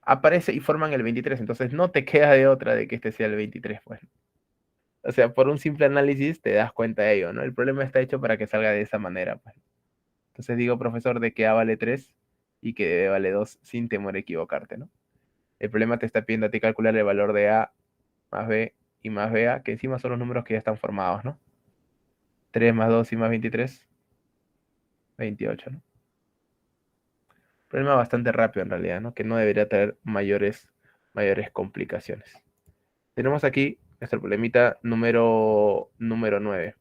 [SPEAKER 1] aparece y forman el 23. Entonces no te queda de otra de que este sea el 23, pues. O sea, por un simple análisis te das cuenta de ello, ¿no? El problema está hecho para que salga de esa manera, pues. Entonces digo, profesor, de que A vale 3 y que B vale 2 sin temor a equivocarte, ¿no? El problema te está pidiendo a ti calcular el valor de A más B y más BA, que encima son los números que ya están formados, ¿no? 3 más 2 y más 23, 28, ¿no? Problema bastante rápido en realidad, ¿no? Que no debería tener mayores complicaciones. Tenemos aquí nuestro problemita número 9,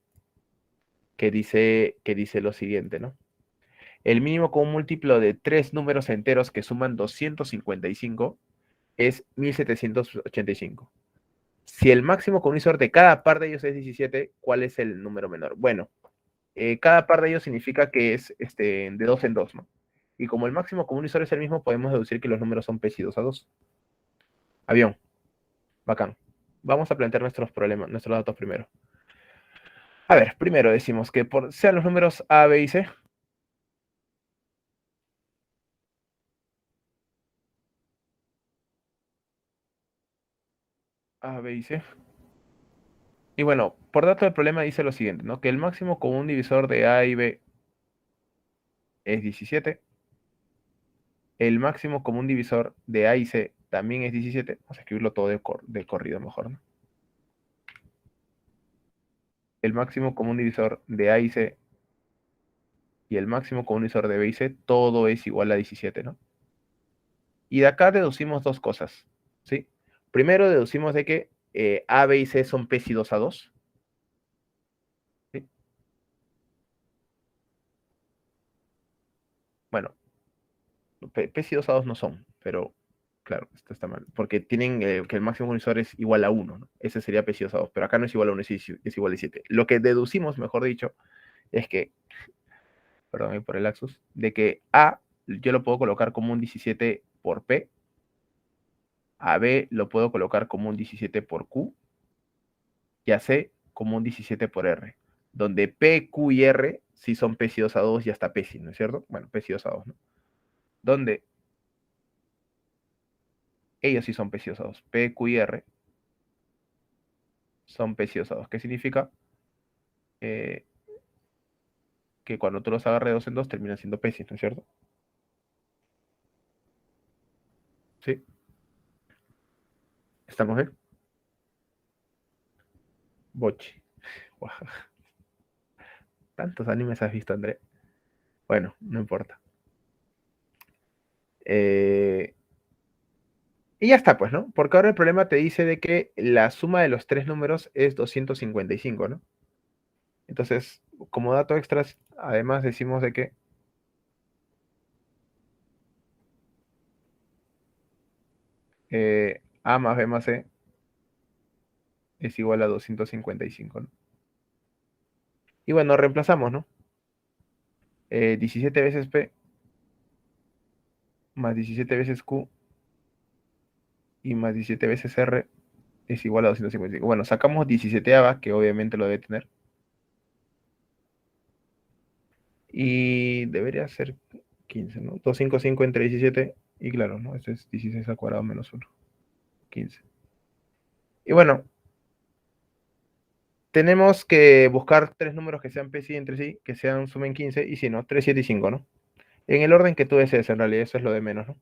[SPEAKER 1] que dice lo siguiente, ¿no? El mínimo común múltiplo de tres números enteros que suman 255 es 1785. Si el máximo comunidad de cada par de ellos es 17, ¿cuál es el número menor? Bueno, cada par de ellos significa que es de 2 en 2, ¿no? Y como el máximo común es el mismo, podemos deducir que los números son pesidos a 2. Avión, bacán. Vamos a plantear nuestros problemas, nuestros datos primero. A ver, primero decimos que sean los números A, B y C. A, B y C. Y bueno, por dato del problema dice lo siguiente, ¿no? Que el máximo común divisor de A y B es 17. El máximo común divisor de A y C también es 17. Vamos a escribirlo todo de corrido mejor, ¿no? El máximo común divisor de A y C y el máximo común divisor de B y C, todo es igual a 17, ¿no? Y de acá deducimos dos cosas, ¿sí? Primero deducimos de que A, B y C son P si 2 a 2. ¿Sí? Bueno, P si 2 a 2 no son, pero claro, esto está mal, porque tienen que el máximo unizor es igual a 1, ¿no? Ese sería P si 2 a 2, pero acá no es igual a 1, es igual a 7. Lo que deducimos, mejor dicho, es que perdón ahí por el lapsus, de que A yo lo puedo colocar como un 17 por P, a B lo puedo colocar como un 17 por Q, y a C como un 17 por R, donde P, Q y R sí son P 2 a 2 y hasta P, ¿no es cierto? Bueno, P 2 a 2, ¿no? Donde ellos sí son P 2 a 2, P, Q y R son P 2 a 2. ¿Qué significa? Eh, que cuando tú los agarres 2 en 2 terminan siendo P, ¿no es cierto? Sí, ¿estamos bien? Bochi. Guau, tantos animes has visto, André. Bueno, no importa. Eh, y ya está, pues, ¿no? Porque ahora el problema te dice de que la suma de los tres números es 255, ¿no? Entonces, como dato extras, además decimos de que A más B más C es igual a 255, ¿no? Y bueno, reemplazamos, ¿no? 17 veces P más 17 veces Q y más 17 veces R es igual a 255. Bueno, sacamos 17 que obviamente lo debe tener. Y debería ser 15, ¿no? 255 entre 17. Y claro, ¿no? Este es 16 al cuadrado menos 1. 15. Y bueno, tenemos que buscar tres números que sean PSI entre sí, que sean sumen 15, y si no, 3, 7 y 5, ¿no? En el orden que tú desees, en realidad, eso es lo de menos, ¿no?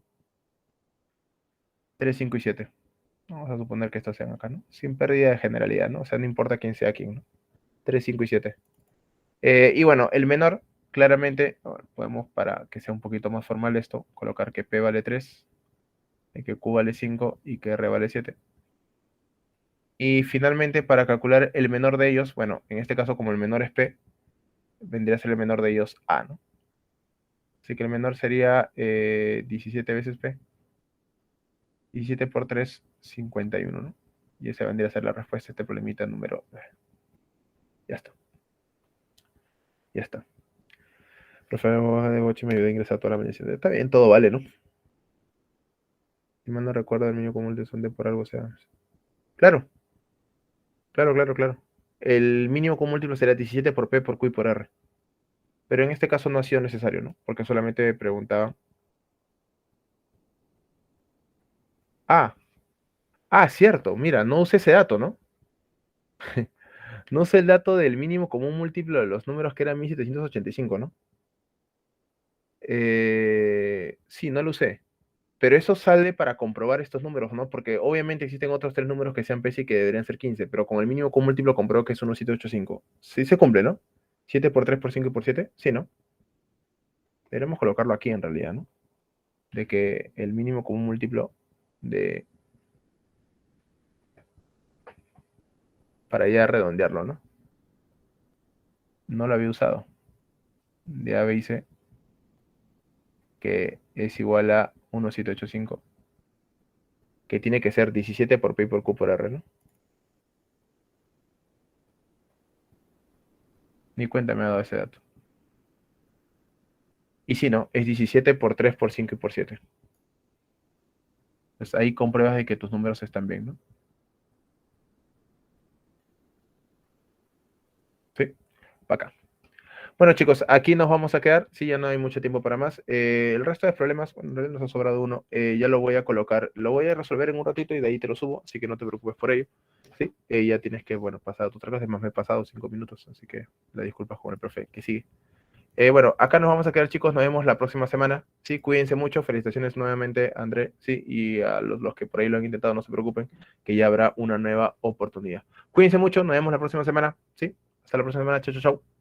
[SPEAKER 1] 3, 5 y 7. Vamos a suponer que estos sean acá, ¿no? Sin pérdida de generalidad, ¿no? O sea, no importa quién sea quién, ¿no? 3, 5 y 7. Y bueno, el menor, claramente, podemos, para que sea un poquito más formal esto, colocar que P vale 3, que Q vale 5 y que R vale 7. Y finalmente, para calcular el menor de ellos, bueno, en este caso como el menor es P, vendría a ser el menor de ellos A, ¿no? Así que el menor sería 17 veces P. 17 por 3, 51, ¿no? Y esa vendría a ser la respuesta a este problemita número. Ya está. Ya está. Profe, de Bochi me ayudó a ingresar toda la mediación. Está bien, todo vale, ¿no? Si mal no recuerdo, el mínimo común de sonde por algo sea. Claro, claro, claro, claro. El mínimo común múltiplo será 17 por P, por Q y por R. Pero en este caso no ha sido necesario, ¿no? Porque solamente preguntaba. Ah, cierto. Mira, no usé ese dato, ¿no? No usé el dato del mínimo común múltiplo de los números que eran 1785, ¿no? Sí, no lo usé. Pero eso sale para comprobar estos números, ¿no? Porque obviamente existen otros tres números que sean PESI que deberían ser 15, pero con el mínimo común múltiplo compruebo que es 1785. Sí se cumple, ¿no? 7 por 3 por 5 y por 7. Sí, ¿no? Deberíamos colocarlo aquí en realidad, ¿no? De que el mínimo común múltiplo de... para ya redondearlo, ¿no? No lo había usado. De A, B y C, que es igual a 1785, que tiene que ser 17 por P y por Q por R, ¿no? Ni cuenta me ha dado ese dato. Y si no, es 17 por 3 por 5 y por 7. Pues ahí compruebas de que tus números están bien, ¿no? Sí, para acá. Bueno, chicos, aquí nos vamos a quedar. Sí, ya no hay mucho tiempo para más. El resto de problemas, bueno, en realidad nos ha sobrado uno. Ya lo voy a colocar, lo voy a resolver en un ratito y de ahí te lo subo, así que no te preocupes por ello. Sí, ya tienes que, bueno, pasar a tu otra clase, más me he pasado 5 minutos, así que la disculpas con el profe que sigue. Bueno, acá nos vamos a quedar, chicos. Nos vemos la próxima semana. Sí, cuídense mucho. Felicitaciones nuevamente, André. Sí, y a los que por ahí lo han intentado, no se preocupen, que ya habrá una nueva oportunidad. Cuídense mucho. Nos vemos la próxima semana. Sí, hasta la próxima semana. Chau, chau, chau.